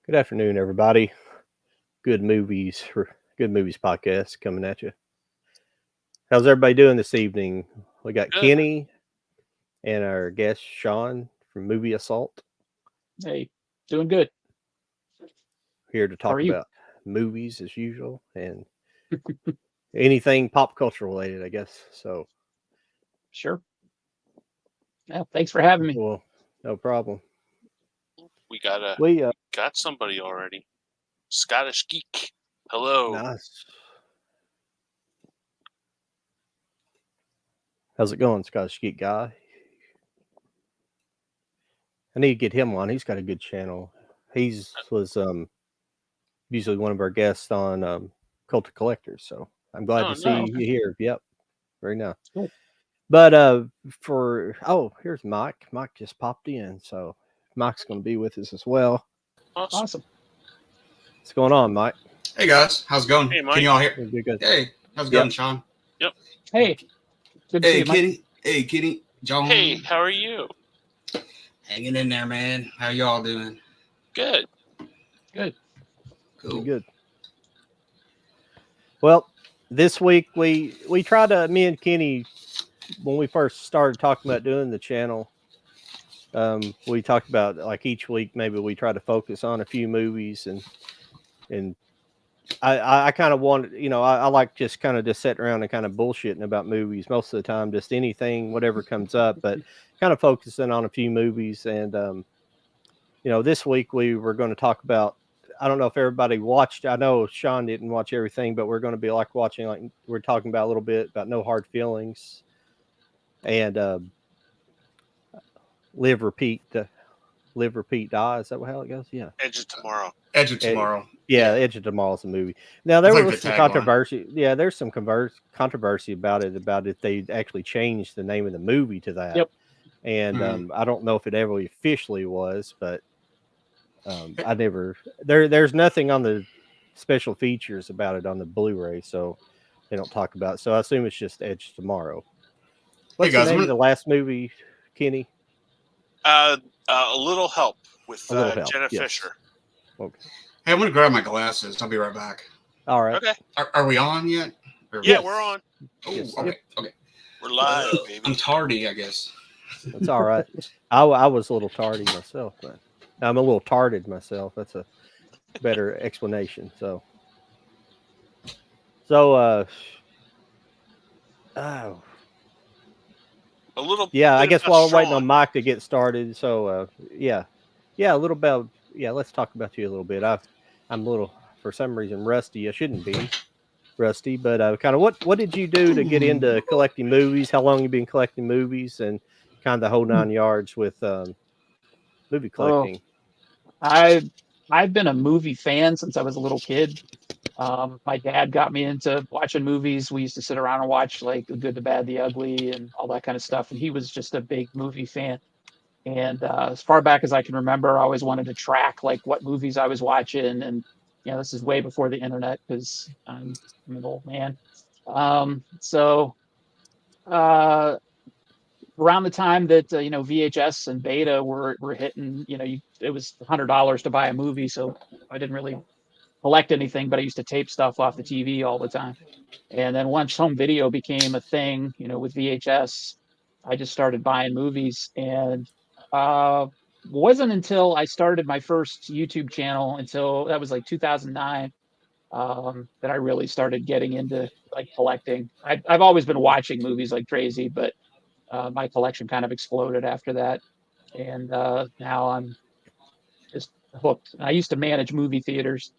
Good afternoon, everybody. Good movies for Good Movies podcast coming at you. How's everybody doing this evening? We got Good. Kenny and our guest Sean from Movieassault Hey, doing good. here to How are talk you? about movies as usual and anything pop culture related, I guess. So, Sure. Yeah, thanks for having me. well, no problem. We got a We got somebody already. Scottish Geek. Hello. nice. How's it going, Scottish Geek guy? I need to get him on. He's got a good channel. He's was usually one of our guests on Cult of Collectors. So I'm glad Oh, to no. see you here. Yep, very nice. Cool. But here's Mike. Mike just popped in, so Mike's going to be with us as well. Awesome. What's going on, Mike? Hey guys, how's it going? Hey, Mike. Can you all hear? We're good. Hey, how's it Yep. going, Sean? Hey, good to see Hey, you, Mike. Kitty. Hey, Kitty. John. Hey, how are you? Hanging in there, man. How y'all doing? Good. Good. Cool. Pretty good. Well, this week we tried to, me and Kenny, when we first started talking about doing the channel, we talked about like each week maybe we try to focus on a few movies and I kind of wanted, I like just kind of just sitting around and kind of bullshitting about movies most of the time, just anything, whatever comes up, but kind of focusing on a few movies. And, this week we were going to talk about, I don't know if everybody watched, I know Sean didn't watch everything, but we're going to be watching, we're talking about a little bit about No Hard Feelings and Live, Repeat, Die. Is that how it goes? Yeah. Edge of Tomorrow. Edge of Tomorrow. Yeah, Edge of Tomorrow is a movie. Now there It's like was the some tagline. controversy. Yeah, there's some controversy about if they actually changed the name of the movie to that. Yep. And I don't know if it ever officially was, but I never. There's nothing on the special features about it on the Blu-ray, so they don't talk about it. So I assume it's just Edge of Tomorrow. What's guys, the name I'm of the last movie, Kenny? A Little Help with A Little Help, Jenna yes. Fisher. Okay. Hey, I'm gonna grab my glasses. I'll be right back. All right. Okay. Are we on yet? Or- Yeah, Yes. we're on. Oh, Yes, sir. okay. We're live, baby. I'm tardy, I guess. That's all right. I was a little tardy myself, but I'm a little tarded myself. That's a better explanation. So, oh, A little. yeah. I bit guess about while we're waiting Sean. on Mike to get started, so yeah, a little bit. Yeah, let's talk about you a little bit. I'm a little, for some reason, rusty. I shouldn't be rusty, but kind of what did you do to get into collecting movies? How long you been collecting movies, and kind of the whole 9 yards with movie collecting? I've been a movie fan since I was a little kid. My dad got me into watching movies. We used to sit around and watch like The Good, the Bad, the Ugly, and all that kind of stuff. And he was just a big movie fan. And as far back as I can remember, I always wanted to track like what movies I was watching. And this is way before the internet because I'm an old man. So uh, around the time that VHS and Beta were hitting, it was $100 to buy a movie, so I didn't really collect anything, but I used to tape stuff off the TV all the time. And then once home video became a thing, with VHS, I just started buying movies. And wasn't until I started my first YouTube channel until that was like 2009 that I really started getting into like collecting. I've always been watching movies like crazy, but my collection kind of exploded after that. And now I'm just hooked. I used to manage movie theaters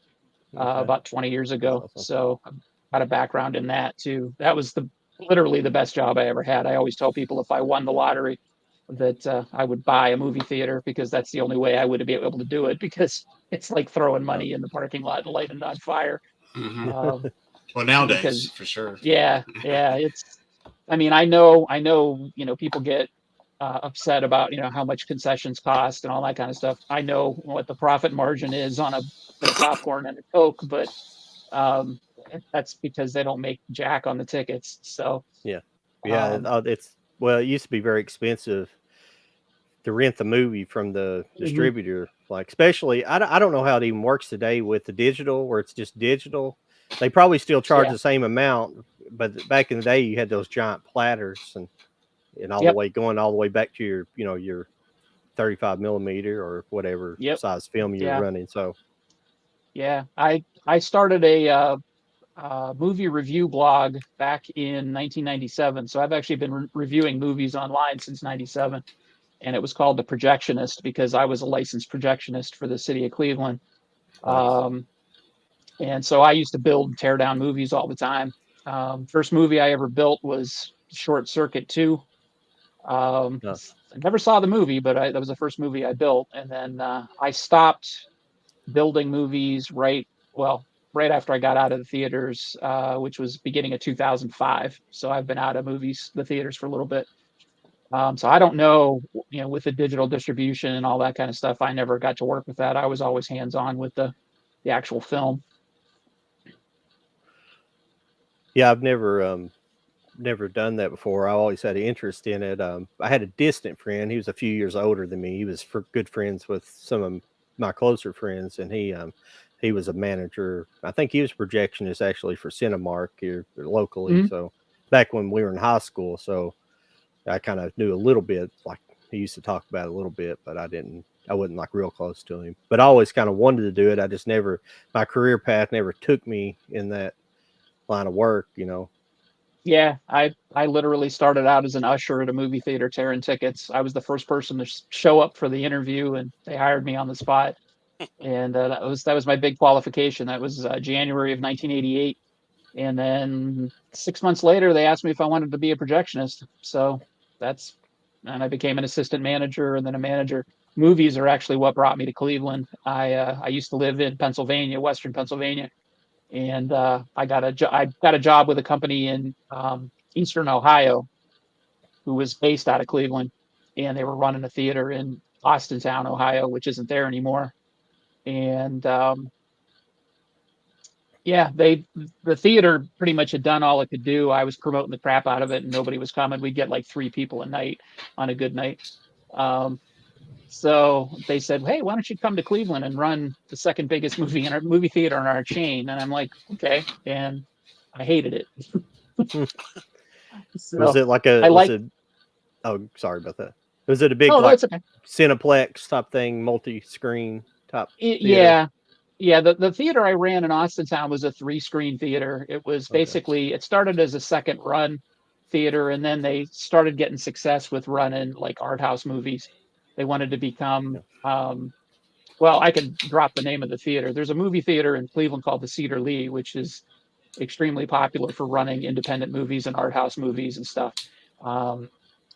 Okay. about 20 years ago. Awesome. So I've got a background in that too. That was literally the best job I ever had. I always tell people if I won the lottery that I would buy a movie theater because that's the only way I would be able to do it, because it's like throwing money in the parking lot and lighting it on fire. Mhm. Well, nowadays, because- for sure. Yeah. I mean, I know, people get upset about, how much concessions cost and all that kind of stuff. I know what the profit margin is on a bit of popcorn and a Coke, but that's because they don't make jack on the tickets. So Yeah. um, It used to be very expensive to rent the movie from the Mhm. distributor. Like, especially, I don't know how it even works today with the digital, where it's just digital. They probably still charge Yeah. the same amount, but back in the day, you had those giant platters and all the Yep. way going all the way back to your, your 35 millimeter or whatever Yep. size film you're Yeah. running. So, Yeah. I started a movie review blog back in 1997. So I've actually been reviewing movies online since 97. And it was called The Projectionist because I was a licensed projectionist for the city of Cleveland. nice. And so I used to build and tear down movies all the time. First movie I ever built was Short Circuit 2. No, I never saw the movie, but that was the first movie I built. And then I stopped building movies right after I got out of the theaters, which was beginning of 2005. So I've been out of the theaters for a little bit. So I don't know, with the digital distribution and all that kind of stuff, I never got to work with that. I was always hands on with the actual film. yeah, I've never done that before. I always had an interest in it. I had a distant friend. He was a few years older than me. He was good friends with some of my closer friends, and he was a manager. I think he was a projectionist actually for Cinemark here locally. Mhm. So back when we were in high school, so I kind of knew a little bit. Like he used to talk about it a little bit, but I didn't. I wasn't like real close to him. But I always kind of wanted to do it. I just never. My career path never took me in that line of work. Yeah, I literally started out as an usher at a movie theater tearing tickets. I was the first person to show up for the interview, and they hired me on the spot. And that was my big qualification. That was January of 1988. And then 6 months later, they asked me if I wanted to be a projectionist. So and I became an assistant manager and then a manager. Movies are actually what brought me to Cleveland. I used to live in Pennsylvania, Western Pennsylvania, and I got a job with a company in Eastern Ohio who was based out of Cleveland, and they were running a theater in Austintown, Ohio, which isn't there anymore. And yeah, the theater pretty much had done all it could do. I was promoting the crap out of it, and nobody was coming. We'd get like 3 people a night on a good night. Um, so they said, "Hey, why don't you come to Cleveland and run the second biggest movie theater in our chain?" And I'm like, "Okay," and I hated it. Hmm. Was So it like I was like, it? Oh, sorry about that. Was it a big oh no, like it's okay. Cineplex type thing, multi-screen type theater? Yeah, yeah. The theater I ran in Austintown was a 3-screen theater. It was Okay. basically it started as a second run theater, and then they started getting success with running like art house movies. They wanted to become Yeah. well, I can drop the name of the theater. There's a movie theater in Cleveland called the Cedar Lee, which is extremely popular for running independent movies and art house movies and stuff. Um,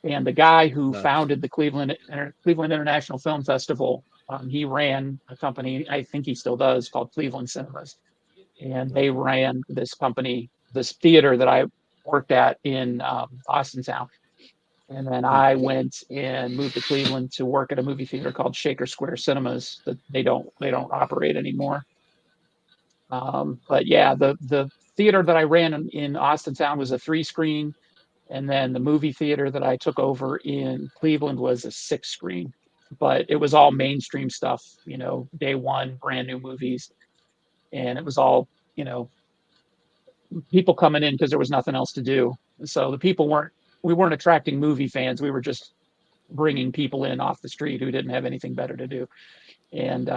and the guy who Nice. founded the Cleveland International Film Festival, he ran a company. I think he still does, called Cleveland Cinemas, and they Okay. ran this theater that I worked at in Austintown. And then Hmm. I went and moved to Cleveland to work at a movie theater called Shaker Square Cinemas that they don't operate anymore. But yeah, the theater that I ran in Austintown was a 3-screen, and then the movie theater that I took over in Cleveland was a 6-screen. But it was all mainstream stuff, day one, brand new movies, and it was all you know people coming in because there was nothing else to do. So we weren't attracting movie fans. We were just bringing people in off the street who didn't have anything better to do. And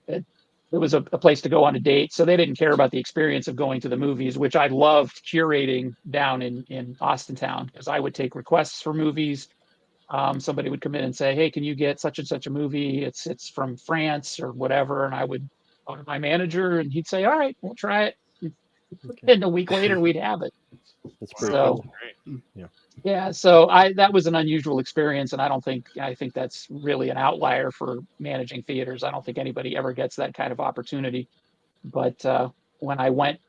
it was a place to go on a date. So they didn't care about the experience of going to the movies, which I loved curating down in Austintown because I would take requests for movies. Somebody would come in and say, "Hey, can you get such and such a movie? It's from France or whatever," and I would go to my manager, and he'd say, "All right, we'll try it." Okay. And a week later, we'd have it. That's pretty Wow, So cool. that's Yeah. yeah, so that was an unusual experience, and I think that's really an outlier for managing theaters. I don't think anybody ever gets that kind of opportunity. But when I went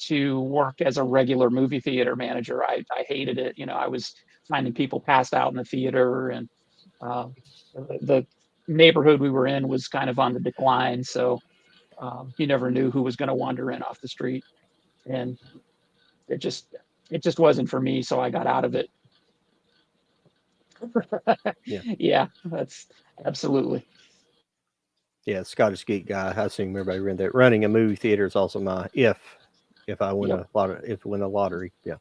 to work as a regular movie theater manager, I hated it. I was finding people passed out in the theater, and um, the neighborhood we were in was kind of on the decline, so you never knew who was going to wander in off the street, and it just it just wasn't for me. So I got out of it. Yeah, that's absolutely. Yeah, Scottish Geek guy. I assume everybody read that. Running a movie theater is also my if I win Yep. a lot of if I win a lottery. Yeah.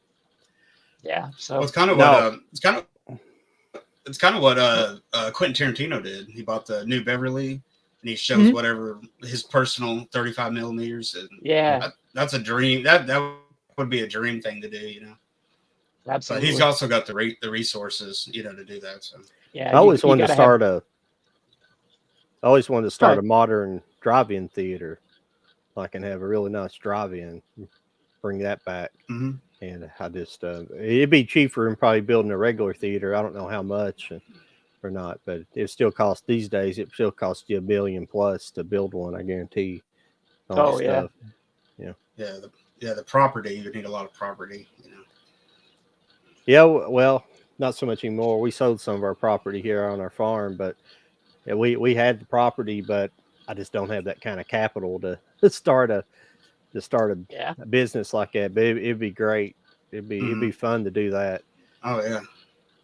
Yeah. Well, So it's kind of No. what it's kind of what Quentin Tarantino did. He bought the New Beverly, and he shows Mhm. whatever his personal 35 millimeters, and yeah, that's a dream. That would be a dream thing to do, you know. But absolutely. he's also got the resources, you know, to do that. So Yeah, I always you wanted to gotta have. start a I always wanted to start Right. a modern drive-in theater. I can have a really nice drive-in. Bring that back. mm-hmm. And I just it'd be cheaper than probably building a regular theater. I don't know how much or not, but it still costs these days. It still costs you $1 billion plus to build one. I guarantee. All that Oh yeah. stuff. The property, you would need a lot of property, you know. Yeah, well, not so much anymore. We sold some of our property here on our farm, but yeah, we had the property, but I just don't have that kind of capital to start a Yeah. business like that. But it'd be great. It'd be fun to do that. Oh yeah.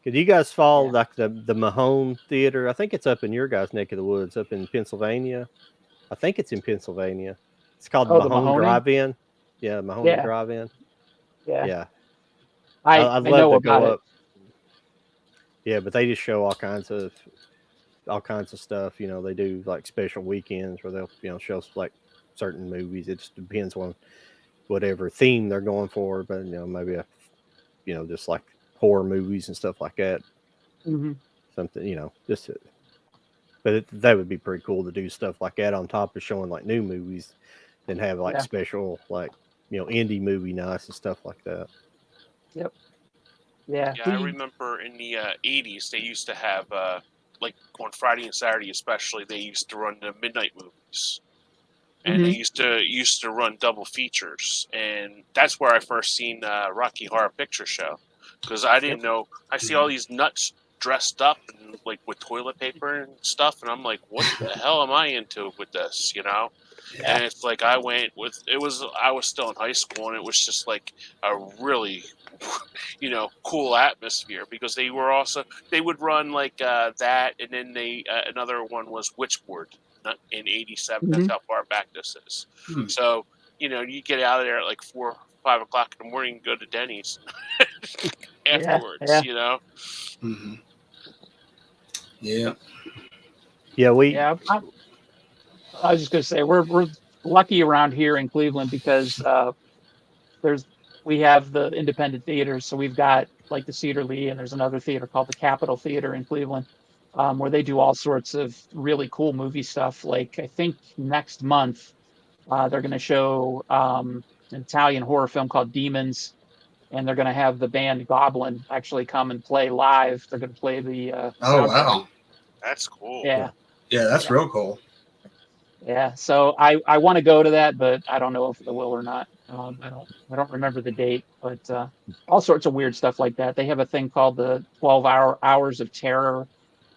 Could you guys follow Yeah. like the Mahone Theater? I think it's up in your guys' neck of the woods, up in Pennsylvania. I think it's in Pennsylvania. It's called the Oh, the Mahone Mahoney. Drive-In. Yeah, Mahoney Yeah. Drive-In. Yeah. Yeah, I I'd I love know to about go it. up. Yeah, but they just show all kinds of stuff. You know, they do like special weekends where they'll show like certain movies. It just depends on whatever theme they're going for. But maybe just like horror movies and stuff like that. Hmm. Something just. But that would be pretty cool to do stuff like that on top of showing like new movies, and have like Yeah. special like indie movie nights and stuff like that. Yep. Yeah. Yeah, I remember in the 80s they used to have like on Friday and Saturday especially they used to run the midnight movies. And they used to run double features, and that's where I first seen Rocky Horror Picture Show, because I didn't know. I see all these nuts dressed up and like with toilet paper and stuff, and I'm like, what the hell am I into with this, you know? Yeah. And it's like I was still in high school, and it was just like a really cool atmosphere, because they would run like that, and then another one was Witchboard in '87. That's how far back this is. Hmm. So you get out of there at like 4 or 5 o'clock in the morning and go to Denny's afterwards. Yeah. Mm-hmm. Yeah. Yeah, Yeah. I was just gonna say we're lucky around here in Cleveland because we have the independent theaters, so we've got like the Cedar Lee, and there's another theater called the Capitol Theater in Cleveland, where they do all sorts of really cool movie stuff. Like I think next month they're going to show an Italian horror film called Demons, and they're going to have the band Goblin actually come and play live. They're going to play the Oh soundtrack. wow. That's cool. Yeah. Yeah, that's real cool. Yeah, so I want to go to that, but I don't know if I will or not. I don't remember the date, but all sorts of weird stuff like that. They have a thing called the 12 hours of terror,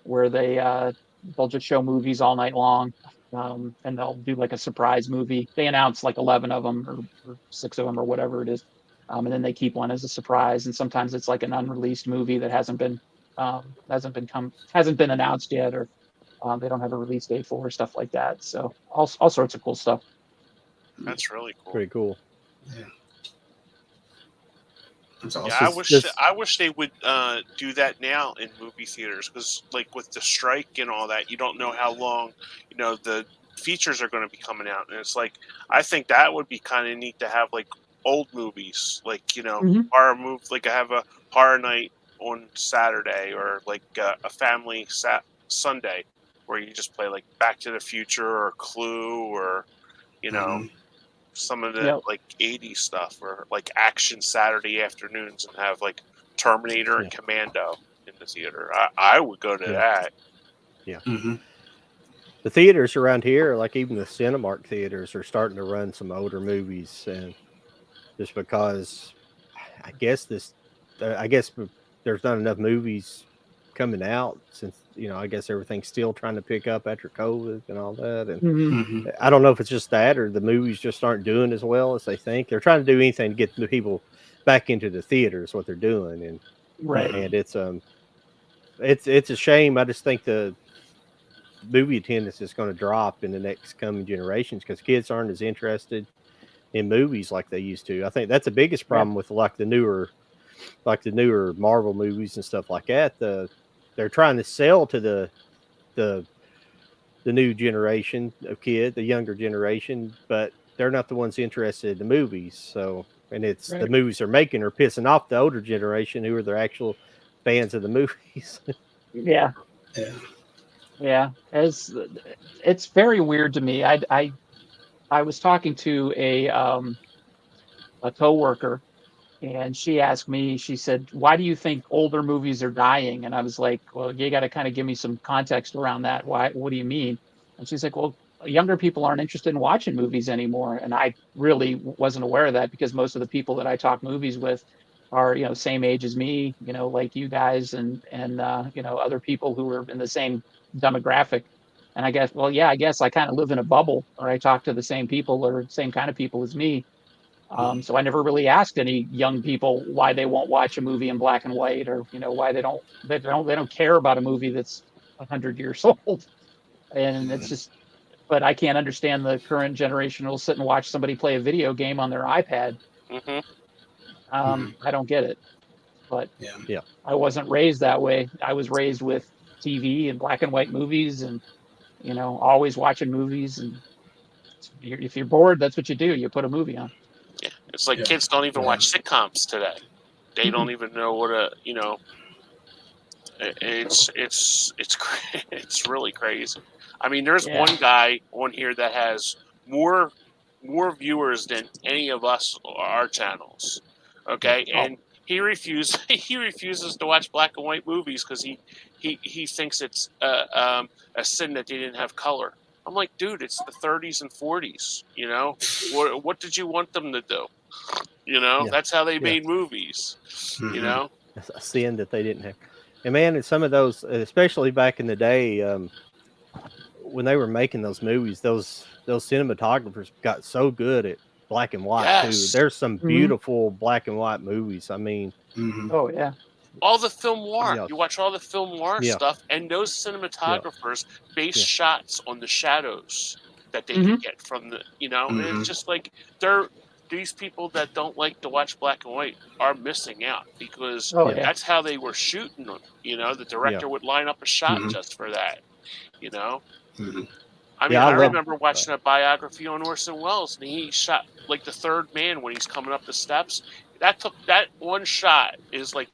where they'll just show movies all night long, and they'll do like a surprise movie. They announce like 11 of them or 6 of them or whatever it is, and then they keep one as a surprise. And sometimes it's like an unreleased movie that hasn't been announced yet, or they don't have a release date for, stuff like that. So all sorts of cool stuff. That's really cool. pretty cool. Yeah. That's awesome. Yeah, I wish they would do that now in movie theaters, because like with the strike and all that, you don't know how long the features are going to be coming out, and it's like I think that would be kind of neat to have like old movies, like horror movie, like I have a horror night on Saturday, or like a family Sunday, where you just play like Back to the Future or Clue, or some of the like 80s stuff, or like action Saturday afternoons, and have like Terminator and Commando in the theater. I would go to that. Yeah. Mm-hmm. The theaters around here, like even the Cinemark theaters, are starting to run some older movies, and just because I guess there's not enough movies coming out, since I guess everything's still trying to pick up after COVID and all that. And I don't know if it's just that, or the movies just aren't doing as well as they think. They're trying to do anything to get the people back into the theaters, what they're doing. And Right. and it's it's a shame. I just think the movie attendance is going to drop in the next coming generations because kids aren't as interested in movies like they used to. I think that's the biggest problem with like the newer Marvel movies and stuff like that. They're trying to sell to the new generation of kid, the younger generation, but they're not the ones interested in the movies. So, and it's the movies they're making are pissing off the older generation who are their actual fans of the movies. Yeah. Yeah. Yeah. It's very weird to me. I was talking to a coworker, and she asked me, she said, "Why do you think older movies are dying?" And I was like, "Well, you got to kind of give me some context around that. Why? What do you mean?" And she's like, "Well, younger people aren't interested in watching movies anymore." And I really wasn't aware of that because most of the people that I talk movies with are, same age as me, like you guys and other people who are in the same demographic. And I guess, well, yeah, I guess I kind of live in a bubble, or I talk to the same people or same kind of people as me. So I never really asked any young people why they won't watch a movie in black and white, or why they don't care about a movie that's 100 years old. And it's just, but I can't understand the current generation who'll sit and watch somebody play a video game on their iPad. I don't get it. But Yeah. I wasn't raised that way. I was raised with TV and black and white movies, and always watching movies. And if you're bored, that's what you do. You put a movie on. Yeah, it's like kids don't even watch sitcoms today. They don't even know what it's it's really crazy. I mean, there's one guy on here that has more viewers than any of us our channels. Okay, and he refuses to watch black and white movies because he thinks it's a sin that they didn't have color. I'm like, dude, it's the 30s and 40s. What did you want them to do? That's how they made movies. It's a sin that they didn't have. And man, and some of those, especially back in the day, when they were making those movies, those cinematographers got so good at black and white too. There's some beautiful black and white movies. I mean, oh yeah, all the film noir. You watch all the film noir stuff, and those cinematographers base shots on the shadows that they can get from the, and it's just like these people that don't like to watch black and white are missing out because that's how they were shooting them. The director would line up a shot just for that. I mean, I remember watching a biography on Orson Welles, and he shot like the third man when he's coming up the steps. That one shot is like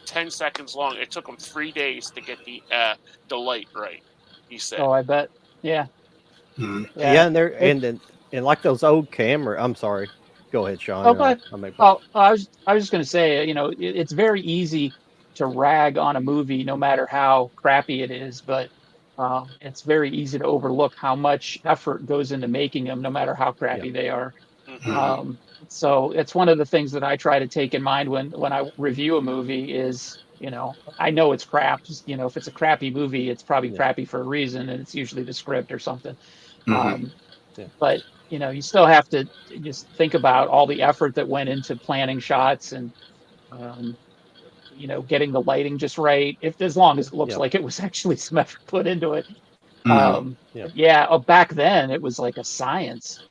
10 seconds long. It took him 3 days to get the light right. He said. Oh, I bet. Yeah. Yeah, and like those old camera. I'm sorry. Go ahead, Sean. I was just going to say, it's very easy to rag on a movie, no matter how crappy it is, but it's very easy to overlook how much effort goes into making them, no matter how crappy they are. So it's one of the things that I try to take in mind when I review a movie is, I know it's crap. If it's a crappy movie, it's probably crappy for a reason, and it's usually the script or something. But you still have to just think about all the effort that went into planning shots and getting the lighting just right, as long as it looks like it was actually some effort put into it. Back then it was like a science.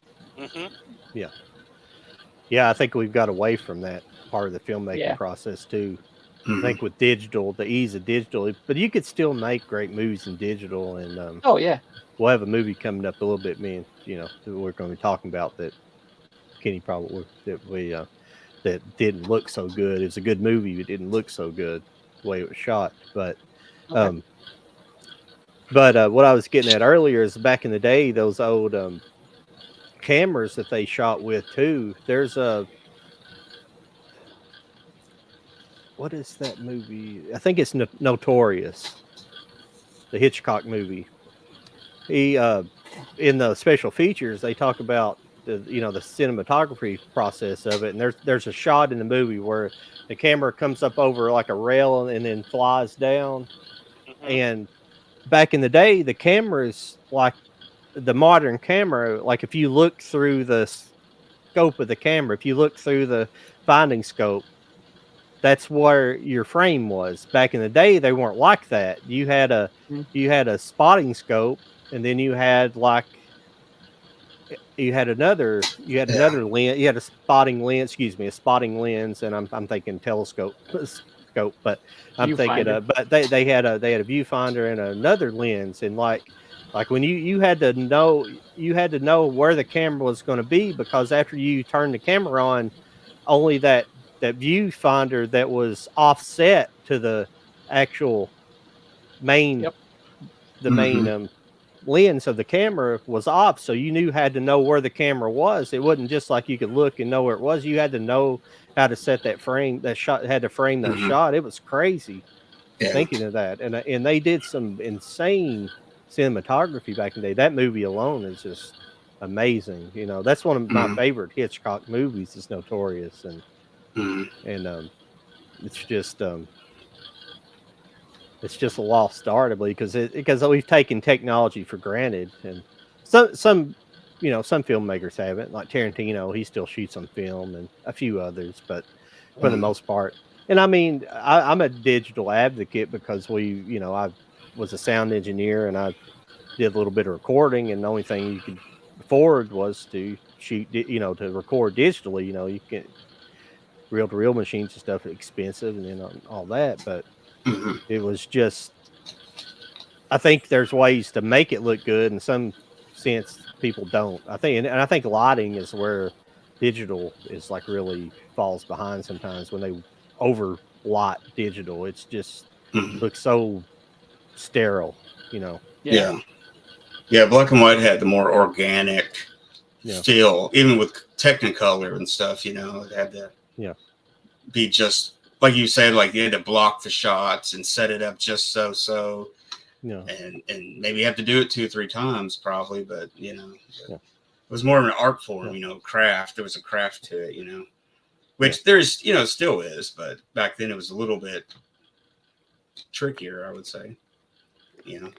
I think we've got away from that part of the filmmaking process too. I think with digital, the ease of digital, but you could still make great movies in digital. And we'll have a movie coming up a little bit, me and that we're going to be talking about that Kenny probably that didn't look so good. It was a good movie, but it didn't look so good the way it was shot. But what I was getting at earlier is back in the day, those old cameras that they shot with too. There's what is that movie? I think it's Notorious, the Hitchcock movie. He in the special features they talk about the cinematography process of it, and there's a shot in the movie where the camera comes up over like a rail and then flies down. And back in the day, the cameras, like the modern camera, like if you look through the scope of the camera, if you look through the finding scope, that's where your frame was. Back in the day, they weren't like that. Mhm. You had a spotting scope, and then you had like you had Yeah. another lens. You had a spotting lens. Excuse me, a spotting lens, and I'm thinking telescope scope, but I'm thinking Viewfinder. but they had a viewfinder and another lens, and like when you had to know where the camera was going to be, because after you turn the camera on, only that viewfinder that was offset to the actual main Yep. the main Hmm. lens of the camera was off, so you knew had to know where the camera was. It wasn't just like you could look and know where it was. You had to know how to set that frame, that shot, had to frame that Hmm. shot. It was crazy Yeah. thinking of that, and they did some insane cinematography back in the day. That movie alone is just amazing. You know, that's one of my Hmm. favorite Hitchcock movies. Is Notorious, Hmm. and it's just it's just a lost art, I believe, because we've taken technology for granted, and some you know, some filmmakers haven't, like Tarantino. He still shoots on film, and a few others, but for the Hmm. most part. And I mean, I'm a digital advocate because you know, I was a sound engineer and I did a little bit of recording, and the only thing you could afford was to you know, to record digitally. You know, you can reel to reel machines and stuff are expensive, and then all that, but Hmm. it was just I think there's ways to make it look good. In some sense, people don't. I think, and I think lighting is where digital is like really falls behind sometimes when they over light digital. It's just Hmm. looks so sterile, you know. Yeah. Yeah. Yeah. Black and white had the more organic Yeah, feel, even with Technicolor and stuff. You know, it had to yeah, be just like you said, like you had to block the shots and set it up just so, yeah, and maybe you have to do it 2 or 3 times probably, but you know, yeah, it was more of an art yeah, form, you know, craft. There was a craft to it, you know, yeah. which there's, you know, still is, but back then it was a little bit trickier, I would say, you know,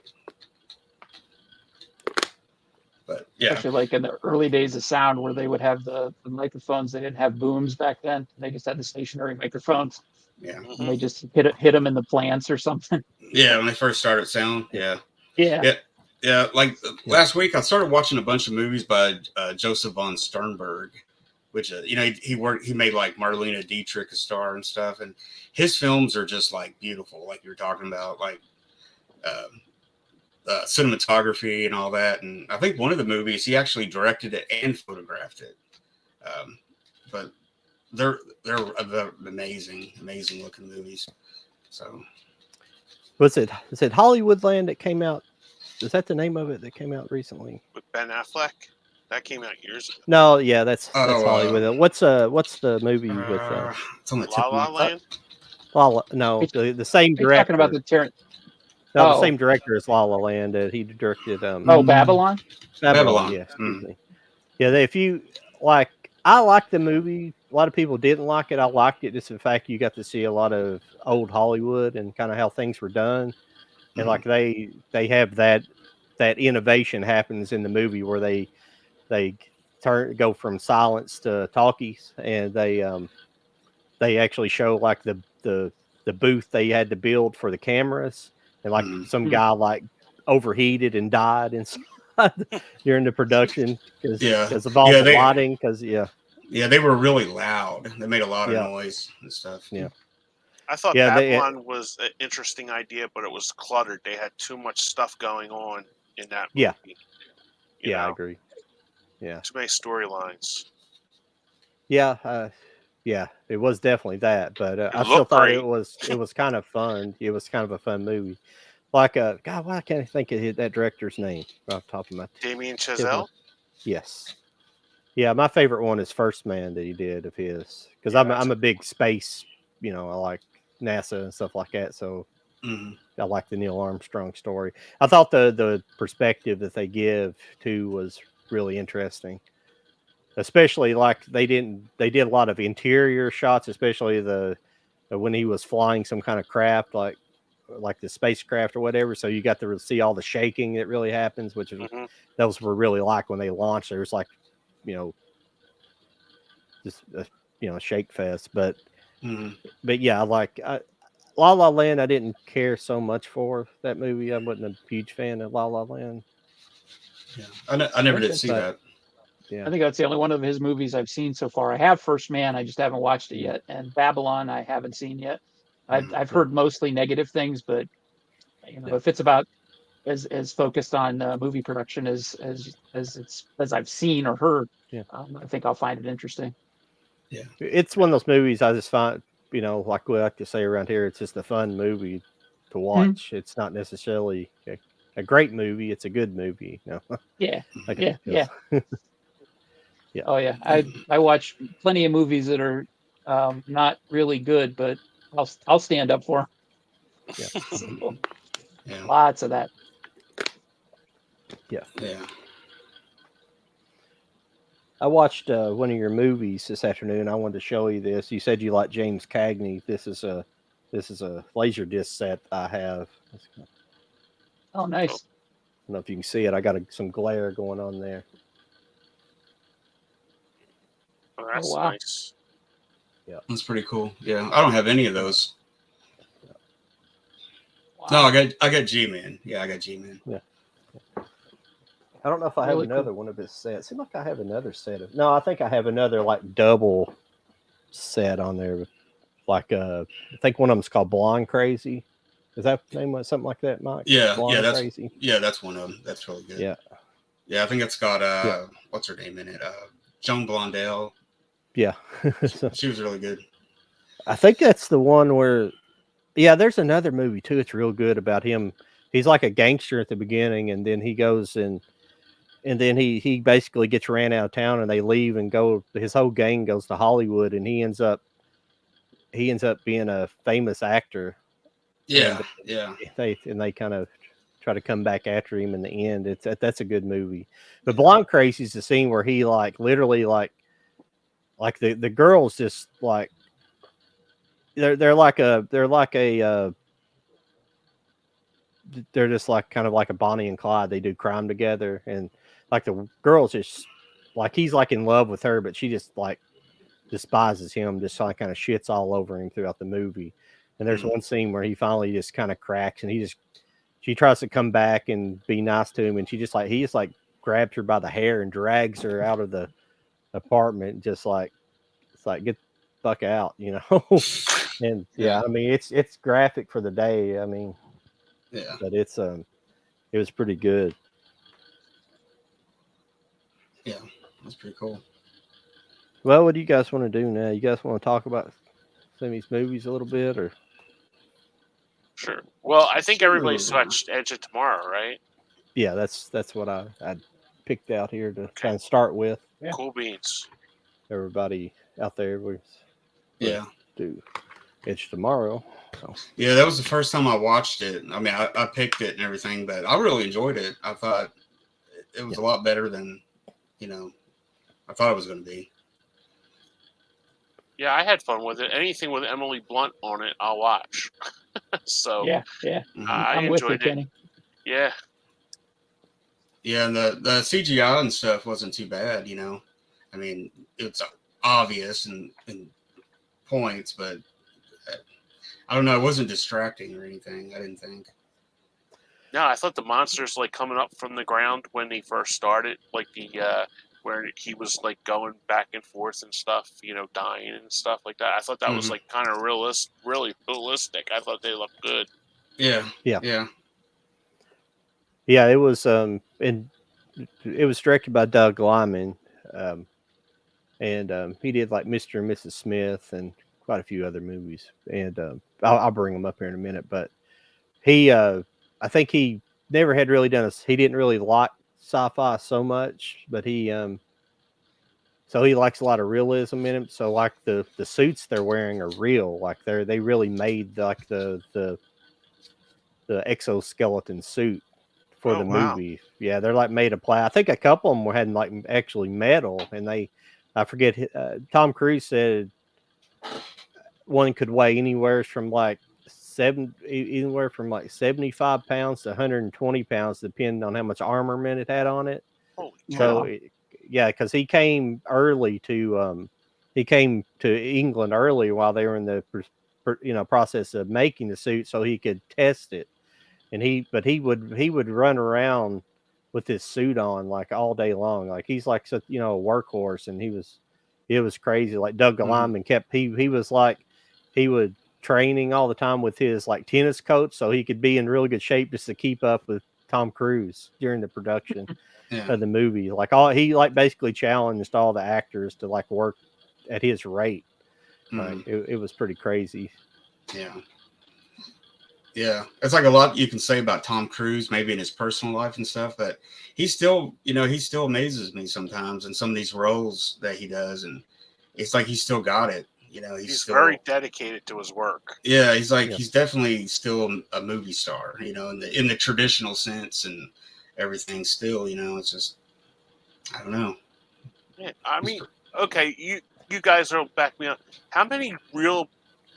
but yeah. Especially like in the early days of sound where they would have the microphones. They didn't have booms back then. They just had the stationary microphones, Yeah. and Hmm. they just hit them in the plants or something. Yeah. When they first started sound. Yeah. Yeah. Yeah. Yeah. Like Yeah. last week, I started watching a bunch of movies by Joseph von Sternberg, which, you know, he made like Marlena Dietrich a star and stuff. And his films are just like beautiful, like you were talking about, like, um, cinematography and all that. And I think one of the movies he actually directed it and photographed it. Um, but they're amazing looking movies. So Is it Hollywoodland that came out? Is that the name of it that came out recently? With Ben Affleck, that came out years ago. No, yeah, that's oh, Hollywood. What's the movie with it's on the La tip of La my Land. no, Are the same you talking about director. the Terran? No, the Oh, same director as La La Land. He directed oh, Babylon. Babylon. Babylon. Yeah, excuse me. Yeah, if you like, I like the movie. A lot of people didn't like it. I liked it just the fact you got to see a lot of old Hollywood and kind of how things were done, and Mhm. like they have that innovation happens in the movie where they go from silence to talkies, and they actually show like the booth they had to build for the cameras, and like Mhm. some Hmm. guy like overheated and died inside during the production Yeah, because of all yeah, the lighting. Because they were really loud. They made a lot of yeah, noise and stuff. yeah, I thought yeah, they Babylon was an interesting idea, but it was cluttered. They had too much stuff going on in that yeah, movie. You yeah, I know, agree. Yeah, too many storylines. yeah, yeah. It was definitely that, but It I still looked thought great. it was kind of fun. It was kind of a fun movie. Like God, why can't I think of that director's name off the top of my Damien tip of my Chazelle. yes. Yeah, my favorite one is First Man that he did of his, because Yeah, that's I'm a a big space, you know, I like NASA and stuff like that, so Hmm. I like the Neil Armstrong story. I thought the perspective that they give to was really interesting, especially like they did a lot of interior shots, especially the when he was flying some kind of craft like the spacecraft or whatever. So you got to see all the shaking that really happens, which is hmm those were really like when they launched. There was like, you know, just a, you know, shake fest. But But yeah, La La Land. I didn't care so much for that movie. I wasn't a huge fan of La La Land. Yeah, I never did see that. Yeah, I think that's the only one of his movies I've seen so far. I have First Man, I just haven't watched it yet, and Babylon I haven't seen yet. I've heard mostly negative things, but if it's about as focused on movie production as I've seen or heard, yeah. I think I'll find it interesting. Yeah, it's one of those movies I just find, like we like to say around here, it's just a fun movie to watch. It's not necessarily a great movie. It's a good movie. Yeah, Like yeah. yeah. Oh yeah, I watch plenty of movies that are not really good, but I'll stand up for them. Yeah. So, yeah, lots of that. Yeah. yeah. I watched one of your movies this afternoon. I wanted to show you this. You said you like James Cagney. This is a laser disc set I have. Oh, nice. I don't know if you can see it. I got some glare going on there. Oh, that's wow. nice. Yeah, That's pretty cool. Yeah, I don't have any of those. Wow. No, I got G-Man. Yeah, I got G-Man. Yeah. I don't know if I have Really another cool. one of his sets. Seems like I have another set of. No, I think I have another double set on there. I think one of them's called Blonde Crazy. Is that the name of something like that, Mike? Yeah, Blonde Crazy. That's one of them. That's really good. Yeah, yeah. I think it's got what's her name in it? Joan Blondell. Yeah, she was really good. I think that's the one where. Yeah, there's another movie too. It's real good about him. He's like a gangster at the beginning, and then he goes and then he basically gets ran out of town, and they leave and go. His whole gang goes to Hollywood, and he ends up being a famous actor. Yeah, and they kind of try to come back after him in the end. That's a good movie. But Blonde Crazy is the scene where he literally the girls just they're just kind of like a Bonnie and Clyde. They do crime together, and the girls just he's in love with her, but she just despises him, just kind of shits all over him throughout the movie. And there's one scene where he finally just kind of cracks, and she tries to come back and be nice to him, and he just grabs her by the hair and drags her out of the apartment, just get the fuck out, And I mean it's graphic for the day. I mean, but it was pretty good. Yeah, that's pretty cool. Well, what do you guys want to do now? You guys want to talk about some of these movies a little bit, or? Sure. Well, I think everybody's watched Edge of Tomorrow, right? Yeah, that's what I picked out here to kind of start with. Yeah. Cool beans. Everybody out there, we do Edge Tomorrow. So. Yeah, that was the first time I watched it. I mean, I picked it and everything, but I really enjoyed it. I thought it was a lot better than I thought it was going to be. Yeah, I had fun with it. Anything with Emily Blunt on it, I'll watch. So yeah. I I'm with you, enjoyed it. Kenny. Yeah. Yeah, and the CGI and stuff wasn't too bad, I mean, it's obvious and points, but I don't know, it wasn't distracting or anything, I didn't think. No, I thought the monsters coming up from the ground when he first started, where he was going back and forth and stuff, dying and stuff like that. I thought that was kind of really realistic. I thought they looked good. Yeah. It was and it was directed by Doug Liman, and he did Mr. and Mrs. Smith and quite a few other movies. And I'll bring them up here in a minute. But he, I think he never had really he didn't really like sci-fi so much, but so he likes a lot of realism in him. So the suits they're wearing are real. They really made the exoskeleton suit for the movie. Yeah, they're made of plastic. I think a couple of them had actually metal, and I forget. Tom Cruise said one could weigh anywhere from 75 pounds to 120 pounds, depending on how much armament it had on it. Holy so, yeah, because he came early to he came to England early while they were in the process of making the suit, so he could test it. And he would run around with his suit on like all day long. Like he's like such, a workhorse, and it was crazy. Like Doug Lineman he would training all the time with his like tennis coach, so he could be in really good shape just to keep up with Tom Cruise during the production of the movie. Like he basically challenged all the actors to like work at his rate. Like it was pretty crazy. Yeah. Yeah, it's like a lot you can say about Tom Cruise, maybe in his personal life and stuff, but he still amazes me sometimes in some of these roles that he does, and it's like he's still got it. He's still very dedicated to his work. Yeah, he's definitely still a movie star, in the traditional sense and everything. Still, it's just I don't know. Yeah, I mean, okay, you guys will back me up. How many real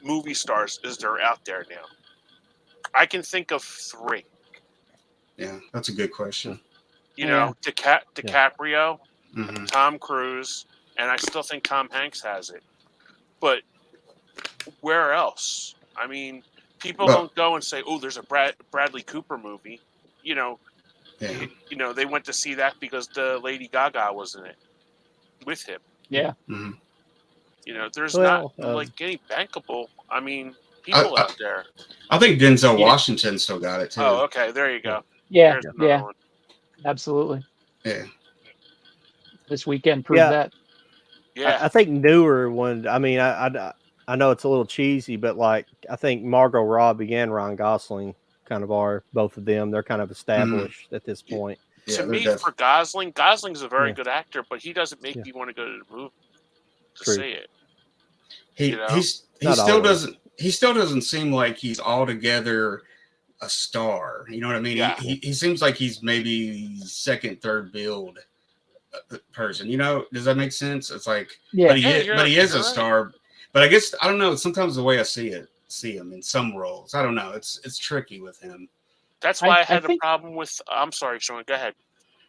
movie stars is there out there now? I can think of 3. Yeah, that's a good question. DiCaprio, Tom Cruise, and I still think Tom Hanks has it. But where else? I mean, people don't go and say, "Oh, there's a Bradley Cooper movie." They went to see that because the Lady Gaga was in it with him. Yeah. There's not like any bankable. I mean, people out there. I think Denzel Washington still got it too. Oh, okay. There you go. Yeah. Absolutely. Yeah. This weekend proved that. Yeah. I think newer one. I mean, I know it's a little cheesy, but like I think Margot Robbie and Ryan Gosling kind of are, both of them. They're kind of established at this point. Yeah, to me, for Gosling's a very good actor, but he doesn't make me want to go to the movie to see it. He still doesn't seem like he's altogether a star. You know what I mean? Yeah. He seems like he's maybe second, third build person. Does that make sense? It's like, but he is a star. But I guess I don't know. Sometimes the way I see him in some roles, I don't know. It's tricky with him. That's why I had a problem with. I'm sorry, Sean. Go ahead.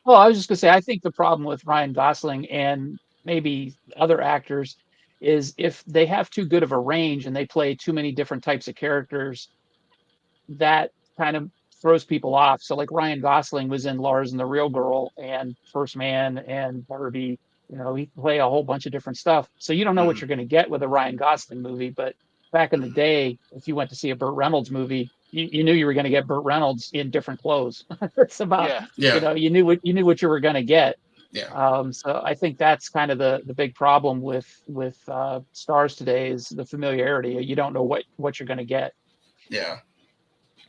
Well, I was just gonna say, I think the problem with Ryan Gosling and maybe other actors is if they have too good of a range and they play too many different types of characters, that kind of throws people off. So like Ryan Gosling was in Lars and the Real Girl and First Man and Barbie. He play a whole bunch of different stuff. So you don't know what you're going to get with a Ryan Gosling movie. But back in the day, if you went to see a Burt Reynolds movie, you knew you were going to get Burt Reynolds in different clothes. It's about, you knew what you were going to get. Yeah. So I think that's kind of the big problem with stars today is the familiarity. You don't know what you're going to get. Yeah.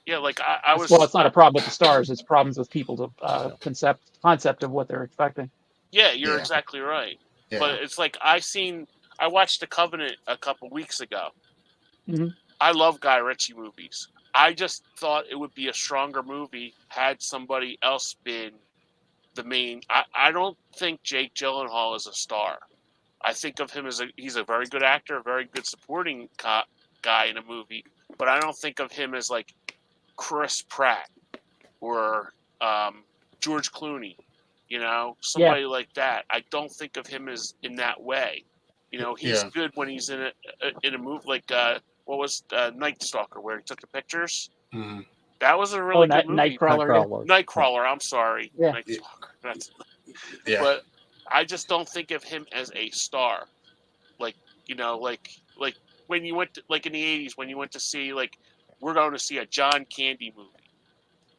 Yeah, like I was. Well, it's not a problem with the stars; it's problems with people's concept of what they're expecting. Yeah, you're exactly right. Yeah. But it's like I watched The Covenant a couple weeks ago. Mm-hmm. I love Guy Ritchie movies. I just thought it would be a stronger movie had somebody else been the main. I don't think Jake Gyllenhaal is a star. I think of him as he's a very good actor, a very good supporting guy in a movie, but I don't think of him as like Chris Pratt or George Clooney, somebody like that. I don't think of him as in that way. He's good when he's in a movie like what was Night Stalker, where he took the pictures. Mm-hmm. That was a really good movie. Nightcrawler. I'm sorry. Yeah. Night Stalker. But I just don't think of him as a star. Like when you went to, like in the 80s when you went to see we're going to see a John Candy movie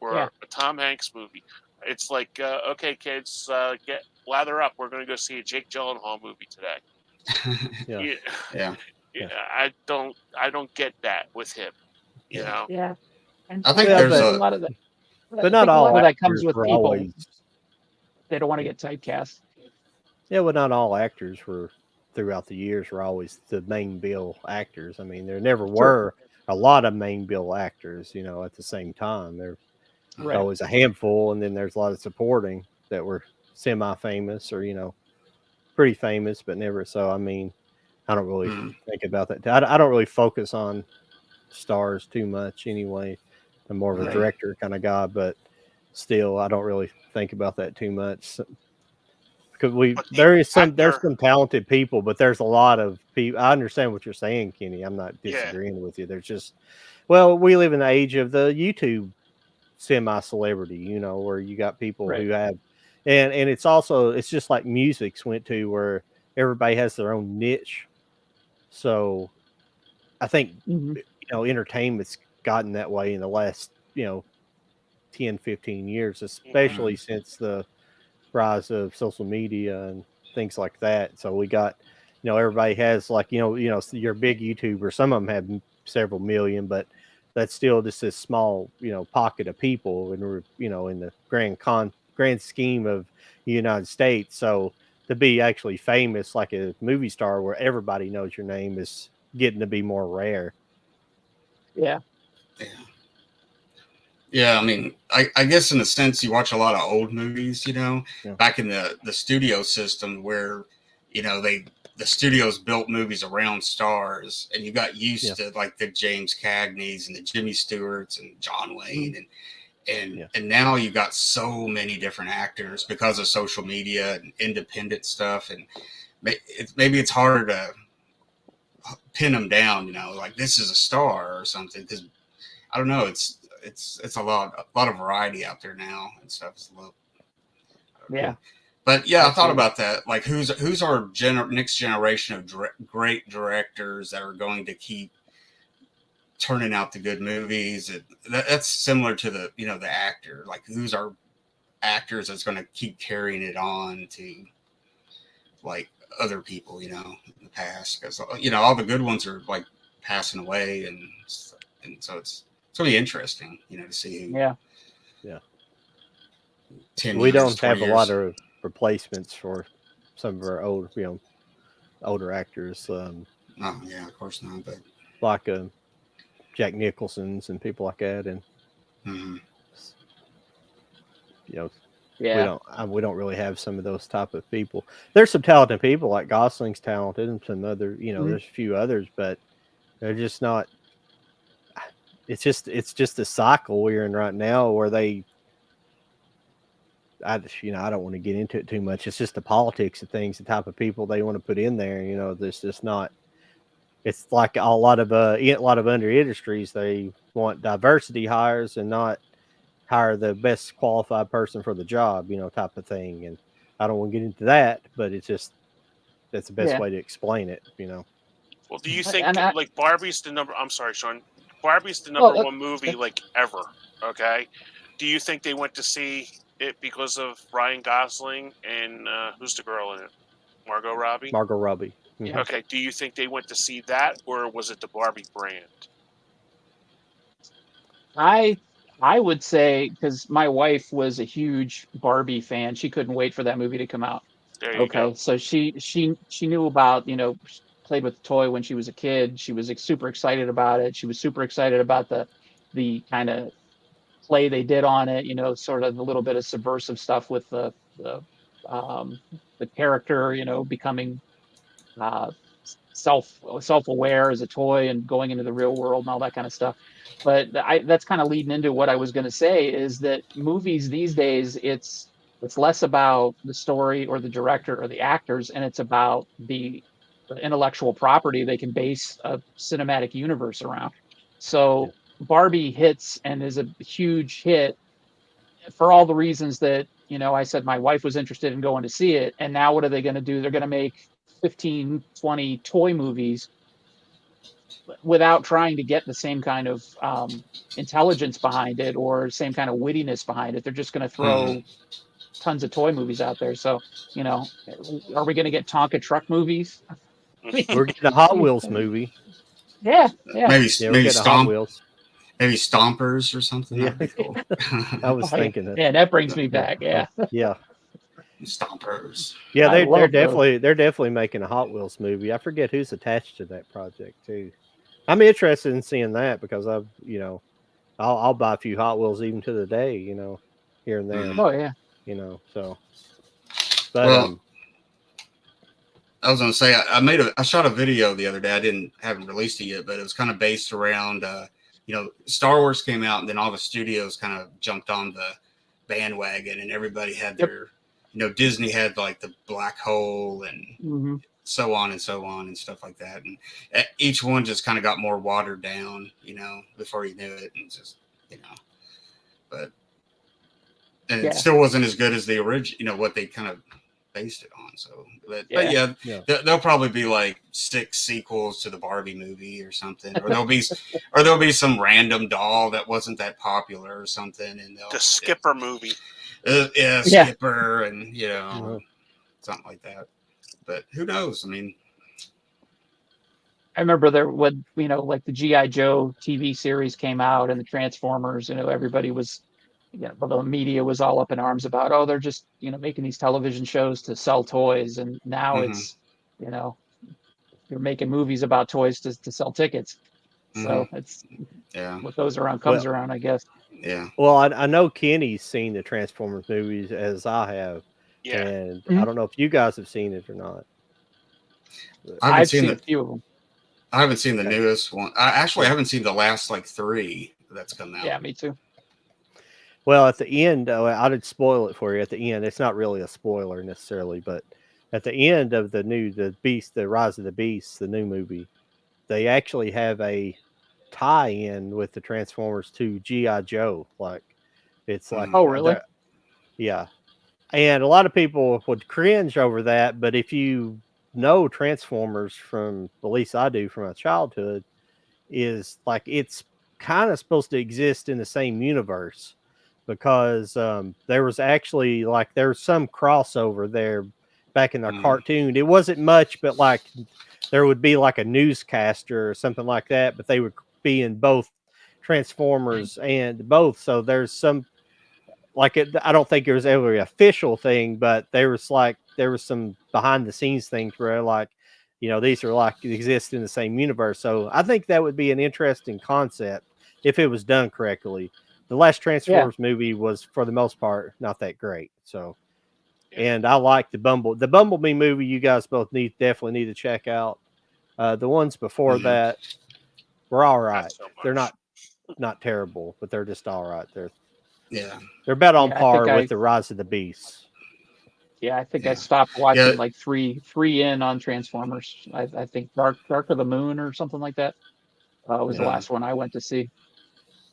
or a Tom Hanks movie. It's like, okay, kids, lather up. We're going to go see a Jake Gyllenhaal movie today. I don't get that with him. Yeah. And I think there's a lot of that. But not all. A lot of that comes with people. Always, they don't want to get typecast. Yeah, well, not all actors throughout the years were always the main bill actors. I mean, there never were a lot of main bill actors, at the same time. There's always a handful, and then there's a lot of supporting that were semi-famous or, pretty famous, but never. So, I mean, I don't really think about that. I don't really focus on stars too much anyway. I'm more of a director kind of guy, but still, I don't really think about that too much. because But the there's some actor, talented people, but there's a lot of people. I understand what you're saying, Kenny. I'm not yeah, disagreeing with you. There's just, well, we live in the age of the YouTube semi-celebrity, where you got people Right. who have, and it's also, it's just like music's went to where everybody has their own niche. So I think Mhm. entertainment's gotten that way in the last 10, 15 years, mhm, especially since the rise of social media and things like that. So we got, everybody has, like, your big YouTubers. Some of them have several million, but that's still just this small, pocket of people, and we're, in the grand scheme of the United States. So to be actually famous, like a movie star, where everybody knows your name, is getting to be more rare. Yeah. Yeah. Yeah, I mean, I guess in a sense, you watch a lot of old movies, Yeah. back in the studio system where, the studios built movies around stars, and you got used to like the James Cagneys and the Jimmy Stewarts and John Wayne, Mhm. and now you got so many different actors because of social media and independent stuff, and maybe it's harder to pin them down, like this is a star or something, because I don't know. It's a lot of variety out there now and stuff. It's a little, Yeah. but yeah, I thought Absolutely. about that. Like, who's our next generation of great directors that are going to keep turning out the good movies? That's similar to the actor. Like, who's our actors that's going to keep carrying it on to like other people, in the past, because all the good ones are like passing away, and so it's really interesting, to see who Yeah. Yeah. 10 We years, don't 20 have a lot years. of replacements for some of our older actors, Oh, yeah, of course not. But like Jack Nicholson's and people like that, and mhm. you know Yeah. we don't really have some of those type of people. There's some talented people, like Gosling's talented, and some other, Mhm. there's a few others, but they're just not. It's just a cycle we're in right now where I don't want to get into it too much. It's just the politics of things, the type of people they want to put in there. There's just not. It's like a lot of under industries. They want diversity hires and not hire the best qualified person for the job, type of thing. And I don't want to get into that, but it's just that's the best Yeah. way to explain it. Well, do you And think like Barbie's the number? I'm sorry, Sean. Barbie's the oh, number one movie like ever. Okay. Do you think they went to see it because of Ryan Gosling and who's the girl in it? Margot Robbie. Margot Robbie. yeah. Okay. Do you think they went to see that, or was it the Barbie brand? I I would say because my wife was a huge Barbie fan, she couldn't wait for that movie to come out. There you go. Okay, so she knew about, played with the toy when she was a kid. She was super excited about it. She was super excited about the kind of play they did on it. Sort of a little bit of subversive stuff with the um, the character, becoming uh, self-aware as a toy and going into the real world and all that kind of stuff. But that's kind of leading into what I was going to say is that movies these days, it's less about the story or the director or the actors, and it's about the intellectual property they can base a cinematic universe around. Yeah. So Barbie hits and is a huge hit for all the reasons that, I said my wife was interested in going to see it. And now what are they going to do? They're going to make 15, 20 toy movies without trying to get the same kind of intelligence behind it or same kind of wittiness behind it. They're just going to Mhm. throw tons of toy movies out there. So, are we going to get Tonka truck movies? We're getting a Hot Wheels movie. Yeah, yeah. maybe Yeah, we're maybe getting a Hot stomp Wheels. maybe stompers or something. Yeah, That'd be cool. I was Oh, yeah. thinking that. Yeah, that brings me Yeah, back. Yeah, yeah, Stompers. yeah. I They're love those. definitely making a Hot Wheels movie. I forget who's attached to that project too. I'm interested in seeing that because I'll buy a few Hot Wheels even to the day, here and there, Mhm. Oh, yeah. So, but Well, I was gonna say I shot a video the other day. Haven't released it yet, but it was kind of based around Star Wars came out, and then all the studios kind of jumped on the bandwagon, and everybody had Yep. their Disney had like the black hole and Mhm. so on and so on and stuff like that. And each one just kind of got more watered down, before you knew it. And just, but, and Yeah. it still wasn't as good as the original, what they kind of based it on. So, but Yeah. there'll probably be like 6 sequels to the Barbie movie or something, or there'll be some random doll that wasn't that popular or something. And The Skipper movie. Yeah. Skipper and, Mhm. something like that. But who knows? I mean, I remember there when like the GI Joe TV series came out and the Transformers. Everybody was, the media was all up in arms about, oh, they're just making these television shows to sell toys, and now Mhm. it's you're making movies about toys to sell tickets. So it's yeah, what goes around Well- comes around, I guess. yeah. Well, I know Kenny's seen the Transformers movies as I have, Yeah. and Mhm. I don't know if you guys have seen it or not. I haven't I've seen seen a the few of them. I haven't seen the Okay. newest one. I haven't seen the last like 3 that's come out. Yeah, me too. Well, at the end, I did spoil it for you. At the end, it's not really a spoiler necessarily, but at the end of the Rise of the Beast, the new movie, they actually have a tie-in with the Transformers to GI Joe. Like it's like, Oh, really? yeah. And a lot of people would cringe over that, but if you know Transformers from, at least I do, from my childhood, is like it's kind of supposed to exist in the same universe because there was actually like there was some crossover there back in their cartoon. It wasn't much, but like there would be like a newscaster or something like that, but they would be in both Transformers and both. So there's some like it, I don't think it was ever an official thing, but there was some behind the scenes things where like, these are like exist in the same universe. So I think that would be an interesting concept if it was done correctly. The last Yeah. Transformers movie was for the most part not that great. So, Yeah. and I like the Bumblebee movie. You guys both definitely need to check out. The ones before that were all right. Not so They're much. not terrible, but they're just all right. Yeah. They're about on Yeah, I par think with the Rise of the Beasts. I Yeah. stopped watching Yeah. like three in on Transformers. I think Dark of the Moon or something like that was the Yeah. last one I went to see.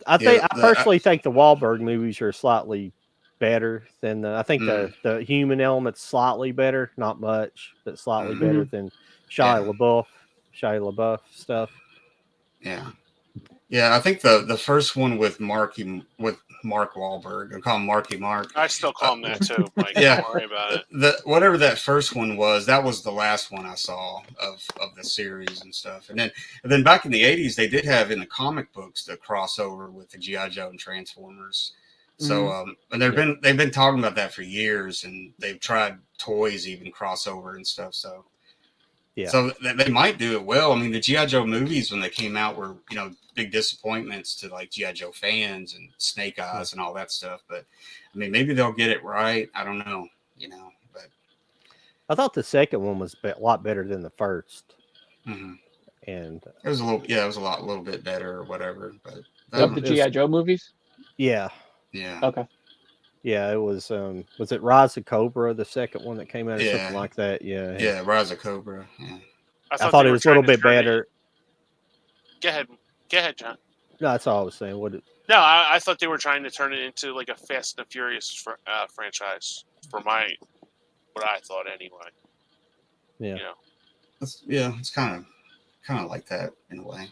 I Yeah, personally think the Wahlberg movies are slightly better than I think Mm. the human element's slightly better, not much, but slightly better than Shia LaBeouf stuff. Yeah. Yeah, I think the first one with Mark Wahlberg, I call him Marky Mark. I still call him that too, Mike. Yeah. Don't worry about it. Whatever that first one was, that was the last one I saw of the series and stuff. And then back in the 80s, they did have in the comic books the crossover with the GI Joe and Transformers. So and they've been talking about that for years, and they've tried toys even crossover and stuff. So Yeah. So they might do it well. I mean, the G.I. Joe movies, when they came out, were, big disappointments to like G.I. Joe fans and Snake Eyes and all that stuff. But I mean, maybe they'll get it right. I don't know, but I thought the second one was a lot better than the first. and And it was a little bit better or whatever. But Of the G.I. Joe movies? yeah. Yeah. Okay. Yeah, it was it Rise of Cobra, the second one that came out or something like that? Yeah. Yeah, Rise of Cobra. Yeah. I thought it was a little bit better. Go ahead, John. No, that's all I was saying. No, I thought they were trying to turn it into like a Fast and Furious franchise for what I thought anyway. Yeah. It's kind of like that in a way.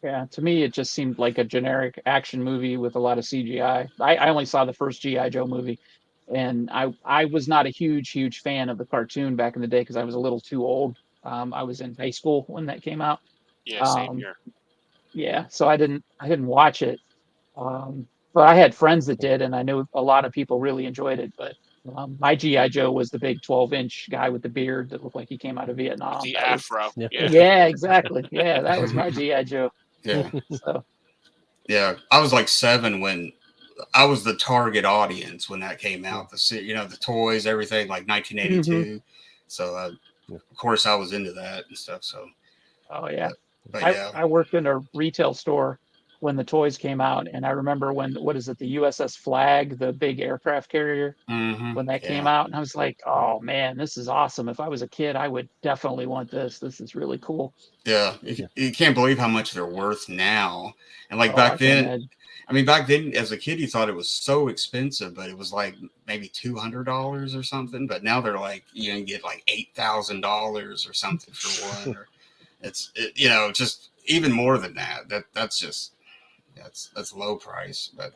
Yeah, to me, it just seemed like a generic action movie with a lot of CGI. I only saw the first G.I. Joe movie, and I was not a huge fan of the cartoon back in the day because I was a little too old. I was in high school when that came out. Yeah, same here. Yeah, so I didn't watch it, but I had friends that did, and I knew a lot of people really enjoyed it. But my G.I. Joe was the big 12-inch guy with the beard that looked like he came out of Vietnam. The afro. Yeah, exactly. Yeah, that was my G.I. Joe. Yeah. So. Yeah, I was like 7 when I was the target audience when that came out. The toys, everything, like 1982. So of course I was into that and stuff. So. Oh yeah. But I worked in a retail store when the toys came out, and I remember when, what is it, the USS Flag, the big aircraft carrier, when that came out, and I was like, oh man, this is awesome. If I was a kid, I would definitely want this. This is really cool. Yeah, you can't believe how much they're worth now. And like Oh, back I can then, imagine. I mean, back then as a kid, you thought it was so expensive, but it was like maybe $200 or something. But now they're like, you get like $8,000 or something for one. Or just even more than that. That's low price. But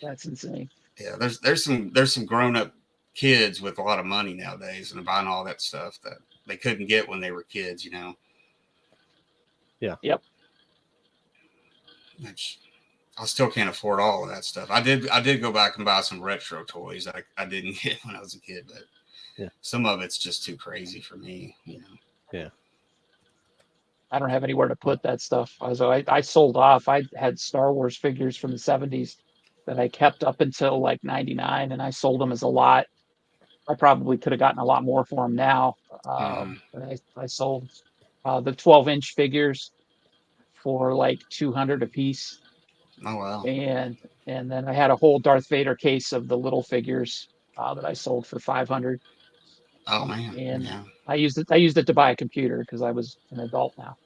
That's insane. yeah, there's some grown up kids with a lot of money nowadays and buying all that stuff that they couldn't get when they were kids. Yeah. Yep. Which I still can't afford all of that stuff. I did go back and buy some retro toys that I didn't get when I was a kid, but yeah, some of it's just too crazy for me. Yeah. I don't have anywhere to put that stuff. I sold off. I had Star Wars figures from the 70s that I kept up until like 99, and I sold them as a lot. I probably could have gotten a lot more for them now. But I sold the 12-inch figures for like 200 a piece. Oh wow! And then I had a whole Darth Vader case of the little figures that I sold for 500. Oh man! And Yeah. I used it to buy a computer because I was an adult now.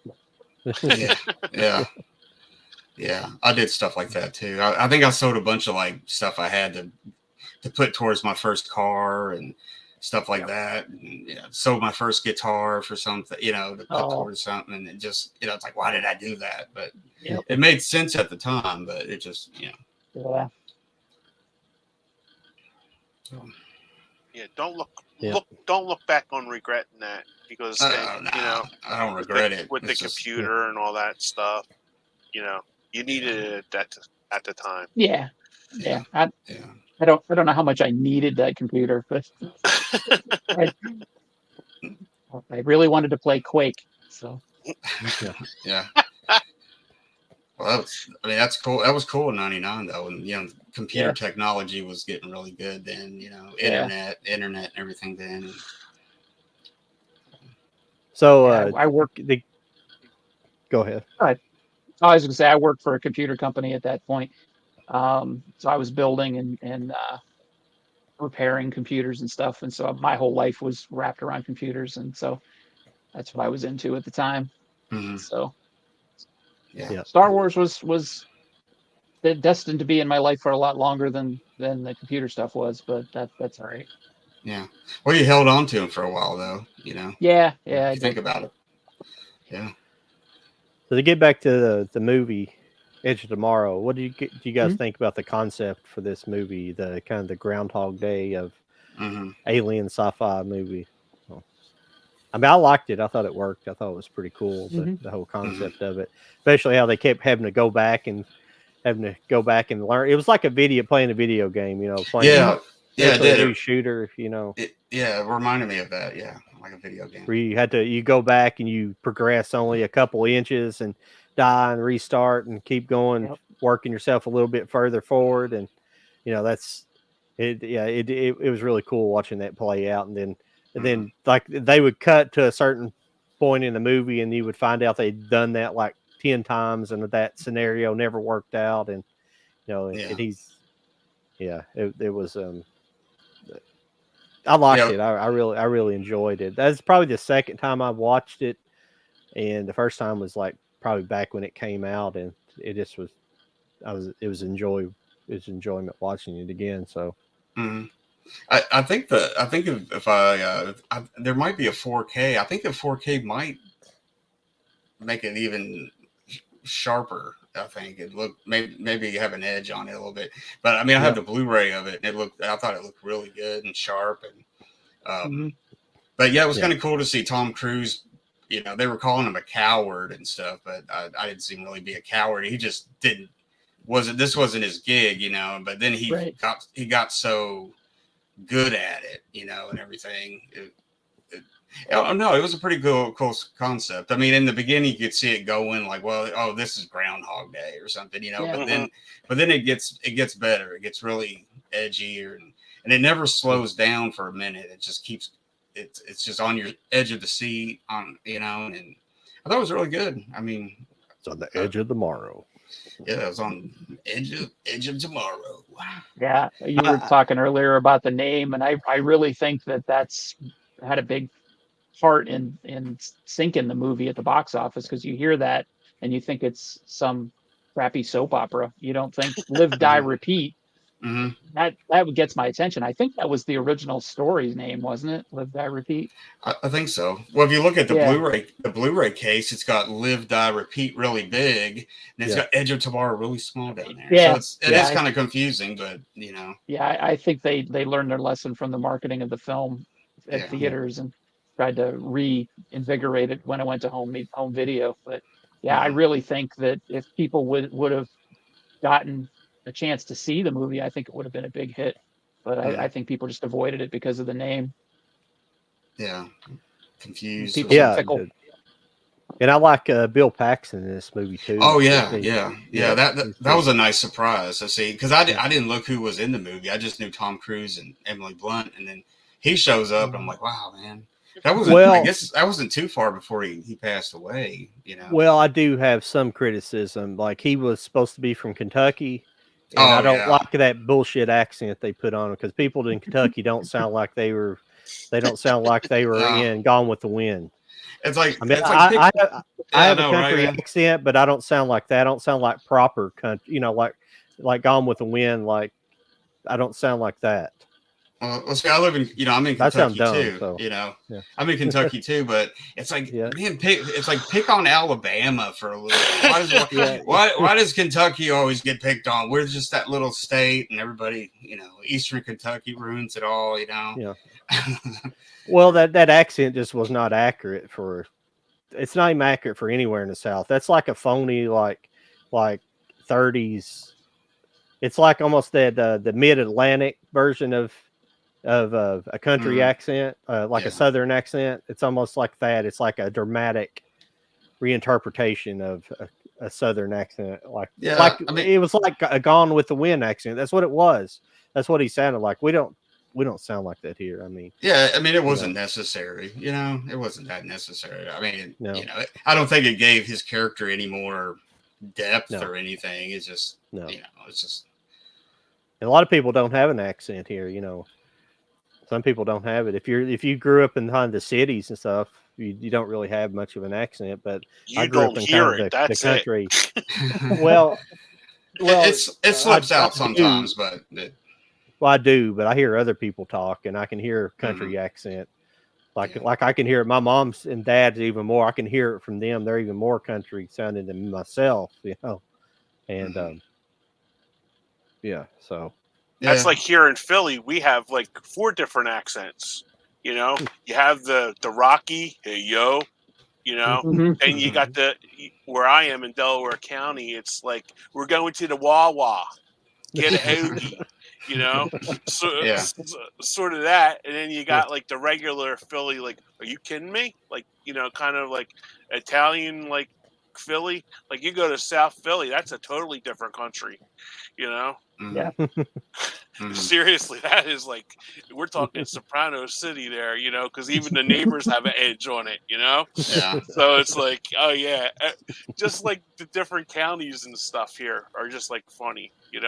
Yeah. I did stuff like that too. I think I sold a bunch of like stuff I had to put towards my first car and stuff like that. And, sold my first guitar for something, to put towards something. And it just, it's like, why did I do that? But it made sense at the time, but it just, Yeah. Yeah, don't look back on regretting that, because I don't regret it with the computer and all that stuff. You needed it at the time. Yeah. I don't know how much I needed that computer, but I really wanted to play Quake. So yeah. Well, that's cool. That was cool in '99 though, and computer technology was getting really good then. Internet and everything then. So I worked. Go ahead. I was going to say I worked for a computer company at that point. So I was building and repairing computers and stuff, and so my whole life was wrapped around computers, and so that's what I was into at the time. Mm-hmm. So yeah, Star Wars was destined to be in my life for a lot longer than the computer stuff was, but that's all right. Yeah. Well, you held on to him for a while though. Yeah. If you think about it. Yeah. So to get back to the movie Edge of Tomorrow, what do you guys think about the concept for this movie? The kind of the Groundhog Day of alien sci-fi movie. I mean, I liked it. I thought it worked. I thought it was pretty cool. The whole concept of it, especially how they kept having to go back and learn. It was like playing a video game. Playing. Yeah, a new shooter. It reminded me of that. Yeah, like a video game. Where you go back and you progress only a couple inches and die and restart and keep going, working yourself a little bit further forward. And, that's it. Yeah. It was really cool watching that play out. And then like they would cut to a certain point in the movie and you would find out they'd done that like 10 times and that scenario never worked out. And, it was, I liked it. I really enjoyed it. That's probably the second time I watched it, and the first time was like probably back when it came out, and it just was. It was enjoyment watching it again. So, I think if there might be a 4K. I think the 4K might make it even sharper. I think it looked maybe have an edge on it a little bit, but I mean I have the Blu-ray of it, and I thought it looked really good and sharp, and but yeah, it was kind of cool to see Tom Cruise. They were calling him a coward and stuff, but I didn't see him really be a coward. He just this wasn't his gig, but then he got so good at it, and everything. No, it was a pretty cool concept. I mean, in the beginning, you could see it going like, well, this is Groundhog Day or something, But then it gets better. It gets really edgier, and it never slows down for a minute. It just keeps. It's just on your edge of the seat, and I thought it was really good. I mean, it's on the edge of tomorrow. Yeah, it was on Edge of Tomorrow. Yeah, you were I- talking earlier about the name, and I really think that's had a big part in sinking the movie at the box office, because you hear that and you think it's some crappy soap opera. You don't think Live, Die, Mhm. Repeat. Hmm. That gets my attention. I think that was the original story's name, wasn't it? Live, Die, Repeat. I think so. Well, if you look at the Yeah. Blu-ray case, it's got Live, Die, Repeat really big, and it's Yeah. got Edge of Tomorrow really small down there. Yeah, So it is kind of confusing, but yeah. I think they learned their lesson from the marketing of the film at yeah. theaters and tried to reinvigorate it when it went to home video. But yeah, I Mhm. really think that if people would have gotten a chance to see the movie, I think it would have been a big hit. But I think people just avoided it because of the name. Yeah. Confused or People were Yeah, something. fickle. and I like Bill Paxton in this movie too. Oh yeah, He- yeah. That he's that good. was a nice surprise. I see, because Yeah. I didn't look who was in the movie. I just knew Tom Cruise and Emily Blunt, and then he shows up, and I'm like, wow, man. That wasn't. I Well- guess that wasn't too far before he passed away. Well, I do have some criticism. Like he was supposed to be from Kentucky, and Oh, I don't yeah. like that bullshit accent they put on him because people in Kentucky don't sound like they were. They don't sound like they were No. in Gone with the Wind. It's like I mean, it's like I yeah, have know, a country right? accent, but I don't sound like that. I don't sound like proper country. Like Gone with the Wind. Like I don't sound like that. Well, see, I live in, I'm in That sounds Kentucky dumb, too. so, Yeah. yeah. I'm in Kentucky too, but it's like, Yeah. man, pick on Alabama for a little bit. Yeah. Why does Kentucky always get picked on? We're just that little state, and everybody, Eastern Kentucky ruins it all. Yeah. Well, that accent just was not accurate for. It's not even accurate for anywhere in the South. That's like a phony, like 30s. It's like almost the mid-Atlantic version of a country accent, like Yeah. a Southern accent. It's almost like that. It's like a dramatic reinterpretation of a Southern accent. Like I mean, it was like a Gone with the Wind accent. That's what it was. That's what he sounded like. We don't sound like that here. I mean, it wasn't necessary. It wasn't that necessary. I mean, No. I don't think it gave his character any more depth No. or anything. It's just, No. it's just. and a lot of people don't have an accent here. Some people don't have it. If you grew up in the cities and stuff, you don't really have much of an accent. But I You grew up don't in hear kind of it. the That's it. country. Well, it slips I out do. sometimes, but Well, I do, but I hear other people talk, and I can hear Mm-hmm. country accent. Like I can hear it. My mom's and dad's even more. I can hear it from them. They're even more country sounding than myself. And Mhm. yeah. So That's like here in Philly, we have like 4 different accents. You have the Rocky, hey yo, Mhm. and you got where I am in Delaware County. It's like we're going to the Wawa, get a hoagie, so Yeah. sort of that. And then you got like the regular Philly, like, are you kidding me? Like kind of like Italian, like Philly. Like you go to South Philly, that's a totally different country. Mhm. Yeah. Mhm. Seriously, that is like we're talking Soprano City there, because even the neighbors have an edge on it, Yeah. So it's like, oh yeah, just like the different counties and stuff here are just like funny, It's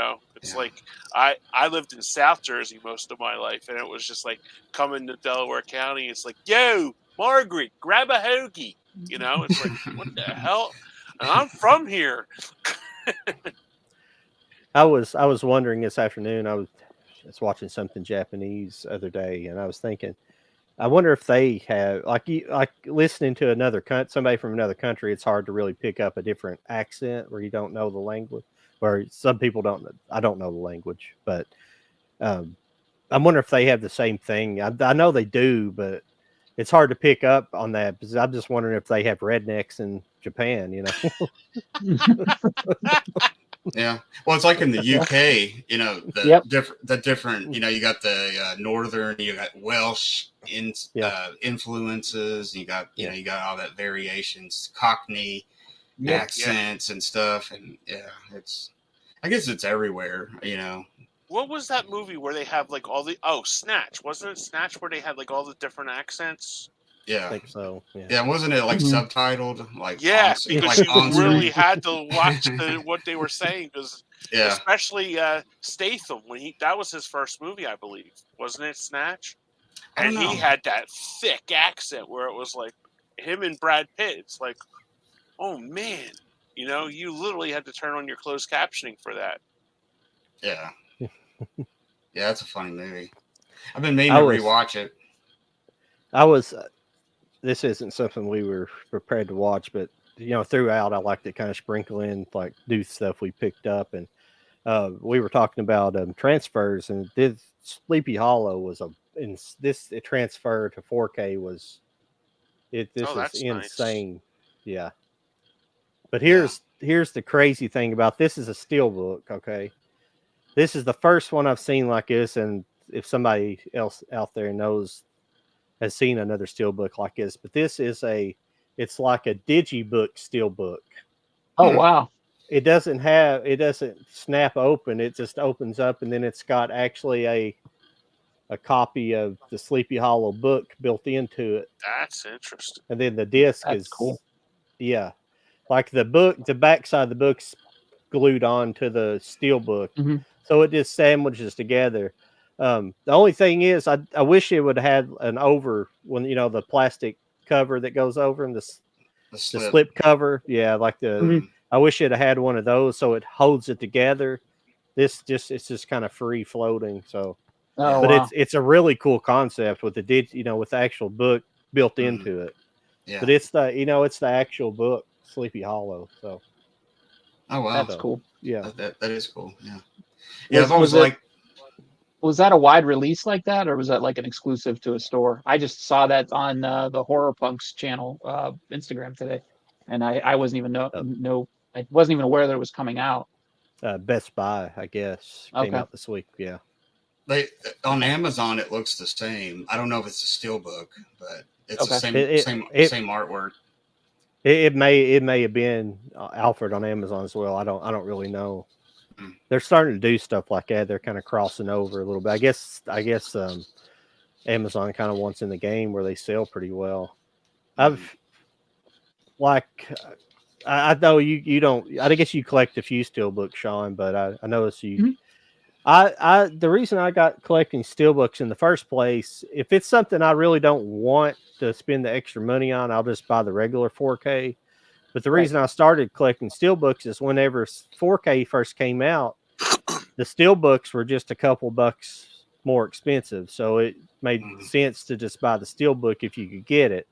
Yeah. like I lived in South Jersey most of my life, and it was just like coming to Delaware County. It's like, yo, Margaret, grab a hoagie, It's like, what the hell? And I'm from here. I was wondering this afternoon. I was watching something Japanese the other day, and I was thinking, I wonder if they have like listening to somebody from another country. It's hard to really pick up a different accent where you don't know the language. Where some people don't. I don't know the language, but I wonder if they have the same thing. I know they do, but it's hard to pick up on that because I'm just wondering if they have rednecks in Japan. Yeah. Well, it's like in the UK, the different, you got the northern, you got Welsh influences, you got, you got all that variations, Cockney accents and stuff. And I guess it's everywhere, What was that movie where they have like all the Snatch? Wasn't it Snatch where they had like all the different accents? Yeah. I think so. Yeah. Yeah, wasn't it like subtitled? Like Yeah, on, because like you on really screen? had to watch what they were saying, because Yeah. especially Statham, when that was his first movie, I believe, wasn't it, Snatch? I don't And he know. had that thick accent where it was like him and Brad Pitt. It's like, oh man, you literally had to turn on your closed captioning for that. Yeah. Yeah, that's a funny movie. I've been meaning I to was- rewatch it. This isn't something we were prepared to watch, but throughout I like to kind of sprinkle in like new stuff we picked up, and we were talking about transfers, and this Sleepy Hollow was it transfer to 4K was this Oh, is that's nice. insane. Yeah. But Yeah. here's the crazy thing about this is a steelbook, okay? This is the first one I've seen like this, and if somebody else out there has seen another steelbook like this, but this is it's like a digibook steelbook. Oh wow. It doesn't snap open, it just opens up, and then it's got actually a copy of the Sleepy Hollow book built into it. That's interesting. And then the disc That's is cool. Yeah. Like the backside of the book's glued on to the steel book. Mhm. So it just sandwiches together. The only thing is, I wish it would have had an over when the plastic cover that goes over and the slip cover. Yeah, like Mhm. I wish it had one of those so it holds it together. It's just kind of free floating. So, Oh but wow. it's a really cool concept with with the actual book built Mhm. into it. Yeah. But it's the actual book, Sleepy Hollow. So, Oh wow. That's cool. yeah. That is cool. Yeah. Yeah, I've always Was it- like. Was that a wide release like that, or was that like an exclusive to a store? I just saw that on the Horror Punks channel, Instagram today, and I wasn't even I wasn't even aware that it was coming out. Best Buy, I guess, came Okay. out this week. Yeah. They on Amazon it looks the same. I don't know if it's a steelbook, but it's the Okay. same artwork. It may have been Alfred on Amazon as well. I don't really know. Mm. They're starting to do stuff like that. They're kind of crossing over a little bit. I guess Amazon kind of wants in the game where they sell pretty well. I've like I know you don't. I guess you collect a few steelbooks, Sean, but I noticed you. Mhm. I the reason I got collecting steelbooks in the first place, if it's something I really don't want to spend the extra money on, I'll just buy the regular 4K. But the reason I started collecting steelbooks is whenever 4K first came out, the steelbooks were just a couple bucks more expensive, so it made sense to just buy the steelbook if you could get it.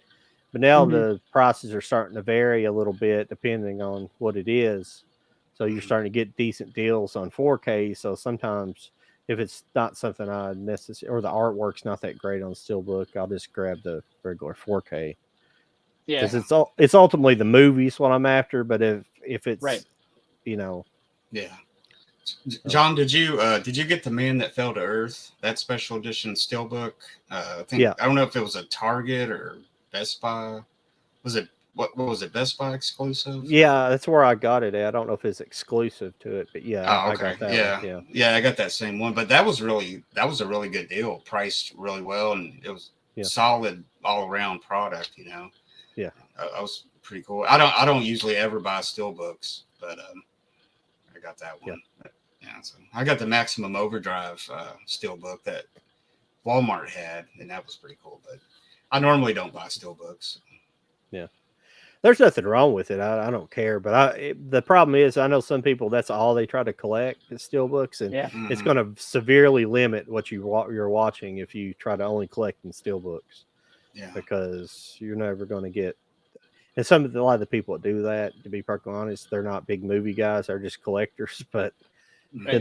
But now the prices are starting to vary a little bit depending on what it is. So you're starting to get decent deals on 4K. So sometimes if it's not something I necessarily, or the artwork's not that great on steelbook, I'll just grab the regular 4K. Yeah. Because it's ultimately the movies what I'm after. But if it's Right. Yeah. John, did you get The Man That Fell to Earth, that special edition steelbook? I think I don't know if it was a Target or Best Buy. Was it what was it, Best Buy exclusive? Yeah, that's where I got it at. I don't know if it's exclusive to it, but yeah, Oh, I okay. got that one. Yeah, I got that same one. But that was a really good deal, priced really well, and it was solid all around product, Yeah. I was pretty cool. I don't usually ever buy steelbooks, but I got that one. Yeah, so I got the Maximum Overdrive steelbook that Walmart had, and that was pretty cool. But I normally don't buy steelbooks. Yeah, there's nothing wrong with it. I don't care. But the problem is, I know some people that's all they try to collect is steelbooks, and it's going to severely limit what you're watching if you try to only collect in steelbooks. Yeah, because you're never going to get. And a lot of the people that do that, to be perfectly honest, they're not big movie guys; they're just collectors. But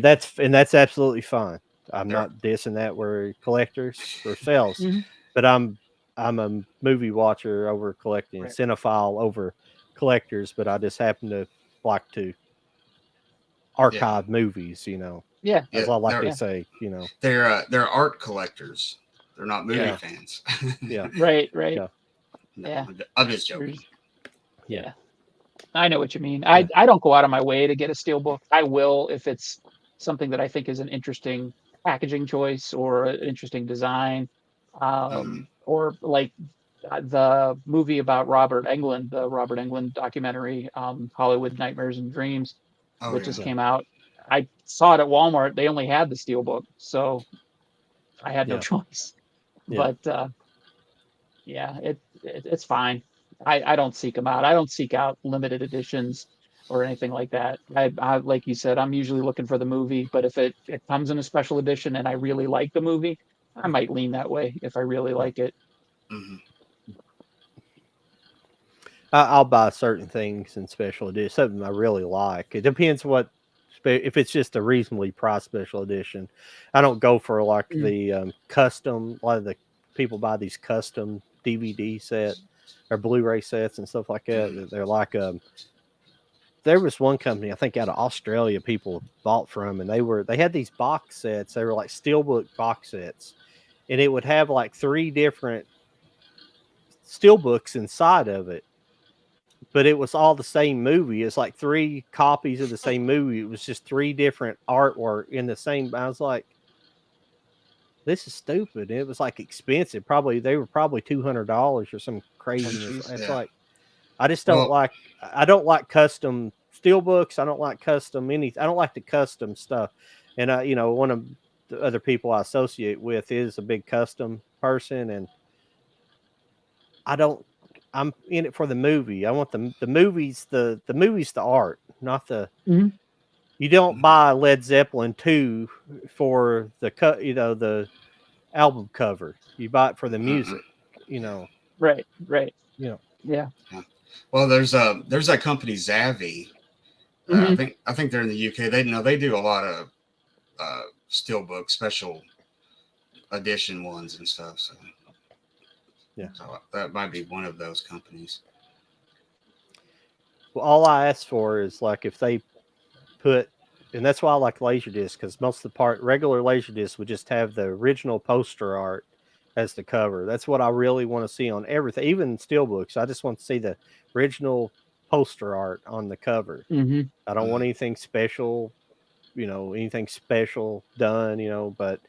that's absolutely fine. I'm not dissing that. We're collectors ourselves, but I'm a movie watcher over collecting, cinephile over collectors. But I just happen to like to archive movies. Yeah, as I like to say. They're art collectors. They're not movie fans. Yeah. Right. Yeah. Yeah. I'm just joking. Yeah. I know what you mean. I don't go out of my way to get a steelbook. I will if it's something that I think is an interesting packaging choice or an interesting design, or like the movie about Robert Englund, the Robert Englund documentary, Hollywood Nightmares and Dreams, Oh that yeah. just came out. I saw it at Walmart. They only had the steelbook, so I had no Yeah. choice. Yeah. But yeah, it's fine. I don't seek them out. I don't seek out limited editions or anything like that. I like you said, I'm usually looking for the movie, but if it comes in a special edition and I really like the movie, I might lean that way if I really like it. Hmm. I'll buy certain things in special edition, something I really like. It depends what, if it's just a reasonably priced special edition. I don't go for like Mm. the custom. A lot of the people buy these custom DVD set or Blu-ray sets and stuff like that. They're like there was one company I think out of Australia people bought from, and they had these box sets. They were like steelbook box sets, and it would have like 3 different steelbooks inside of it, but it was all the same movie. It's like 3 copies of the same movie. It was just 3 different artwork in the same. I was like, this is stupid. And it was like expensive. Probably they were probably $200 or some craziness. jeez. It's Yeah. like I just don't Well, like. I don't like custom steelbooks. I don't like custom any. I don't like the custom stuff. And one of the other people I associate with is a big custom person, and I don't. I'm in it for the movie. I want the movies. The movies, the art, not the. Mhm. You don't buy Led Zeppelin 2 for the the album cover. You buy it for the music. You know. Right, right. You know. Yeah. well, there's that company Zavvi. Mhm. I think they're in the UK. They do a lot of steelbook special edition ones and stuff. So Yeah. so that might be one of those companies. Well, all I ask for is like if they put, and that's why I like Laserdisc, because most of the regular Laserdisc would just have the original poster art as the cover. That's what I really want to see on everything, even steelbooks. I just want to see the original poster art on the cover. Mhm. I don't want anything special, anything special done, but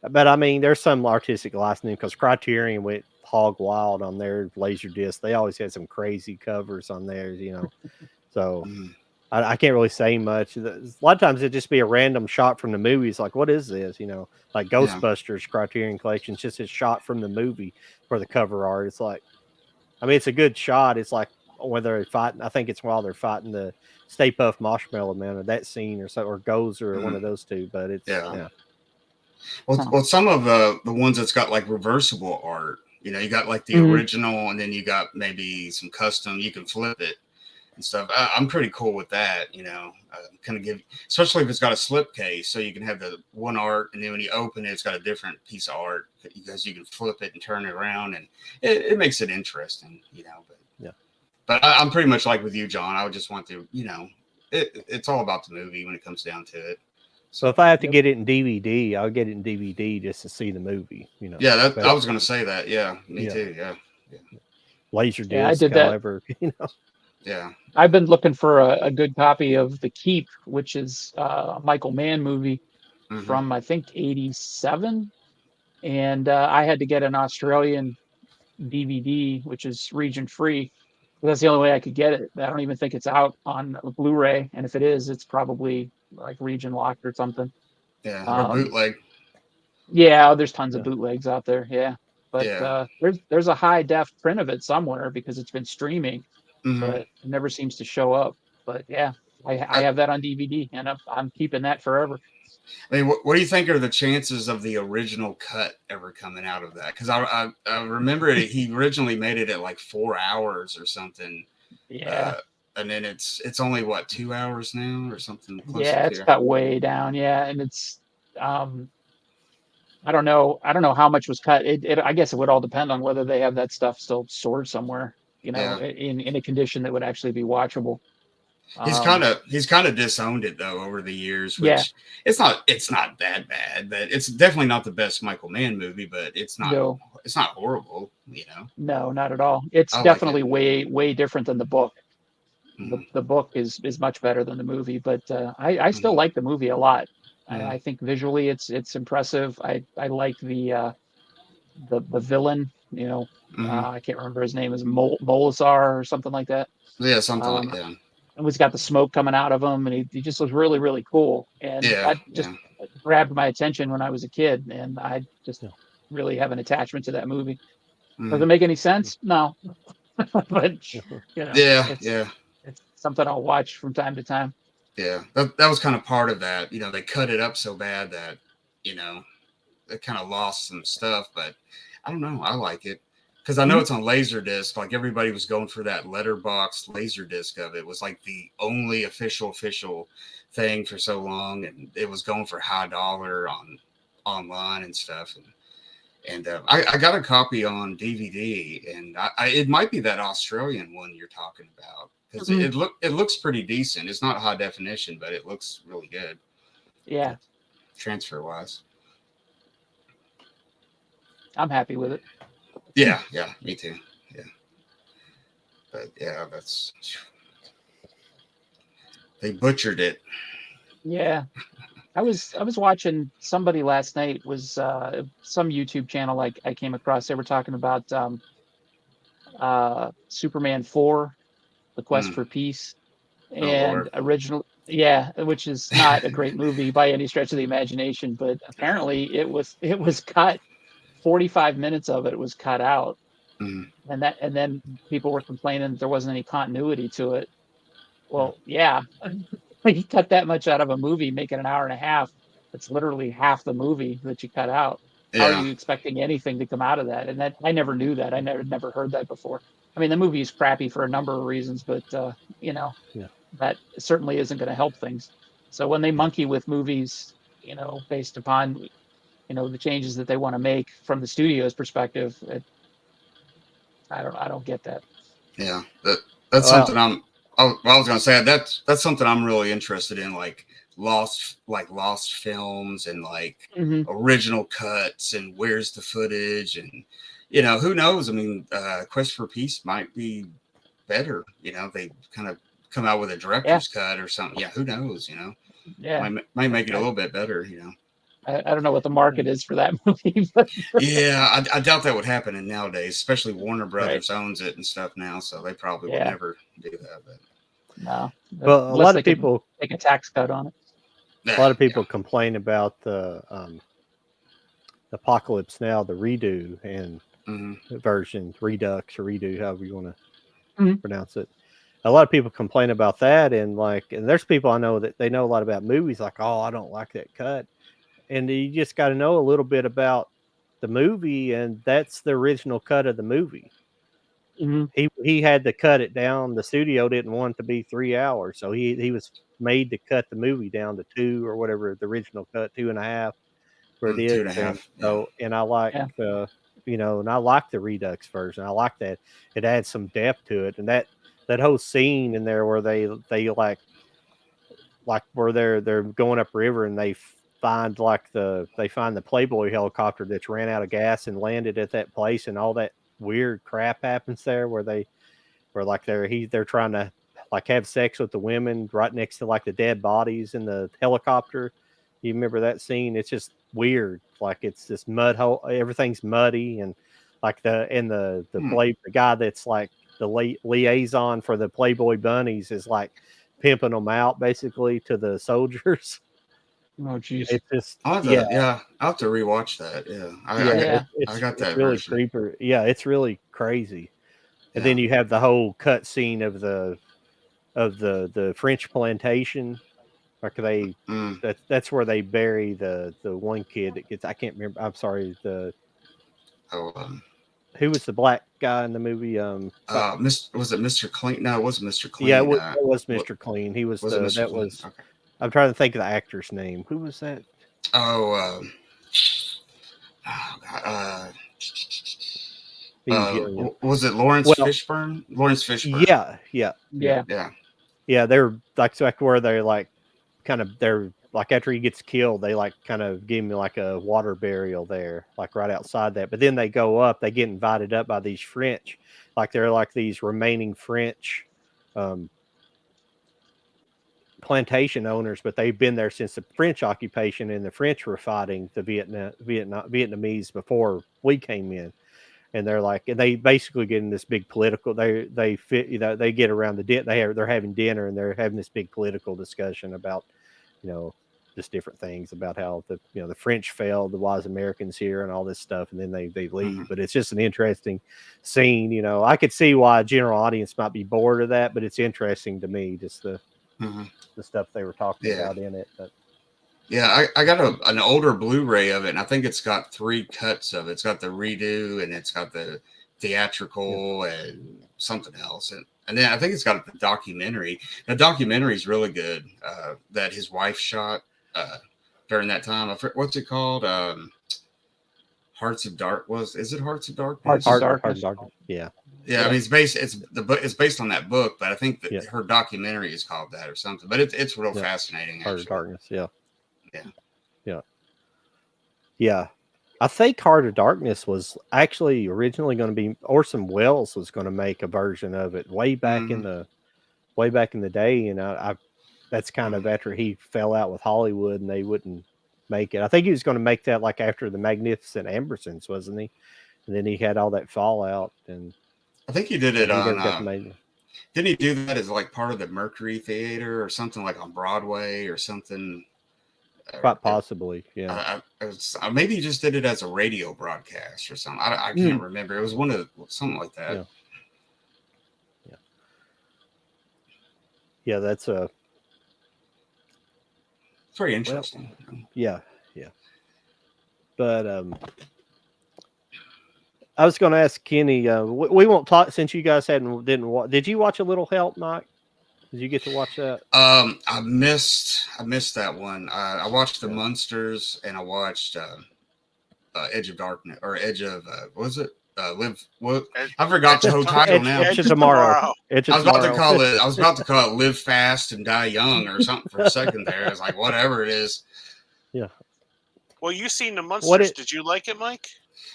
I mean, there's some artistic licensing because Criterion went hog wild on their Laserdisc. They always had some crazy covers on theirs, So Mm. I can't really say much. A lot of times it'd just be a random shot from the movie. It's like, what is this? Like Ghostbusters Criterion Collection, it's just a shot from the movie for the cover art. It's like, I mean, it's a good shot. It's like whether they're fighting, I think it's while they're fighting the Stay Puft Marshmallow Man or that scene or so, or Gozer or one of those two. But it's, yeah. Well, some of the ones that's got like reversible art, you got like the original, and then you got maybe some custom. You can flip it and stuff. I'm pretty cool with that. Kind of especially if it's got a slip case, so you can have the one art, and then when you open it, it's got a different piece of art because you can flip it and turn it around, and it makes it interesting. But yeah. But I'm pretty much like with you, John. I would just want to, it's all about the movie when it comes down to it. So if I have to get it in DVD, I'll get it in DVD just to see the movie. Yeah, I was going to say that. Yeah, me too. Yeah. Laserdisc, yeah, I did that. however, Yeah. I've been looking for a good copy of The Keep, which is a Michael Mann movie from, I think, 87. And I had to get an Australian DVD, which is region free. That's the only way I could get it. I don't even think it's out on Blu-ray. And if it is, it's probably like region locked or something. Yeah, or bootleg. Yeah, there's tons of bootlegs out there. Yeah. But Yeah. There's a high def print of it somewhere because it's been streaming, but it never seems to show up. But yeah, I have that on DVD, and I'm keeping that forever. I mean, what do you think are the chances of the original cut ever coming out of that? Because I remember he originally made it at like 4 hours or something. Yeah. And then it's only what, 2 hours now or something. Yeah, it's got way down. Yeah, and it's I don't know how much was cut. I guess it would all depend on whether they have that stuff still stored somewhere, in a condition that would actually be watchable. He's kind of disowned it though over the years, which it's not that bad, but it's definitely not the best Michael Mann movie, but it's not horrible, No, not at all. It's definitely way different than the book. The book is much better than the movie, but I still like the movie a lot. I think visually it's impressive. I like the villain You know, Mhm. I can't remember his name. Is Molasar or something like that. Yeah, something like Um, yeah. and he's got the smoke coming out of him, and he just was really really cool. And Yeah, that just yeah. grabbed my attention when I was a kid, and I just Yeah. really have an attachment to that movie. Does it Mhm. make any sense? No, but you know, Yeah, it's yeah. it's something I'll watch from time to time. Yeah. That was kind of part of that. You know, they cut it up so bad that, you know, it kind of lost some stuff, but I don't know. I like it because I know Mhm. it's on Laserdisc. Like everybody was going for that letterbox Laserdisc of it. It was like the only official thing for so long, and it was going for high dollar on online and stuff. And I got a copy on DVD, and it might be that Australian one you're talking about because Mhm. it looks pretty decent. It's not high definition, but it looks really good Yeah, transfer wise. I'm happy with it. Yeah, yeah, me too. Yeah, but yeah, they butchered it. Yeah, I was watching somebody last night was some YouTube channel like I came across. They were talking about Superman 4, The Quest Mm. for Peace, Oh and Lord. original, yeah, which is not a great movie by any stretch of the imagination, but apparently it was cut. 45 minutes of it was cut out, Mm. and then people were complaining that there wasn't any continuity to it. Yeah. Well, yeah, you cut that much out of a movie, make it an hour and a half. It's literally half the movie that you cut out. How are Yeah, you expecting anything to come out of that? And that I never knew that. I never heard that before. I mean, the movie is crappy for a number of reasons, but you know, Yeah. that certainly isn't going to help things. So when they Yeah. monkey with movies, you know, based upon the changes that they want to make from the studio's perspective, I don't get that. yeah. That's Well, something I was gonna say that's something I'm really interested in, like lost films and like Hmm. original cuts and where's the footage and who knows? I mean, Quest for Peace might be better. They kind of come out with a Yeah, director's cut or something. Yeah, who knows? yeah. Might I, make it a I, little bit better. I don't know what the market is for that movie, but Yeah, I doubt that would happen in nowadays, especially Warner right. Brothers owns it and stuff now, so they probably would Yeah, never do that. But no. well, Unless they could take a tax cut on it. a yeah, lot of yeah. people complain about the Apocalypse Now, the redo and Mm-hmm. version, Redux or redo, however you want to Mhm. pronounce it. A lot of people complain about that, and there's people I know that they know a lot about movies, like, oh, I don't like that cut, and you just got to know a little bit about the movie, and that's the original cut of the movie. Mhm. He had to cut it down. The studio didn't want it to be 3 hours, so he was made to cut the movie down to two or whatever the original cut, 2.5 for Two this and a thing. half. Yeah. So, and I like Yeah. and I like the Redux version. I like that it adds some depth to it, and that whole scene in there where they like where they're going up river and they find the Playboy helicopter that's ran out of gas and landed at that place, and all that weird crap happens there where like they're trying to like have sex with the women right next to like the dead bodies in the helicopter. You remember that scene? It's just weird. Like it's this mud hole. Everything's muddy, and like Hmm. the guy that's like the liaison for the Playboy bunnies is like pimping them out basically to the soldiers. Oh, geez. It's just I'll have yeah, to, yeah, I'll have to rewatch that. Yeah, yeah. Yeah. I got It's that really version. creeper. Yeah, it's really crazy. And Yeah. then you have the whole cut scene of the French plantation. Like Mm. that's where they bury the one kid that gets, I can't remember. I'm sorry. Oh, Who was the black guy in the movie? Was it Mr. Clean? No, it wasn't Mr. Yeah, Clean. it was What Mr. Clean. He was was it, Mr. that Clean? was. Okay. I'm trying to think of the actor's name. Who was that? Oh, God, He was young. was it Lawrence Well, Fishburne? Lawrence Fishburne. yeah, yeah, yeah, Yeah. Yeah. yeah. They're like where they're like they're like after he gets killed, they like kind of give me like a water burial there, like right outside that. But then they go up, they get invited up by these French, like they're like these remaining French um, plantation owners, but they've been there since the French occupation, and the French were fighting the Vietnamese before we came in. and they're like, and they basically get in this big political. They fit, they get around the they're having dinner and they're having this big political discussion about, just different things about how the French failed, the wise Americans here, and all this stuff, and then they leave. Mhm. But it's just an interesting scene. I could see why a general audience might be bored of that, but it's interesting to me, just the stuff they were talking about in it. But yeah, I got an older Blu-ray of it, and I think it's got 3 cuts of it. It's got the redo, and it's got the theatrical, and something else, and then I think it's got the documentary. The documentary is really good. That his wife shot during that time. What's it called? Hearts of Dark. Is it Hearts of Darkness? Hearts of Darkness. Yeah. Yeah, I mean it's based on that book, but I think that her documentary is called that or something. But it's real fascinating. Heart of Darkness. Yeah. Yeah. Yeah. I think Heart of Darkness was actually originally going to be Orson Welles was going to make a version of it way back in the day, and I that's kind of after he fell out with Hollywood and they wouldn't make it. I think he was going to make that like after the Magnificent Ambersons, wasn't he? And then he had all that fallout, and I think he did it on. Didn't he do that as like part of the Mercury Theater or something, like on Broadway or something? Quite possibly, yeah. Maybe he just did it as a radio broadcast or something. I can't remember. It was something like that. Yeah, that's it's very interesting. Yeah. But I was going to ask Kenny. We won't talk since you guys didn't watch. Did you watch A Little Help, Mike? Did you get to watch that? I missed that one. I watched The Munsters, and I watched Edge of Darkness, or Edge of what was it? Live. What? I forgot the whole title now. Edge of Tomorrow. I was about to call it Live Fast and Die Young or something for a second there. I was like, whatever it is. Yeah. Well, you seen The Munsters. Did you like it, Mike?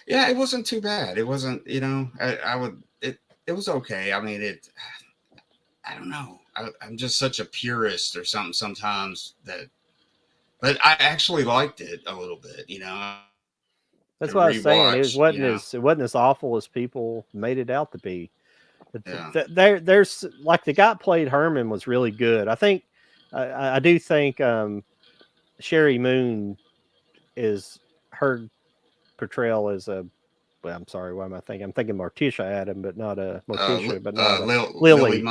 Yeah, it wasn't too bad. It wasn't. It was okay. I mean, I don't know. I'm just such a purist or something sometimes but I actually liked it a little bit, That's what I was saying. It wasn't as awful as people made it out to be. There's like the guy played Herman was really good. I think I do think Sherry Moon is her portrayal as I'm sorry, what am I thinking? I'm thinking Morticia Adam, but not Morticia, but not Lily.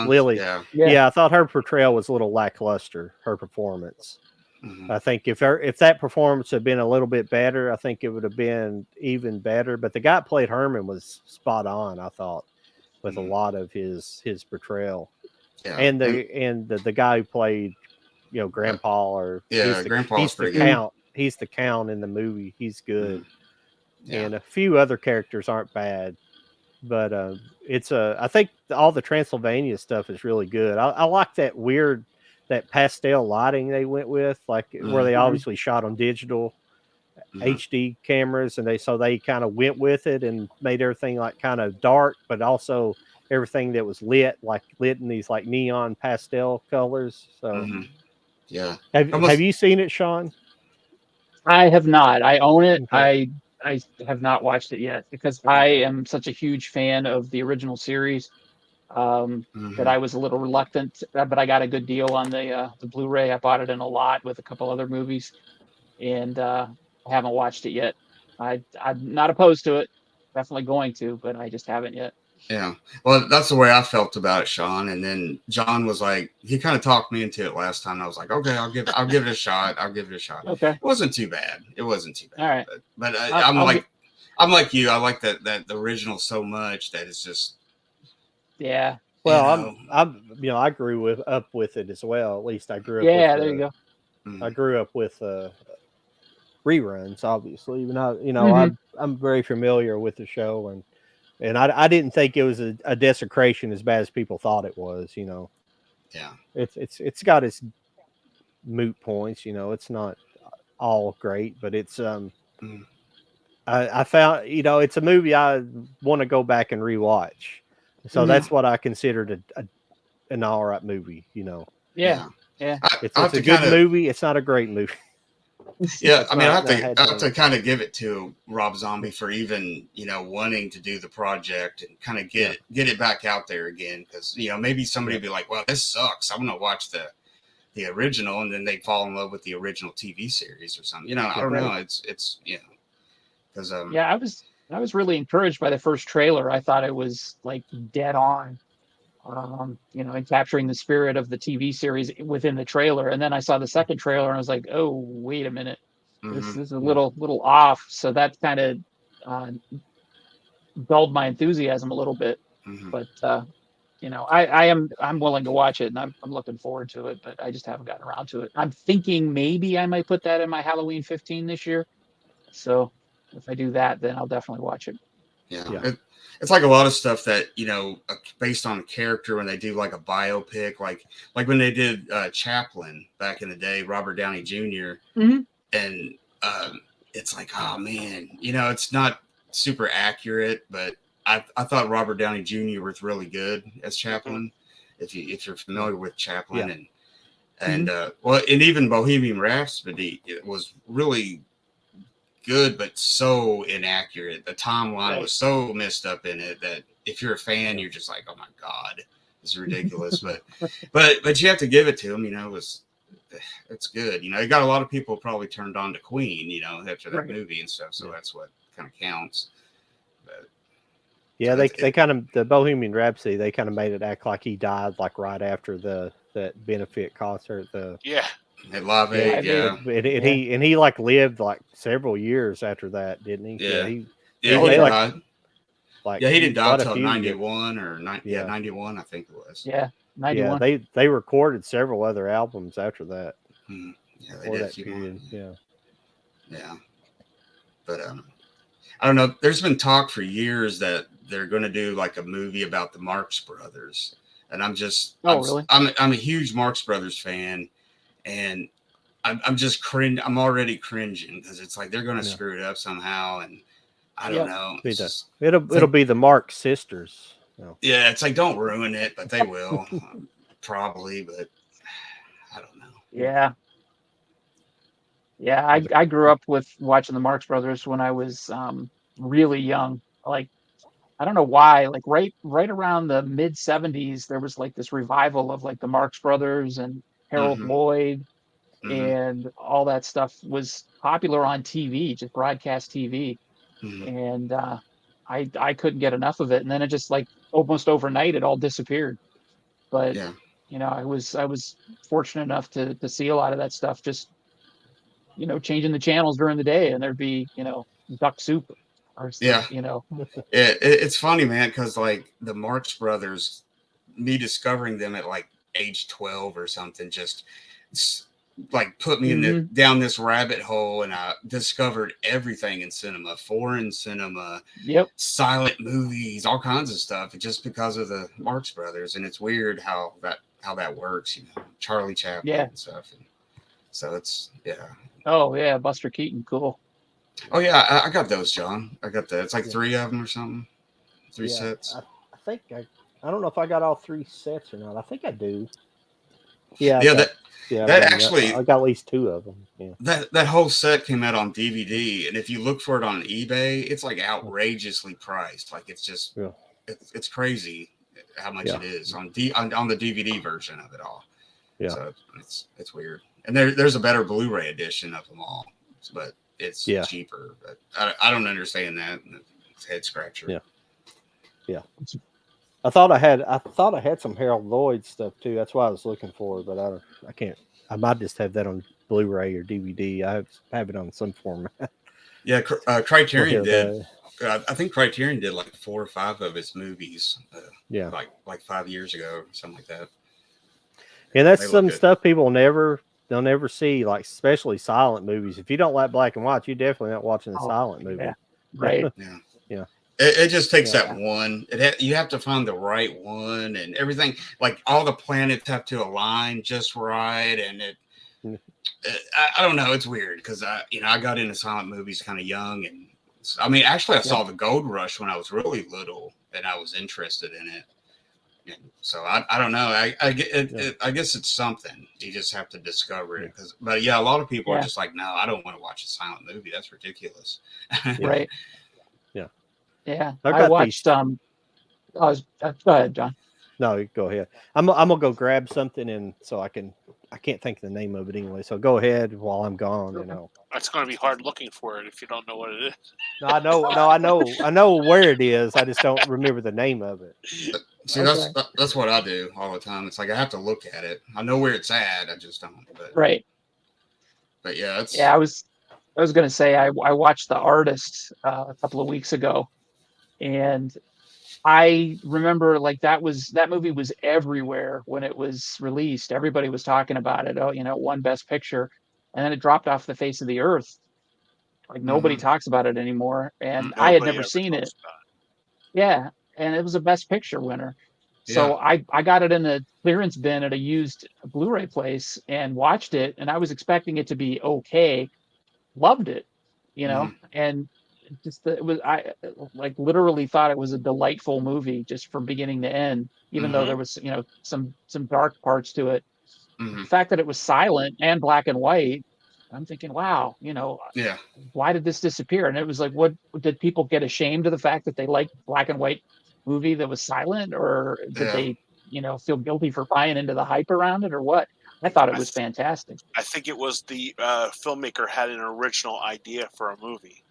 Yeah, I thought her portrayal was a little lackluster, her performance. Mm-hmm. I think if that performance had been a little bit better, I think it would have been even better. But the guy that played Herman was spot on, I thought, with a lot of his portrayal. Yeah. And the guy who played, Grandpa Grandpa's pretty good. Count. He's the Count in the movie. He's good. Mm-hmm. Yeah. And a few other characters aren't bad, but I think all the Transylvania stuff is really good. I like that pastel lighting they went with, like where they obviously shot on digital HD cameras, and they kind of went with it and made everything like kind of dark, but also everything that was lit in these like neon pastel colors. So yeah, have you seen it, Sean? I have not. I own it. Okay. I have not watched it yet because I am such a huge fan of the original series that I was a little reluctant, but I got a good deal on the Blu-ray. I bought it in a lot with a couple other movies, and I haven't watched it yet. I'm not opposed to it. Definitely going to, but I just haven't yet. Yeah. Well, that's the way I felt about it, Sean. And then John was like, he kind of talked me into it last time. I was like, okay, I'll give it a shot. Okay. It wasn't too bad. All right. But I'm like you. I like that the original so much that it's just. Yeah. Well, I grew up with it as well. At least I grew up. Yeah, there you go. I grew up with reruns, obviously. Even I'm very familiar with the show, and I didn't think it was a desecration as bad as people thought it was. Yeah. It's got its moot points. It's not all great, but it's I found it's a movie I want to go back and rewatch. So that's what I considered an all right movie. Yeah. It's a good movie. It's not a great movie. Yeah, I mean, I not- have I to, had to- kind of give it to Rob Zombie for even, wanting to do the project and kind of get it back out there again. Because, maybe somebody would be like, well, this sucks. I'm going to watch the original, and then they fall in love with the original TV series or something. I don't know. It's because Yeah, I was really encouraged by the first trailer. I thought it was like dead on, and capturing the spirit of the TV series within the trailer. And then I saw the second trailer and I was like, oh, wait a minute, this is a little off. So that kind of uh, dulled my enthusiasm a little bit. But I'm willing to watch it, and I'm looking forward to it. But I just haven't gotten around to it. I'm thinking maybe I might put that in my Halloween 15 this year. So if I do that, then I'll definitely watch it. Yeah. It's like a lot of stuff that, based on a character when they do like a biopic, like when they did Chaplin back in the day, Robert Downey junior And it's like, oh man, it's not super accurate, but I thought Robert Downey Jr. was really good as Chaplin. If you're familiar with Chaplin and even Bohemian Rhapsody, it was really good, but so inaccurate. The timeline was so messed up in it that if you're a fan, you're just like, oh my god, this is ridiculous. but you have to give it to him. It's good. It got a lot of people probably turned on to Queen, after that movie and stuff. So that's what kind of counts. But, yeah, they kind of, the Bohemian Rhapsody, they kind of made it act like he died like right after that benefit concert. At Live Aid, and he like lived like several years after that, didn't he? He died. He didn't die until 91 or 91, I think it was. Yeah, 91. Yeah, they recorded several other albums after that. Yeah, they for did that period. Yeah. But I don't know. There's been talk for years that they're going to do like a movie about the Marx Brothers, and really? I'm a huge Marx Brothers fan. And I'm just cringe. I'm already cringing because it's like they're going to screw it up somehow, and I don't know. It'll be the Marx sisters. Yeah, it's like don't ruin it, but they will probably. But I don't know. Yeah. I grew up with watching the Marx Brothers when I was really young. Like I don't know why. Like right around the mid '70s, there was like this revival of like the Marx Brothers and Harold Lloyd, and all that stuff was popular on TV, just broadcast TV. And I couldn't get enough of it. And then it just like almost overnight, it all disappeared. But I was fortunate enough to see a lot of that stuff just changing the channels during the day, and there'd be duck soup or it's funny, man, because like the Marx Brothers, me discovering them at like age 12 or something, just like put me in down this rabbit hole, and I discovered everything in cinema, foreign cinema, silent movies, all kinds of stuff, just because of the Marx Brothers. And it's weird how that works, Charlie Chaplin and stuff. And so it's Oh yeah, Buster Keaton, cool. Oh yeah, I got those, John. I got that. It's like 3 of them or something. 3 sets. I think I don't know if I got all 3 sets or not. I think I do. Actually, I got at least 2 of them. Yeah. That whole set came out on DVD, and if you look for it on eBay, it's like outrageously priced. Like it's just it's crazy how much it is on the DVD version of it all. Yeah, so it's weird. And there's a better Blu-ray edition of them all, but it's cheaper. But I don't understand that. It's head scratcher. Yeah. I thought I had some Harold Lloyd stuff too. That's why I was looking for it, but I can't. I might just have that on Blu-ray or DVD. I have it on some format. Yeah, Criterion did. I think Criterion did like 4 or 5 of its movies. Like 5 years ago or something like that. And that's some stuff they'll never see, like especially silent movies. If you don't like black and white, you're definitely not watching a silent movie. Yeah. Right. Yeah. It just takes that one. You have to find the right one, and everything. Like all the planets have to align just right, and I don't know. It's weird because I got into silent movies kind of young, and I mean, actually, I saw the Gold Rush when I was really little, and I was interested in it. So I don't know. I get it, Yeah. I guess it's something. You just have to discover it. But yeah, a lot of people are just like, no, I don't want to watch a silent movie. That's ridiculous. Right. Yeah. Yeah. I've I got watched go ahead, John. No, go ahead. I'm gonna go grab something, and so I can't think of the name of it anyway. So go ahead while I'm gone. You know. It's going to be hard looking for it if you don't know what it is. No, I know. No, I know where it is. I just don't remember the name of it. See, that's what I do all the time. It's like I have to look at it. I know where it's at. I just don't. Right. But yeah, it's I was going to say I watched The Artist a couple of weeks ago, and I remember like that movie was everywhere when it was released. Everybody was talking about it. Oh, won Best Picture, and then it dropped off the face of the earth. Like nobody talks about it anymore, and I had Nobody never ever seen it. talks about Yeah, and it was a Best Picture winner. So Yeah. I got it in the clearance bin at a used Blu-ray place and watched it, and I was expecting it to be okay. Loved it, and it was I like literally thought it was a delightful movie just from beginning to end, even though there was some dark parts to it. The fact that it was silent and black and white, I'm thinking, wow, Yeah. why did this disappear? And it was like, what did people get ashamed of the fact that they liked black and white movie that was silent, or did they, feel guilty for buying into the hype around it, or what? I thought it was fantastic. I think it was the filmmaker had an original idea for a movie.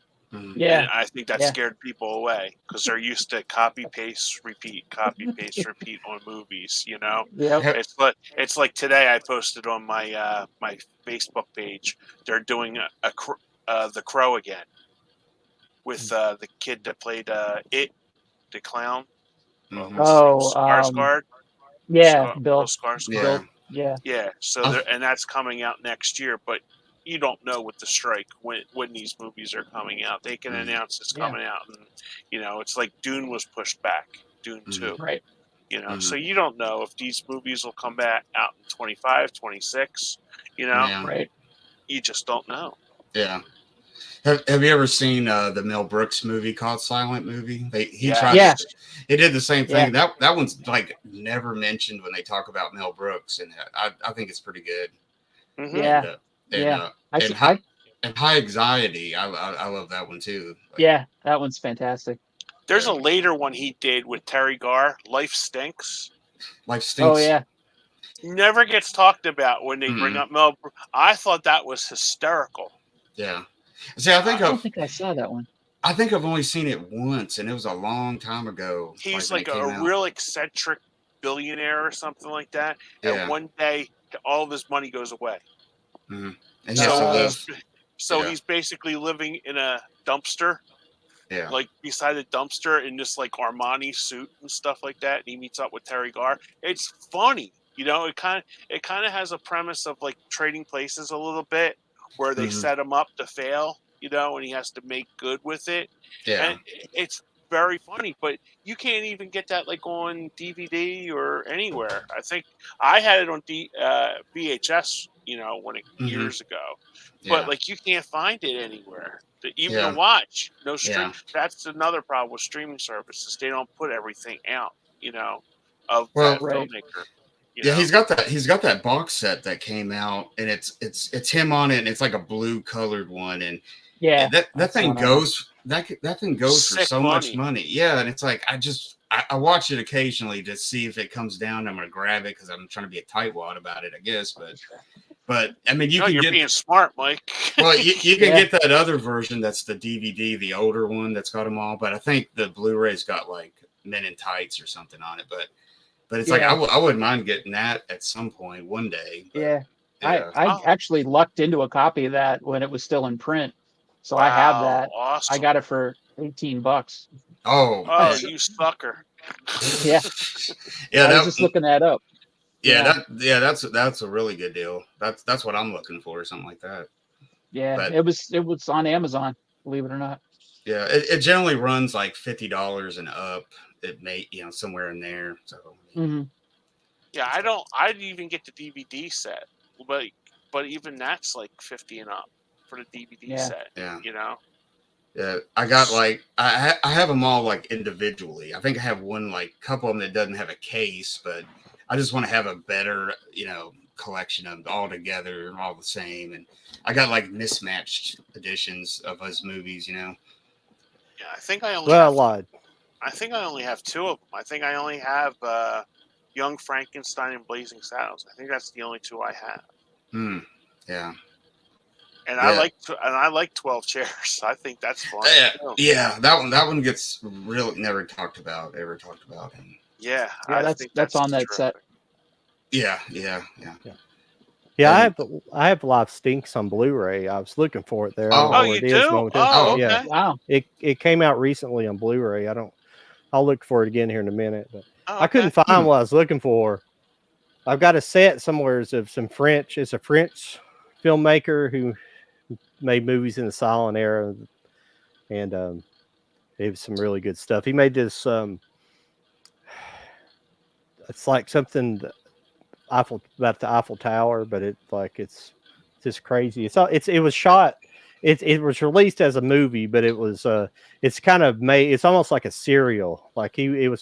Yeah, and I think that scared people away because they're used to copy paste repeat on movies. Yep. It's like today I posted on my my Facebook page. They're doing The Crow again with the kid that played it, the clown. Oh, Skarsgård. yeah, Bill Bill. Skarsgård. Yeah. Yeah, so and that's coming out next year, but you don't know with the strike when these movies are coming out. They can announce it's coming out, and it's like Dune was pushed back, Dune 2. Right. So you don't know if these movies will come back out in 25, 26. Right. You just don't know. Yeah. Have you ever seen the Mel Brooks movie called Silent Movie? He did the same thing. Yeah. That one's like never mentioned when they talk about Mel Brooks, and I think it's pretty good. Yeah. And High Anxiety, I love that one too. That one's fantastic. There's a later one he did with Terry Garr, Life Stinks. Life Stinks. Oh yeah. Never gets talked about when they bring up Mel Brooks. I thought that was hysterical. Yeah. See, I don't think I saw that one. I think I've only seen it once, and it was a long time ago. He's like a real eccentric billionaire or something like that. And one day, all of his money goes away. And he has to live. So he's basically living in a dumpster. Yeah. Like beside a dumpster in this like Armani suit and stuff like that. And he meets up with Terry Garr. It's funny. It kind of has a premise of like Trading Places a little bit, where they set him up to fail, and he has to make good with it. Yeah. And it's very funny, but you can't even get that like on DVD or anywhere. I think I had it on VHS, years ago. But like you can't find it anywhere. Even to watch. No stream. Yeah. That's another problem with streaming services. They don't put everything out, of that filmmaker. He's got that box set that came out, and it's him on it, and it's like a blue colored one, and that thing goes for so much money. Yeah, and it's like I watch it occasionally to see if it comes down. I'm gonna grab it because I'm trying to be a tightwad about it, I guess. But I mean, you're being smart, Mike. Well, you can get that other version that's the DVD, the older one that's got them all. But I think the Blu-ray's got like Men in Tights or something on it. But it's like I wouldn't mind getting that at some point one day. But, I actually lucked into a copy of that when it was still in print, so I have that. Awesome. I got it for $18. Oh, you sucker! Yeah, I was just looking that up. That's a really good deal. That's what I'm looking for, something like that. Yeah, but it was on Amazon, believe it or not. Yeah, it generally runs like $50 and up. It may somewhere in there. So yeah, I'd even get the DVD set, but even that's like 50 and up for the DVD set. Yeah. Yeah, I got like I have them all like individually. I think I have one like couple of them that doesn't have a case, but I just want to have a better, collection of them all together and all the same. And I got like mismatched editions of his movies. Yeah, I think I only Well, I have. lied. I think I only have two of them. I think I only have Young Frankenstein and Blazing Saddles. I think that's the only two I have. Yeah. And Yeah. I like 12 Chairs. I think that's fun. Yeah. That one gets really never talked about. And yeah, Yeah, that's on that set. Yeah. Yeah, I have Live Stinks on Blu-ray. I was looking for it there. I don't know Oh, where you it is do? momentarily. Oh, okay. Yeah. Wow. It came out recently on Blu-ray. I'll look for it again here in a minute. But Oh, I couldn't find what I was looking for. I've got a set somewhere of some French. It's a French filmmaker who made movies in the silent era, and it was some really good stuff. He made this. It's like something about the Eiffel Tower, but it's just crazy. It was shot. It was released as a movie, but it's kind of made. It's almost like a serial. Like it's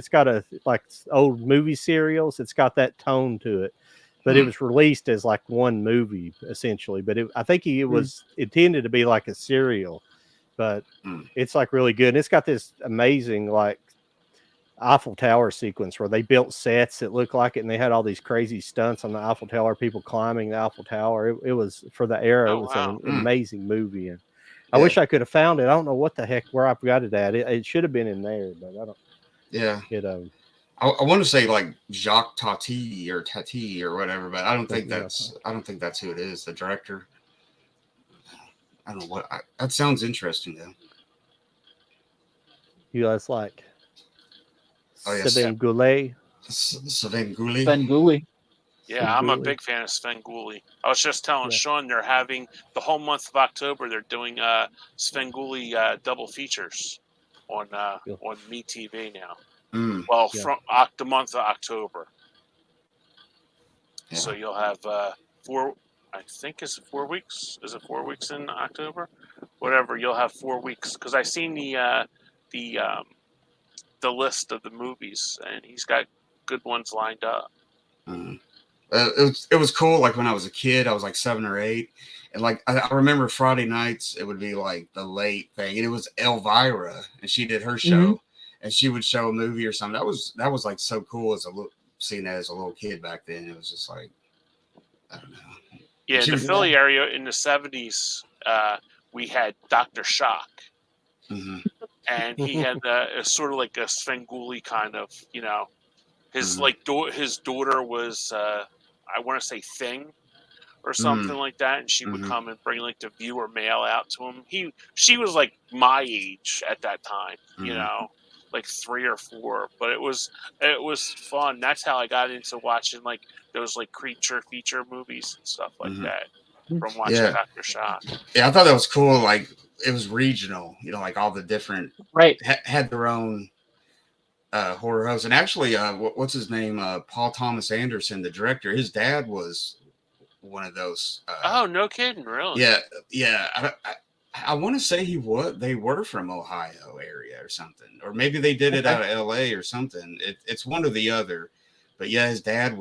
got a like old movie serials. It's got that tone to it, but it was released as like one movie essentially. But I think it was intended to be like a serial, but it's like really good. And it's got this amazing like Eiffel Tower sequence where they built sets that looked like it, and they had all these crazy stunts on the Eiffel Tower, people climbing the Eiffel Tower. It was for the era. Oh, it was wow. an amazing movie, and I wish I could have found it. I don't know what the heck where I've got it at. It should have been in there, but I don't. Yeah. I want to say like Jacques Tati or whatever, but I don't think that's who it is. The director. I don't know what. That sounds interesting though. You guys like? Oh, yes. Svengoolie. Svengoolie. Yeah, I'm a big fan of Svengoolie. I was just telling Sean they're having the whole month of October. They're doing Svengoolie double features on MeTV now. Well, from the month of October. Yeah. So you'll have 4. I think it's 4 weeks. Is it 4 weeks in October? Whatever. You'll have 4 weeks because I seen the list of the movies, and he's got good ones lined up. It was cool. Like when I was a kid, I was like 7 or 8, and like I remember Friday nights it would be like the late thing, and it was Elvira, and she did her show, and she would show a movie or something. That was like so cool seeing that as a little kid back then. It was just like I don't know. Yeah, in the Philly area in the 70s, we had Dr. Shock. And he had a sort of like a Svengoolie kind of, his his daughter was I want to say Thing or something like that, and she would come and bring like the viewer mail out to him. She was like my age at that time, like 3 or 4, but it was fun. That's how I got into watching like those like creature feature movies and stuff like that from watching Dr. Shock. Yeah, I thought that was cool. Like it was regional, like all the different had their own horror hosts. And actually, what's his name? Paul Thomas Anderson, the director. His dad was one of those. Oh, no kidding, really? Yeah. I want to say they were from Ohio area or something, or maybe they did it out of L.A. or something. It's one or the other. But yeah, his dad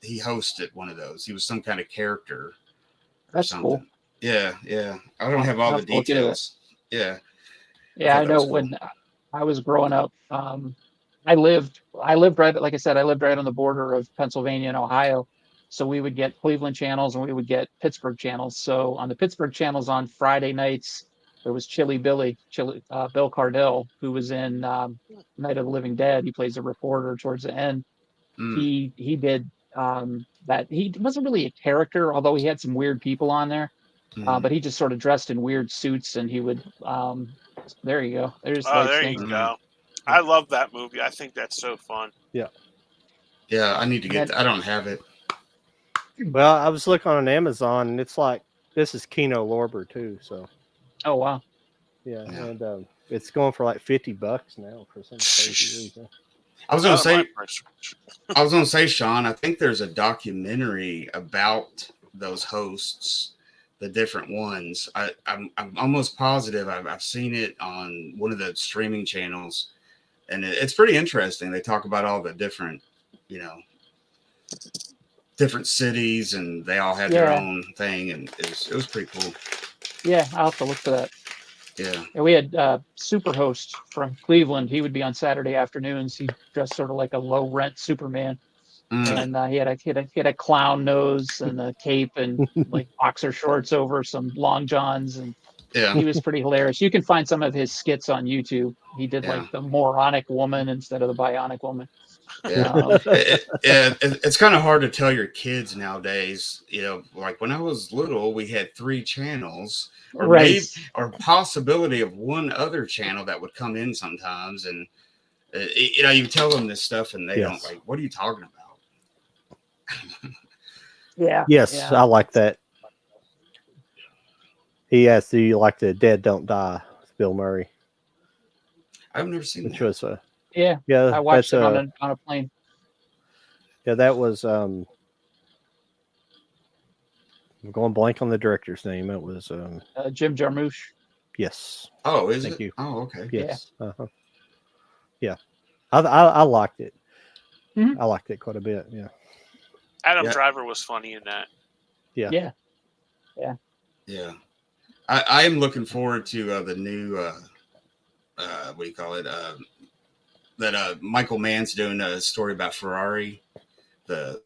he hosted one of those. He was some kind of character. That's cool. Yeah. I don't have all the details. Yeah. Yeah, I know cool. When I was growing up, I lived right, like I said, I lived right on the border of Pennsylvania and Ohio. So we would get Cleveland channels and we would get Pittsburgh channels. So on the Pittsburgh channels on Friday nights, there was Chili Bill Cardell, who was in Night of the Living Dead. He plays a reporter towards the end. He did that. He wasn't really a character, although he had some weird people on there. But he just sort of dressed in weird suits, and he would. There you go. There you go. I love that movie. I think that's so fun. Yeah. Yeah, I need to get. I don't have it. Well, I was looking on Amazon, and it's like this is Kino Lorber too. So. Oh wow. Yeah, and it's going for like $50 now for some crazy reason. I was gonna say, Sean, I think there's a documentary about those hosts the different ones. I'm almost positive I've seen it on one of the streaming channels, and it's pretty interesting. They talk about all the different, you know, different cities, and they all had their own thing, and it was pretty cool. Yeah, I'll have to look for that. Yeah. And we had Superhost from Cleveland. He would be on Saturday afternoons. He dressed sort of like a low rent Superman, and he had a clown nose and a cape and like boxer shorts over some long johns, and Yeah. he was pretty hilarious. You can find some of his skits on YouTube. He did like the moronic woman instead of the bionic woman. Yeah, it's kind of hard to tell your kids nowadays. You know, like when I was little, we had 3 channels, or maybe, or possibility of one other channel that would come in sometimes, and you know, you tell them this stuff, and they don't like. What are you talking about? Yes, I like that. He asked, "Do you like the Dead Don't Die?" with Bill Murray. I've never seen which that. was yeah. I watched it on a plane. Yeah, that was I'm going blank on the director's name. It was Jim Jarmusch. Yes. Oh, is Thank it? you. Oh, okay. Yes. Yeah. Yeah. I liked it. Mm-hmm. I liked it quite a bit. Yeah. Adam Driver was funny in that. Yeah. I am looking forward to the new what do you call it? That Michael Mann's doing a story about Ferrari. The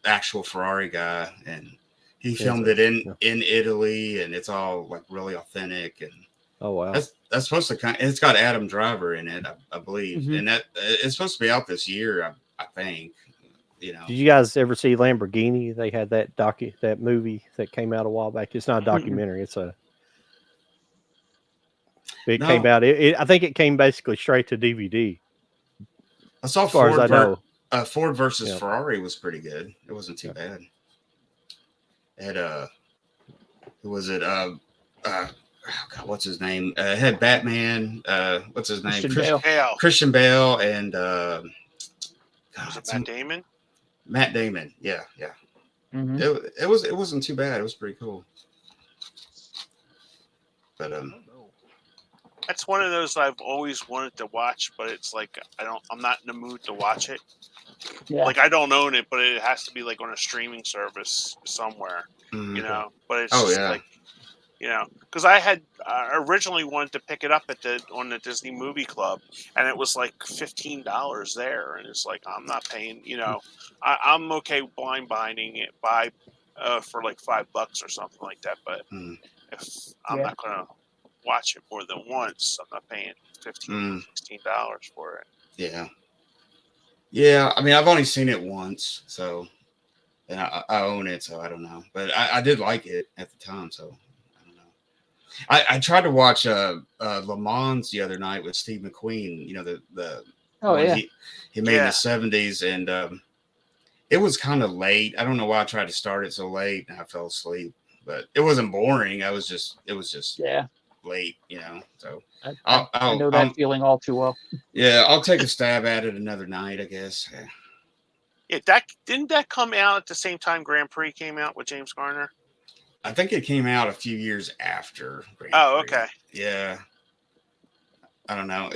actual Ferrari guy, and he filmed it in Italy, and it's all like really authentic. And oh wow, that's supposed to it's got Adam Driver in it, I believe, and that it's supposed to be out this year, I think. You know, did you guys ever see Lamborghini? They had that movie that came out a while back. It's not a documentary. It came out. I think it came basically straight to DVD. I saw Ford versus Ferrari was pretty good. It wasn't too bad. It had who was it? God, what's his name? It had Batman. What's his name? Christian Bale and was it Matt Damon? Matt Damon. Yeah. Mm-hmm. It wasn't too bad. It was pretty cool. But that's one of those I've always wanted to watch, but it's like I'm not in the mood to watch it. Yeah. Like I don't own it, but it has to be like on a streaming service somewhere, you know. But it's like, you know, because I had originally wanted to pick it up on the Disney Movie Club, and it was like $15 there, and it's like I'm not paying. You know, I'm okay blind binding it for like $5 or something like that. But if I'm not gonna watch it more than once, I'm not paying $15, $16 for it. Yeah. I mean, I've only seen it once, so, and I own it, so I don't know. But I did like it at the time, so I don't know. I tried to watch Le Mans the other night with Steve McQueen. You know, the he made in the 70s, and it was kind of late. I don't know why I tried to start it so late, and I fell asleep. But it wasn't boring. It was just late, you know. So I know that feeling all too well. Yeah, I'll take a stab at it another night, I guess. Yeah, didn't that come out at the same time Grand Prix came out with James Garner? I think it came out a few years after Grand Prix. Okay. Yeah. I don't know.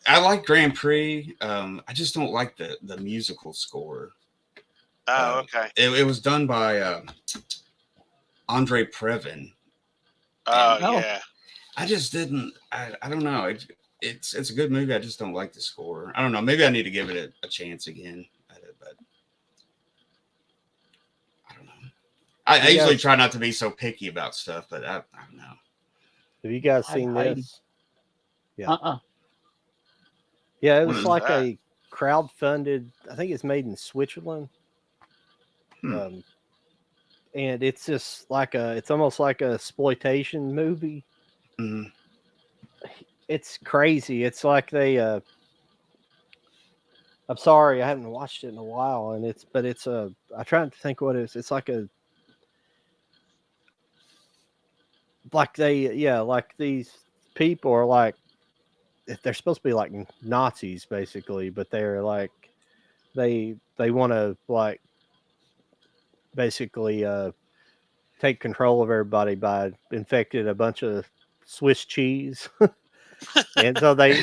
I like Grand Prix. I just don't like the musical score. Oh, okay. It was done by Andre Previn. Yeah. I just didn't. I don't know. It's a good movie. I just don't like the score. I don't know. Maybe I need to give it a chance again. But I don't know. I usually try not to be so picky about stuff, but I don't know. Have you guys seen this? Yeah. Yeah, it was like a crowd-funded. I think it's made in Switzerland. And it's just like it's almost like a exploitation movie. It's crazy. It's like I'm sorry, I haven't watched it in a while, and I try to think what it is. It's like like these people are like, they're supposed to be like Nazis basically, but they're like, they want to like basically take control of everybody by infecting a bunch of Swiss cheese, and so they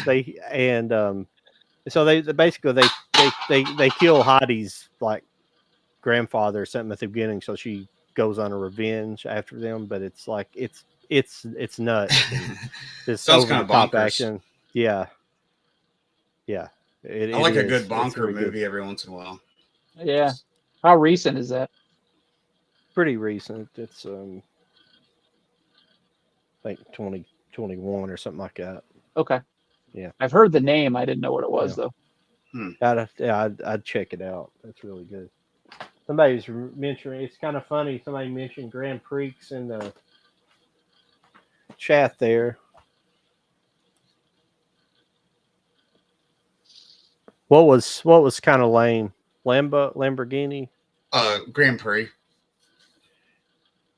basically they kill Heidi's like grandfather or something at the beginning, so she goes on a revenge after them. But it's like it's nuts. And this Sounds over kind the of top bonkers. action. Yeah. I like a good It's bonker very movie good. every once in a while. Yeah. How recent is that? Pretty recent. It's I think 2021 or something like that. Okay. Yeah. I've heard the name. I didn't know what it was though. I'd check it out. That's really good. Somebody's mentioning, it's kind of funny. Somebody mentioned Grand Prix in the chat there. What was kind of lame? Lamborghini? Grand Prix.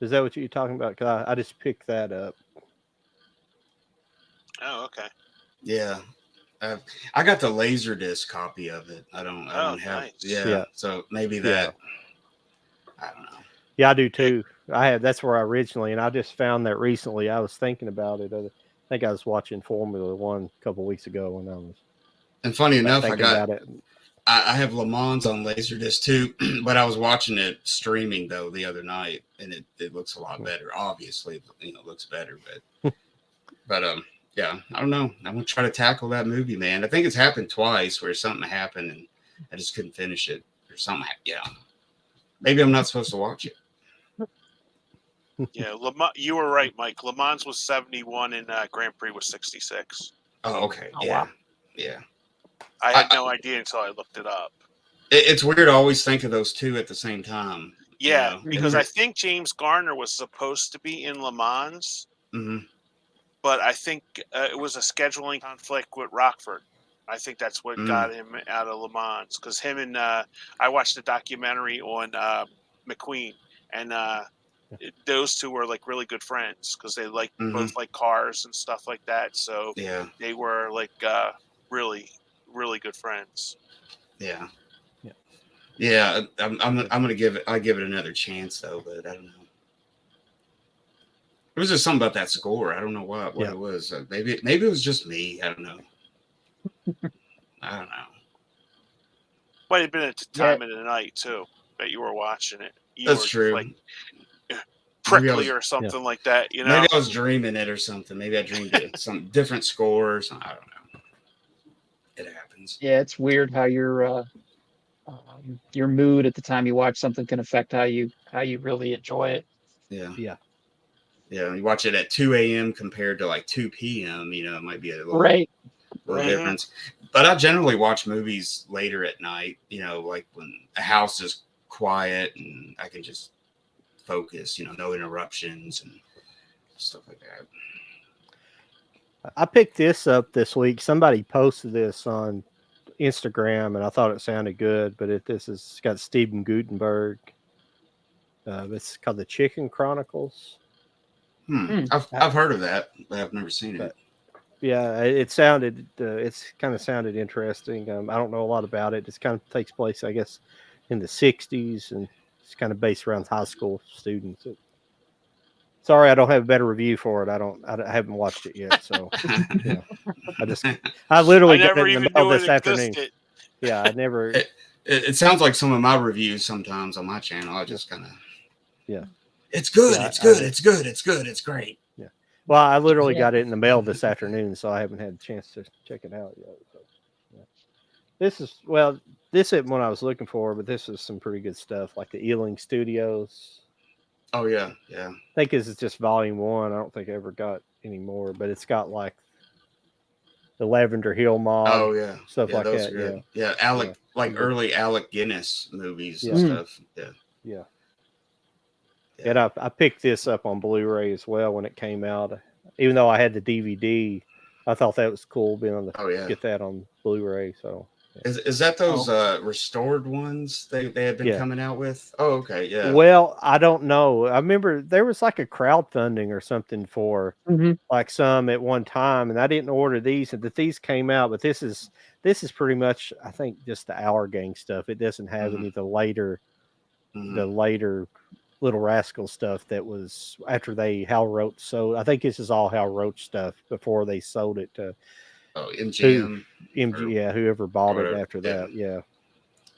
Is that what you're talking about? Because I just picked that up. Oh, okay. Yeah. I got the Laserdisc copy of it. I don't have. Nice. Yeah. So maybe that. I don't know. Yeah, I do too. That's where I originally, and I just found that recently. I was thinking about it. I think I was watching Formula One a couple weeks ago when I was. And funny enough, about it. I have Le Mans on Laserdisc too, but I was watching it streaming though the other night, and it looks a lot better. Obviously, it looks better, but yeah, I don't know. I'm gonna try to tackle that movie, man. I think it's happened twice where something happened and I just couldn't finish it or something. Yeah, maybe I'm not supposed to watch it. Yeah, you were right, Mike. Le Mans was 71 and Grand Prix was 66. Oh, okay. Oh, Yeah, wow. yeah. I had no idea until I looked it up. It's weird to always think of those two at the same time. Yeah, You know? because I think James Garner was supposed to be in Le Mans, but I think it was a scheduling conflict with Rockford. I think that's what got him out of Le Mans, because him and I watched a documentary on McQueen, and those two were like really good friends because they both like cars and stuff like that. So they were like really, really good friends. Yeah. I'm gonna give it another chance though, but I don't know. It was just something about that score. I don't know what it was. Maybe it was just me. I don't know. I don't know. Might have been at the time of the night too that you were watching it. That's true. Like prickly or something like that. You know, maybe I was dreaming it or something. Maybe I dreamed it. Some different scores. I don't know. It happens. Yeah, it's weird how your mood at the time you watch something can affect how you really enjoy it. Yeah. You watch it at 2 a.m. compared to like 2 p.m. It might be a little difference. But I generally watch movies later at night. Like when the house is quiet and I can just focus. No interruptions and stuff like that. I picked this up this week. Somebody posted this on Instagram, and I thought it sounded good. But it's got Steven Gutenberg. It's called The Chicken Chronicles. I've heard of that, but I've never seen it. Yeah, it sounded. It's kind of sounded interesting. I don't know a lot about it. It kind of takes place, I guess, in the '60s, and it's kind of based around high school students. Sorry, I don't have a better review for it. I haven't watched it yet, so yeah. I literally got it in the mail this afternoon. Yeah, I never. It sounds like some of my reviews sometimes on my channel. I just kind of. Yeah. It's good. It's good. It's good. It's good. It's great. Yeah. Well, I literally got it in the mail this afternoon, so I haven't had a chance to check it out yet. So, yeah. This isn't what I was looking for, but this is some pretty good stuff, like the Ealing Studios. Oh yeah. I think this is just volume 1. I don't think I ever got any more, but it's got like the Lavender Hill Mob. Oh yeah. Stuff like those that. are good. Yeah. Early Alec Guinness movies and stuff. Yeah. And I picked this up on Blu-ray as well when it came out. Even though I had the DVD, I thought that was cool being able to get that on Blu-ray. So, is that those restored ones they had been coming out with? Oh, okay, yeah. Well, I don't know. I remember there was like a crowdfunding or something for like some at one time, and I didn't order these. And that these came out, but this is pretty much, I think, just the Hour Gang stuff. It doesn't have any of the later Little Rascal stuff that was after Hal Roach. So I think this is all Hal Roach stuff before they sold it to MGM. whoever bought it whatever. after that. Yeah.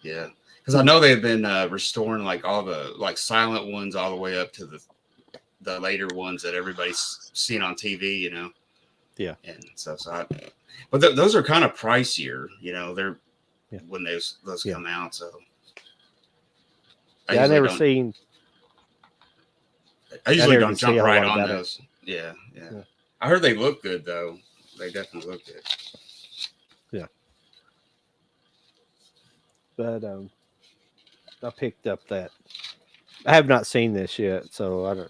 Yeah. Because I know they've been restoring like all the like silent ones all the way up to the later ones that everybody's seen on TV, you know. Yeah. And stuff. But those are kind of pricier, you know. They're when those come out. So I usually don't jump right on those. Yeah. I heard they look good though. They definitely look good. Yeah. But I picked up that. I have not seen this yet, so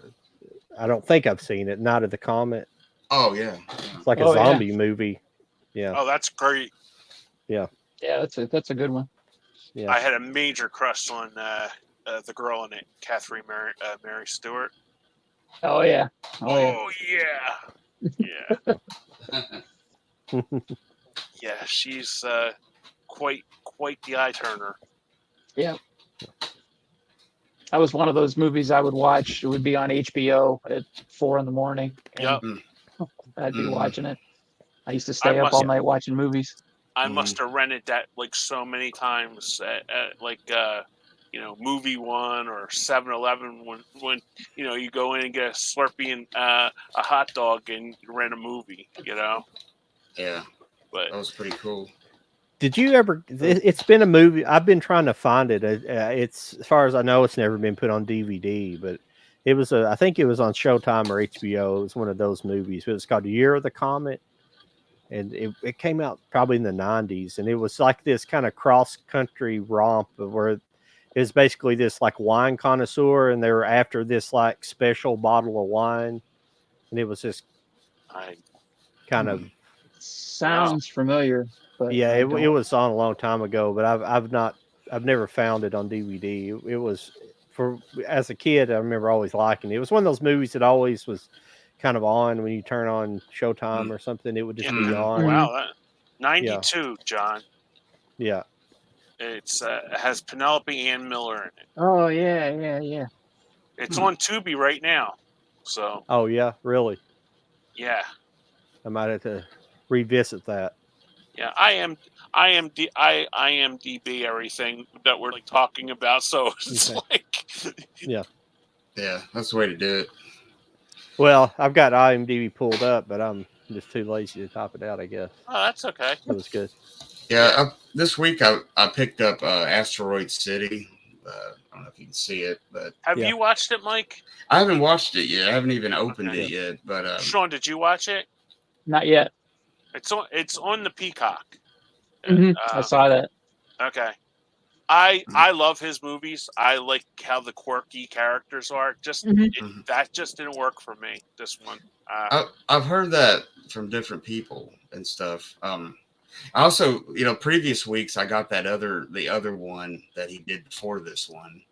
I don't think I've seen it. Not at the comment. Oh yeah. It's like a zombie movie. Yeah. Oh, that's great. Yeah. Yeah, that's a good one. Yeah. I had a major crush on the girl in it, Catherine Mary Stewart. Oh yeah. Yeah. Yeah, she's quite the eye turner. Yeah. That was one of those movies I would watch. It would be on HBO at 4 a.m. Yep. I'd be watching it. I used to stay up all night watching movies. I must have rented that like so many times at like Movie One or 7-Eleven when you go in and get a Slurpee and a hot dog and rent a movie, you know. Yeah, but that was pretty cool. Did you ever? It's been a movie. I've been trying to find it. It's as far as I know, it's never been put on DVD. But it was I think it was on Showtime or HBO. It was one of those movies. It was called Year of the Comet, and it came out probably in the 90s. And it was like this kind of cross country romp where it was basically this like wine connoisseur, and they were after this like special bottle of wine, and it was this kind of sounds familiar. But yeah, it was on a long time ago, but I've never found it on DVD. It was as a kid, I remember always liking it. It was one of those movies that always was kind of on when you turn on Showtime or something. It would just be on. Wow, 92, John. Yeah, it has Penelope Ann Miller in it. Oh yeah. It's on Tubi right now. So. Oh yeah, really? Yeah. I might have to revisit that. Yeah, IMDb everything that we're like talking about. So it's like, yeah, that's the way to do it. Well, I've got IMDb pulled up, but I'm just too lazy to top it out, I guess. Oh, that's okay. It was good. Yeah, this week I picked up Asteroid City. I don't know if you can see it, but have you watched it, Mike? I haven't watched it yet. I haven't even opened it yet. But Sean, did you watch it? Not yet. It's on the Peacock. I saw that. Okay. I love his movies. I like how the quirky characters are. That just didn't work for me. This one. I've heard that from different people and stuff. I also, previous weeks I got the other one that he did before this one.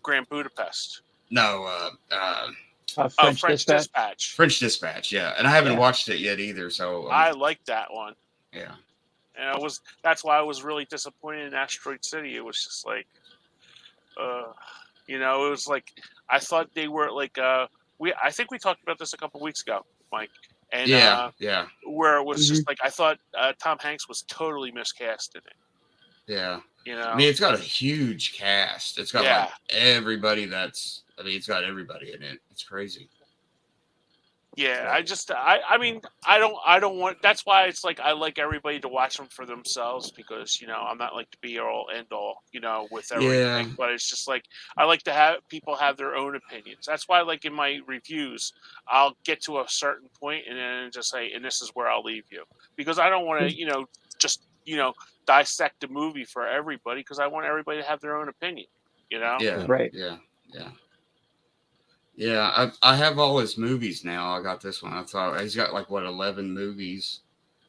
Grand Budapest. No. French Dispatch. French Dispatch, yeah, and I haven't watched it yet either. So I like that one. Yeah, and that's why I was really disappointed in Asteroid City. It was just like, it was like I thought they were like I think we talked about this a couple weeks ago, Mike. And where it was just like I thought Tom Hanks was totally miscast in it. Yeah, I mean, it's got a huge cast. It's got like everybody it's got everybody in it. It's crazy. Yeah, I mean, I don't want. That's why it's like I like everybody to watch them for themselves because I'm not like the be all end all with everything. Yeah. But it's just like I like to have people have their own opinions. That's why like in my reviews, I'll get to a certain point and then just say, and this is where I'll leave you because I don't want to just dissect the movie for everybody because I want everybody to have their own opinion. Yeah. Right. Yeah. Yeah, I have all his movies now. I got this one. I thought he's got 11 movies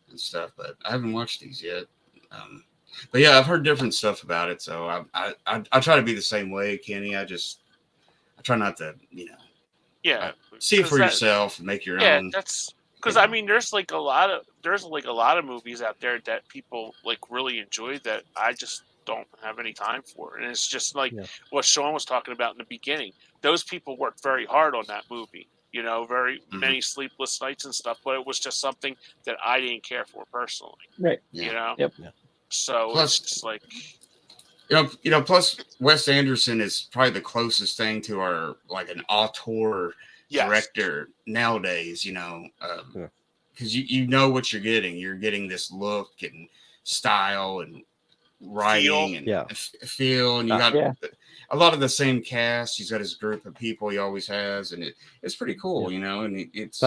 and stuff, but I haven't watched these yet. But yeah, I've heard different stuff about it, so I try to be the same way, Kenny. I try not to, see it for yourself and make your own. Yeah, that's because I mean, there's a lot of movies out there that people like really enjoy that I just don't have any time for it. And it's just like Yeah. what Sean was talking about in the beginning. Those people worked very hard on that movie, you know, very many sleepless nights and stuff, but it was just something that I didn't care for personally, Right. you know? Yep. So Plus- it's just like, Plus Wes Anderson is probably the closest thing to our like an auteur yes, director nowadays. Yeah. Because you know what you're getting. You're getting this look and style and writing and Yeah. feel, and you got Yeah. a lot of the same cast. He's got his group of people he always has, and it's pretty cool, and it's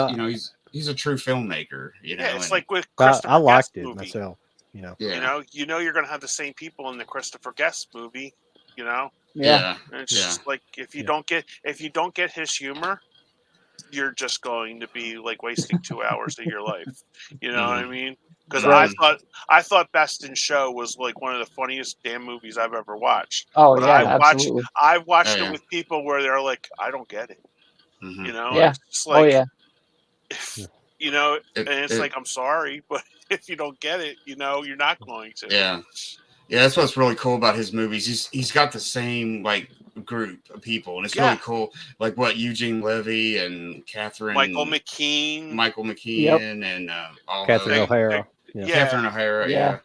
he's a true filmmaker, yeah, it's and, like with I Christopher liked Guest it movie. myself. You know. yeah, You know you're gonna have the same people in the Christopher Guest movie, you know? Yeah. And it's just like if you don't get his humor, you're just going to be like wasting 2 hours of your life. You know what I mean? Because Right. I thought Best in Show was like one of the funniest damn movies I've ever watched. Oh But yeah, absolutely. I watched Oh, it yeah. with people where they're like, I don't get it. Mhm. You know? Yeah. It's just like, Oh yeah. you know, It- and it's it- like I'm sorry, but if you don't get it, you know, you're not going to. yeah. That's what's really cool about his movies. He's got the same like group of people, and it's really cool. Like what Eugene Levy and Michael McKean, and all Catherine those. O'Hara. Yeah. Catherine O'Hara, Yeah.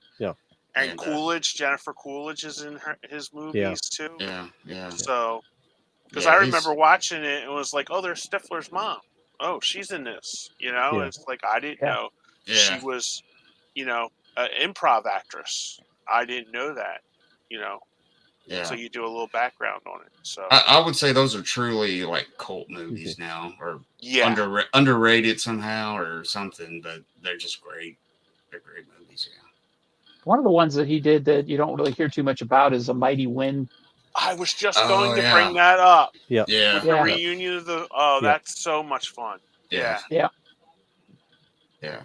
And And, Coolidge, Jennifer Coolidge is in his movies too. yeah. So, because Yeah, I he's- remember watching it, and it was like, oh, there's Stifler's mom. Oh, she's in this. You know, Yeah. and it's like I didn't Yeah. know Yeah. she was, an improv actress. I didn't know that. You know, Yeah. so you do a little background on it. So I would say those are truly like cult movies now, or yeah, underrated somehow or something, but they're just great. They're great movies. Yeah. One of the ones that he did that you don't really hear too much about is A Mighty Wind. I was just Oh, going to yeah. bring that up. Yeah. Yeah. With Yeah. the reunion of the Yeah. that's so much fun. Yeah. Yeah. Yeah.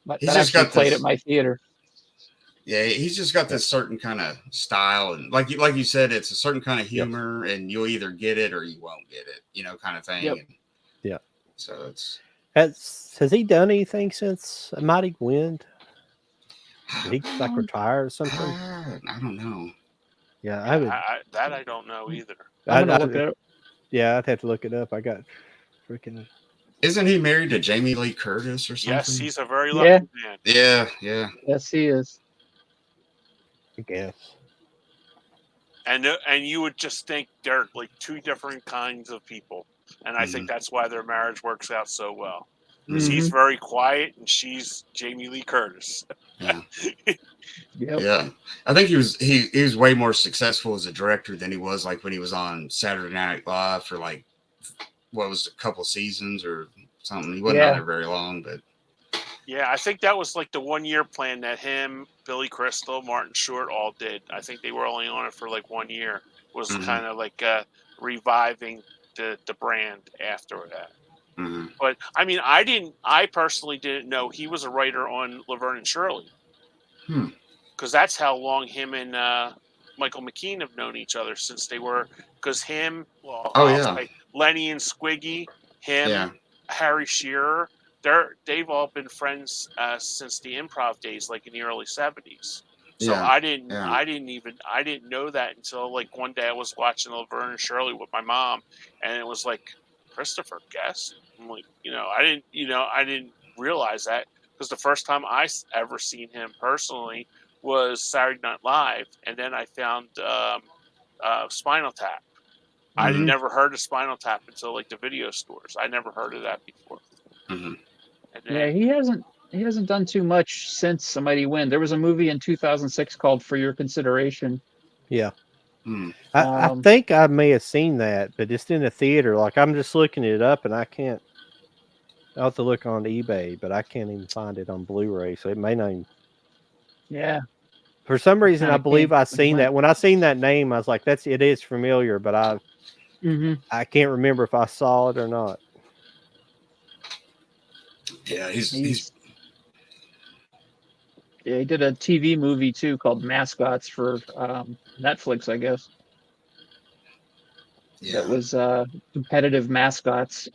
But He's that just actually got played this- at my theater. Yeah, he's just got this certain kind of style, and like you said, it's a certain kind of humor, and you'll either get it or you won't get it, kind of thing. Yep. And Yeah. so it's Has he done anything since A Mighty Wind? Did he like retire or something? I don't know. Yeah, I would. I don't know either. I'm gonna look it up. Yeah, I'd have to look it up. I got freaking. Isn't he married to Jamie Lee Curtis or something? Yes, he's a very lucky Yeah. man. Yeah. Yes, he is. I guess. And you would just think they're like two different kinds of people, and I think that's why their marriage works out so well. 'Cause he's very quiet, and she's Jamie Lee Curtis. Yeah. Yep. Yeah. I think he was way more successful as a director than he was like when he was on Saturday Night Live for like what was it, a couple seasons or something. He wasn't on there very long, but Yeah, I think that was like the 1 year plan that him, Billy Crystal, Martin Short all did. I think they were only on it for like 1 year. It was kind of like reviving the brand after that. But I mean, I personally didn't know he was a writer on Laverne and Shirley. Because that's how long him and Michael McKean have known each other since they were. Because him, Lenny and Squiggy, him, Harry Shearer, they've all been friends since the improv days, like in the early 70s. So I didn't know that until like one day I was watching Laverne and Shirley with my mom, and it was like Christopher Guest. I'm like, I didn't realize that because the first time I ever seen him personally was Saturday Night Live, and then I found Spinal Tap. I'd never heard of Spinal Tap until like the video stores. I never heard of that before. And then, he hasn't done too much since A Mighty Wind. There was a movie in 2006 called For Your Consideration. Yeah. I think I may have seen that, but it's in the theater. Like I'm just looking it up, and I can't. I'll have to look on eBay, but I can't even find it on Blu-ray, so it may not even. Yeah. For some reason, I believe I seen that. When I seen that name, I was like, it is familiar, but I can't remember if I saw it or not. Yeah, he's he did a TV movie too called Mascots for Netflix, I guess. That was competitive mascots.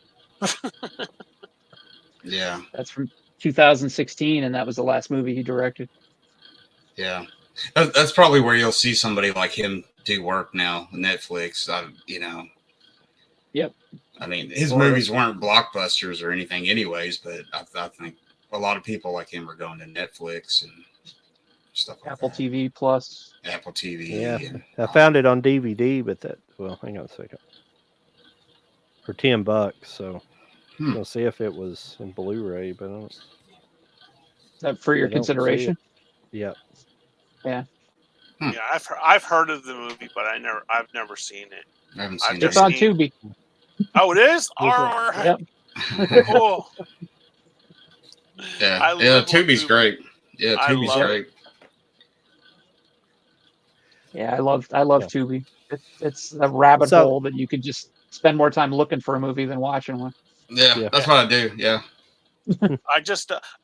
Yeah. That's from 2016, and that was the last movie he directed. Yeah. That's probably where you'll see somebody like him do work now. Netflix, you know. Yep. I mean, his Or- movies weren't blockbusters or anything, anyways. But I think a lot of people like him are going to Netflix and stuff like Apple that. TV Plus. Apple TV. Yeah, And, I found it on DVD, but hang on a second, for $10. So I'm gonna see if it was in Blu-ray, but Is that for your I don't see consideration? it. Yeah, Yeah. Yeah, I've heard of the movie, but I've never seen it. I haven't I've seen It's just on it. seen- Tubi. Oh, it is. Yep. Cool. Yeah, I live on Tubi's Tubi. great. Yeah, I Tubi's love great. Yeah, I love Yeah. Tubi. It's a rabbit So- hole that you could just spend more time looking for a movie than watching one. Yeah, Yeah. that's what I do. Yeah.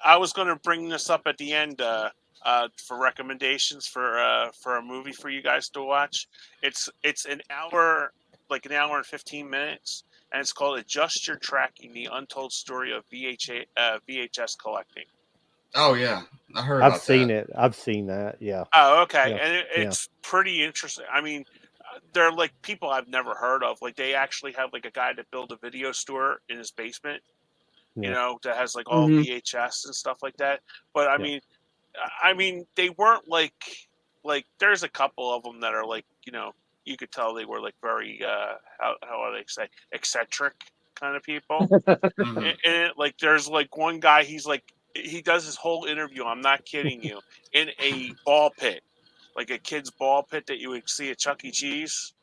I was going to bring this up at the end for recommendations for a movie for you guys to watch. It's an hour, like an hour and 15 minutes, and it's called "Adjust Your Tracking: The Untold Story of VHS Collecting." Oh yeah, I heard. I've about seen that. it. I've seen that. Yeah, Oh, okay, Yeah, and it's pretty interesting. I mean, they're like people I've never heard of. Like they actually have like a guy that built a video store in his basement. You Yeah. know, that has like all Mhm. VHS and stuff like that. But Yeah. I mean, they weren't like there's a couple of them that are like, you know, you could tell they were like very how do they say, eccentric kind of people. Mhm. And like there's like one guy, he's like he does his whole interview, I'm not kidding you, in a ball pit, like a kid's ball pit that you would see at Chuck E. Cheese,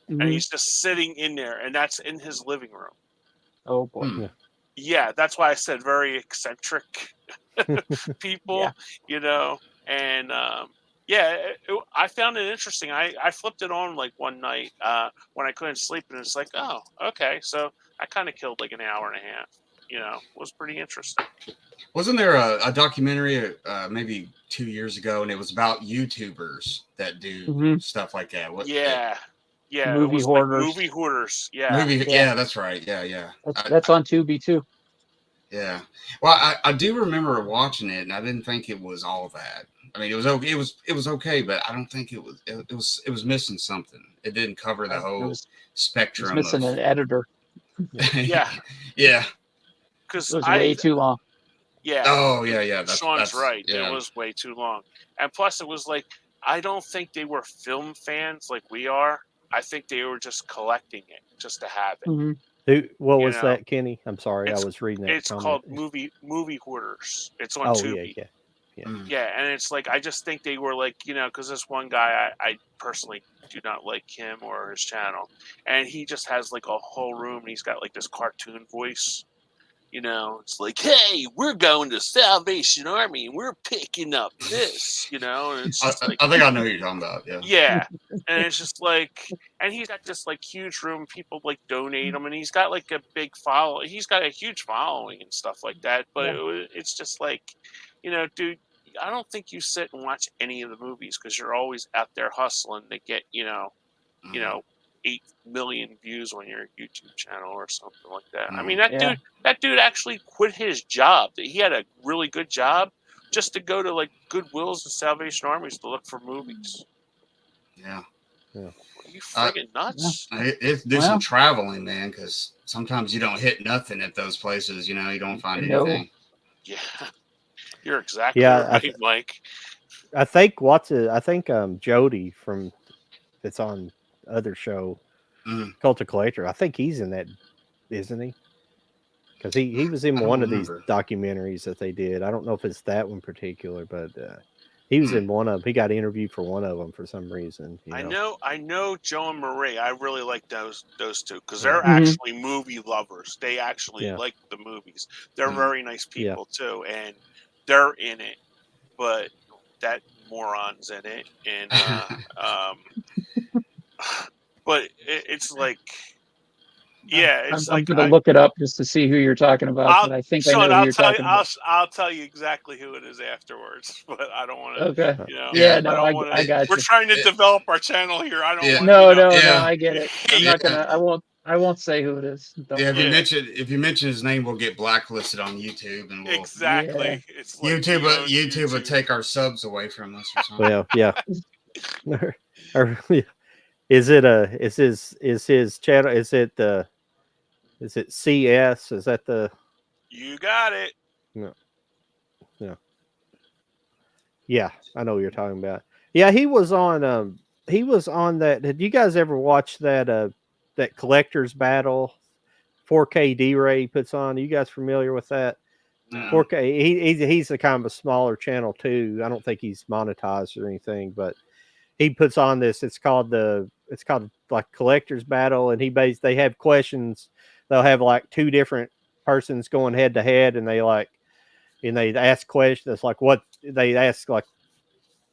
and Mhm. he's just sitting in there, and that's in his living room. Oh boy. Hmm. Yeah, that's why I said very eccentric people, Yeah. you know. And I found it interesting. I flipped it on like one night when I couldn't sleep, and it's like, oh, okay. So I kind of killed like an hour and a half. You know, it was pretty interesting. Wasn't there a documentary maybe 2 years ago, and it was about YouTubers that do Mhm. stuff like that? Yeah, it Movie was like hoarders. movie hoarders. Yeah, Movie, Yeah. yeah, that's right. Yeah. That's on Tubi too. Yeah. Well, I do remember watching it, and I didn't think it was all that. I mean, it was okay. It was okay, but I don't think it was missing something. It didn't cover the It whole was spectrum missing of an editor. yeah, yeah. because It was way too long. yeah. Oh yeah. Sean's right. Yeah. It was way too long. And plus, it was like, I don't think they were film fans like we are. I think they were just collecting it just to have it. Mhm. What You was know, that, Kenny? I'm sorry, I it's- was reading that It's comment. called movie hoarders. It's on Oh Tubi. yeah. Mm. Yeah, and it's like I just think they were like, you know, because this one guy, I personally do not like him or his channel, and he just has like a whole room, and he's got like this cartoon voice. You know, it's like, hey, we're going to Salvation Army, and we're picking up this. You know, and it's just like, I think I know who you're talking about. Yeah. yeah, and it's just like, and he's got this like huge room. People like donate him, and he's got like a big follow. He's got a huge following and stuff like that. But it's just like, you know, dude, I don't think you sit and watch any of the movies because you're always out there hustling to get, you know, Mhm. 8 million views on your YouTube channel or something like that. I Mhm. mean, that dude actually quit his job. He had a really good job just to go to like Goodwills and Salvation Armies to look for movies. Yeah. Are you friggin' nuts? It's do Well- some traveling, man, because sometimes you don't hit nothing at those places. You know, you don't find No. anything. Yeah, you're exactly Yeah, right, Mike. I think Jody from that's on other show, Mm. Cult of Collector. I think he's in that, isn't he? Because he was in I don't one of these remember. documentaries that they did. I don't know if it's that one particular, but he was in one of. He got interviewed for one of them for some reason. You know? I know Joe and Marie. I really like those two because they're Mhm. actually movie lovers. They actually Yeah. like the movies. They're Mhm. very nice Yeah. people too, and they're in it. But that moron's in it, and but it's like, yeah, it's I'm like gonna look it up just to see who you're talking about. But I think I Sean, know who I'll you're tell you. talking about. I'll tell you exactly who it is afterwards. But I don't want to. Okay. You know, Yeah, I no, don't I wanna- got We're you. trying to develop our channel here. I don't Yeah. want. No, you know, no, Yeah. I get it. I'm Hey, not gonna. I won't I won't say who it is. Don't Yeah, worry. if you mention his name, we'll get blacklisted on YouTube, and we'll Exactly. It's like YouTube will take our subs away from us or something. Well, yeah. Or, is his channel? Is it CS? Is that the? You got it. No. Yeah, I know what you're talking about. Yeah, he was on that. Did you guys ever watch that that collector's battle 4K D-Ray puts on? Are you guys familiar with that? No. 4K. He's a kind of a smaller channel too. I don't think he's monetized or anything, but he puts on this. It's called like collector's battle, and they have questions. They'll have like two different persons going head to head, and they ask questions. It's like they ask like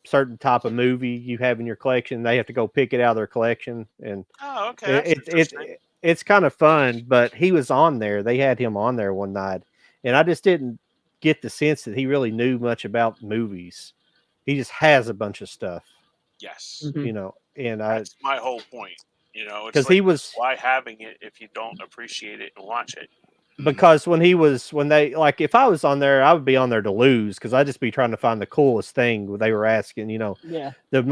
certain type of movie you have in your collection. They have to go pick it out of their collection, and Oh, okay. it's kind of fun. But he was on there. They had him on there one night, and I just didn't get the sense that he really knew much about movies. He just has a bunch of stuff, Yes. Mhm. And That's my whole point. It's because like, he was why having it if you don't appreciate it and watch it? because when they like if I was on there, I would be on there to lose because I'd just be trying to find the coolest thing they were asking, Yeah. the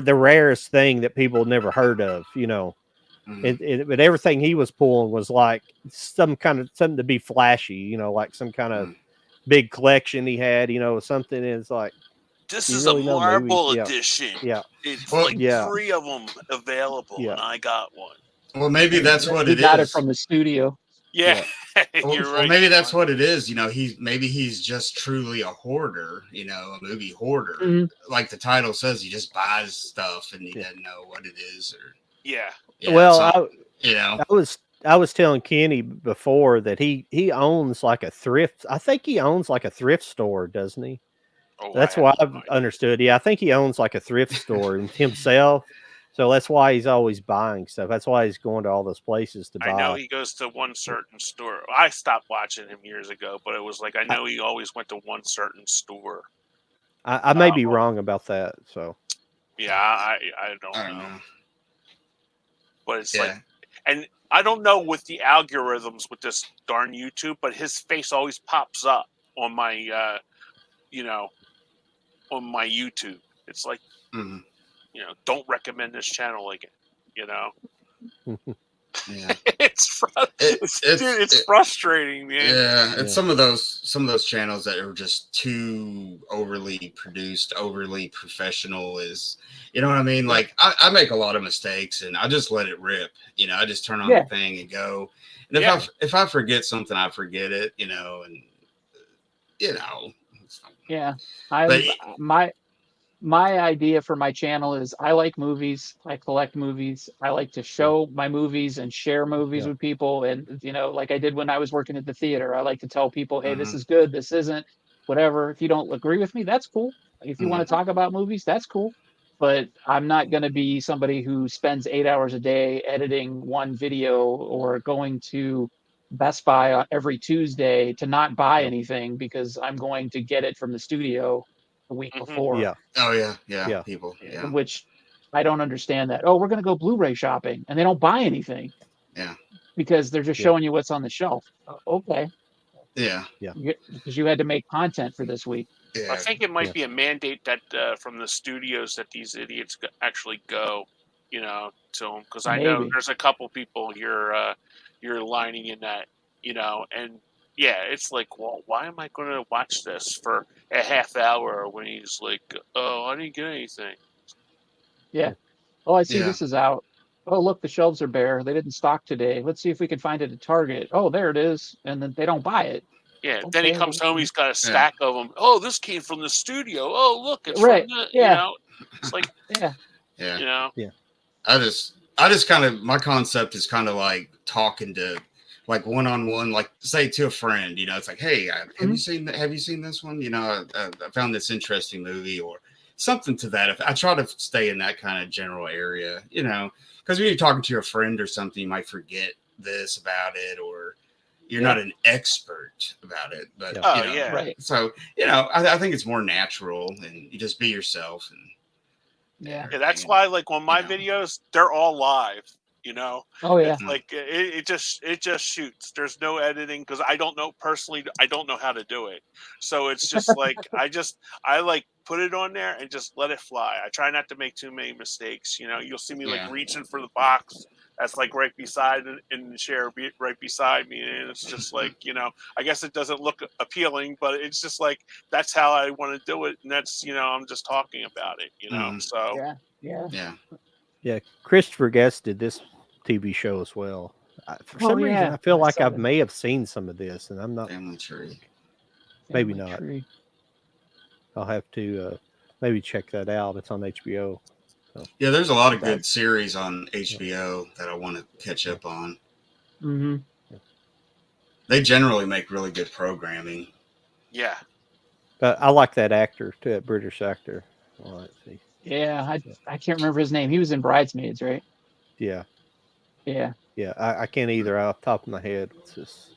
the rarest thing that people never heard of, but everything he was pulling was like something to be flashy, like some kind of big collection he had, something is like This you is really a know marble movies. edition. Yeah. It's Well, like yeah. 3 of them available, Yeah. and I got one. Well, maybe that's what He it got it is. from the studio. Yeah, Well, you're well, right. maybe that's what it is. He's just truly a hoarder. A movie hoarder. Mhm. Like the title says, he just buys stuff and he doesn't know what it is. Or Yeah. Well, so, I was telling Kenny before that he owns like a thrift. I think he owns like a thrift store, doesn't he? Oh, That's I what have I've no idea. understood. Yeah, I think he owns like a thrift store himself. So that's why he's always buying stuff. That's why he's going to all those places to buy. I know he goes to one certain store. I stopped watching him years ago, but it was like I know he always went to one certain store. I may be wrong about that. So yeah, I don't I don't know. know. But it's like, and I don't know with the algorithms with this darn YouTube, but his face always pops up on my, on my YouTube. It's like, don't recommend this channel again. Yeah. It's frustrating, man. Yeah, it's some of those channels that are just too overly produced, overly professional. You know what I mean? Like I make a lot of mistakes, and I just let it rip. I just turn on the thing and go. And if I forget something, I forget it. Yeah, my idea for my channel is I like movies. I collect movies. I like to show my movies and share movies with people. And, like I did when I was working at the theater, I like to tell people, hey, this is good. This isn't, whatever. If you don't agree with me, that's cool. If you want to talk about movies, that's cool. But I'm not going to be somebody who spends 8 hours a day editing one video or going to Best Buy every Tuesday to not buy anything because I'm going to get it from the studio the week before. Yeah. Oh yeah. People. Yeah. Which I don't understand that. Oh, we're going to go Blu-ray shopping, and they don't buy anything. Yeah. Because they're just showing you what's on the shelf. Okay. Yeah. Yeah. Because you had to make content for this week. Yeah. I think it might be a mandate that from the studios that these idiots actually go, to them. Because I know there's a couple people you're lining in that, and yeah, it's like, well, why am I going to watch this for a half hour when he's like, oh, I didn't get anything. Yeah. Oh, I see this is out. Oh, look, the shelves are bare. They didn't stock today. Let's see if we can find it at Target. Oh, there it is. And then they don't buy it. Yeah. Then he comes home. He's got a stack of them. Oh, this came from the studio. Oh, look, it's from the, it's like, yeah. I just kind of, my concept is kind of like talking to, like one-on-one, like say to a friend, it's like, hey, have you seen this one? I found this interesting movie or something to that. I try to stay in that kind of general area, because when you're talking to your friend or something, you might forget this about it, or you're not an expert about it. But right. So I think it's more natural, and you just be yourself. And that's why, like on my videos, they're all live. You know, Oh yeah. it's like it just shoots. There's no editing because I don't know personally. I don't know how to do it. So it's just like I like put it on there and just let it fly. I try not to make too many mistakes. You know, you'll see me like Yeah. reaching for the box that's like right beside in the chair, right beside me, and it's just like, you know, I guess it doesn't look appealing, but it's just like that's how I want to do it, and that's, you know, I'm just talking about it. You know, Mhm. so Yeah. Yeah. Yeah. Yeah, Christopher Guest did this TV show as well. For Oh some reason, yeah. I feel I like saw I that. may have seen some of this, and I'm not. Family Tree. Maybe Family not. Tree. I'll have to maybe check that out. It's on HBO. Yeah, there's a lot of That- good series on HBO that I want to catch up on. Mm-hmm. They generally make really good programming. yeah. I like that actor too, that British actor. Well, let's see. Yeah. I can't remember his name. He was in Bridesmaids, right? Yeah, Yeah. yeah. I can't either off the top of my head. It's just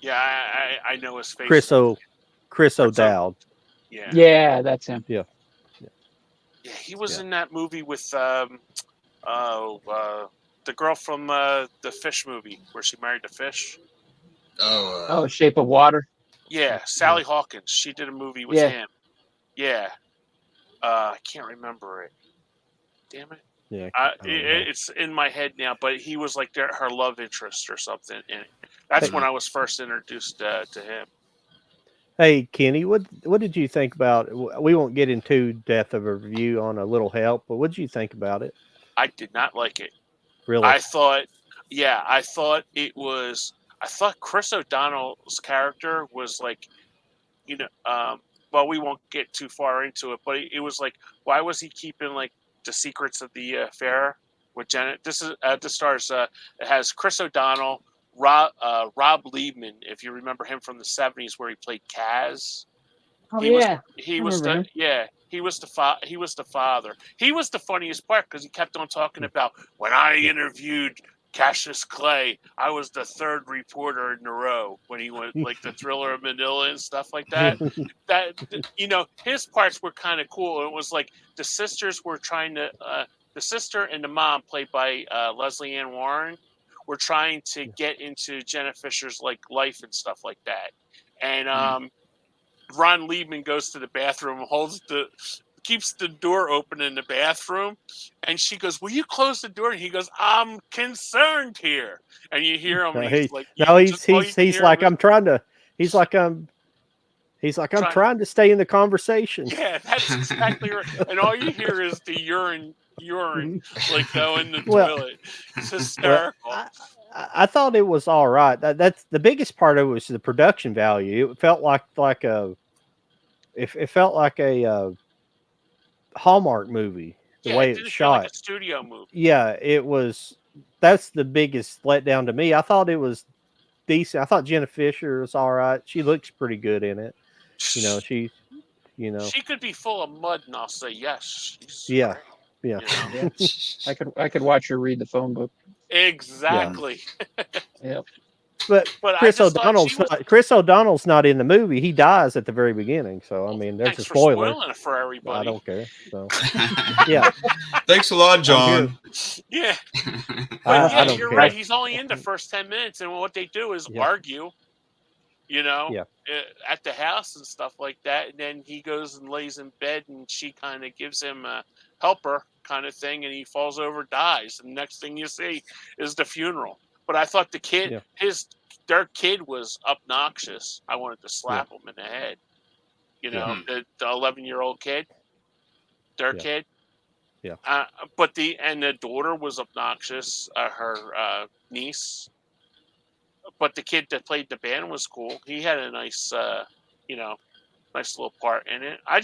Yeah, I know his face. Chris Chris O- O'Dowd. Yeah. Yeah, that's him. Yeah, Yeah, he was Yeah. in that movie with the girl from the Fish movie where she married the fish. Oh, Shape of Water. Yeah, Sally Hawkins. She did a movie with Yeah. him. Yeah. I can't remember it. Damn it. yeah. I don't know. It's in my head now, but he was like her love interest or something. And that's Hey. when I was first introduced to him. Hey, Kenny, what did you think about? We won't get into depth of a review on A Little Help, but what did you think about it? I did not like it. Really? I thought it was. I thought Chris O'Donnell's character was like, you know, well, we won't get too far into it, but it was like, why was he keeping like the secrets of the affair with Janet? This stars. It has Chris O'Donnell, Rob Liebman, if you remember him from the '70s, where he played Kaz. Oh He was yeah. he I was remember him. he was the father. He was the funniest part because he kept on talking about when I interviewed Cassius Clay, I was the third reporter in a row when he went like the Thriller of Manila and stuff like that. You know, his parts were kind of cool. It was like the sisters were trying to the sister and the mom, played by Leslie Ann Warren, were trying to get into Jenna Fisher's like life and stuff like that. And Ron Liebman goes to the bathroom, keeps the door open in the bathroom, and she goes, "Will you close the door?" And he goes, "I'm concerned here." And you hear him. No, And he's like, he's like I'm trying to. He's like I'm trying to stay in the conversation. Yeah, that's exactly right. And all you hear is the urine like go in the Well, toilet. It's hysterical. I thought it was all right. That's the biggest part of it was the production value. It felt like a it felt like a Hallmark movie. The way it it's didn't feel shot. like a studio movie. Yeah, it was. That's the biggest letdown to me. I thought it was decent. I thought Jenna Fisher was all right. She looks pretty good in it. You know, she could be full of mud, and I'll say yes. She's Yeah. great, Yeah. you know? Yeah. I could watch her read the phone book. Exactly. Yep. But But Chris I just thought O'Donnell's she was. Chris O'Donnell's not in the movie. He dies at the very beginning. So I mean, there's Thanks a for spoiler. spoiling it for everybody. I don't care. So yeah, Thanks a lot, John. Yeah, but I don't you're care. right. He's only in the first 10 minutes, and what they do is Yeah. argue, you know, Yeah. at the house and stuff like that. And then he goes and lays in bed, and she kind of gives him a helper kind of thing, and he falls over, dies. And next thing you see is the funeral. But I thought the kid, their kid was obnoxious. I wanted to slap him in the head. You know, the 11-year-old kid, their kid. Yeah. But the daughter was obnoxious. Her niece. But the kid that played the band was cool. He had a nice, nice little part in it. I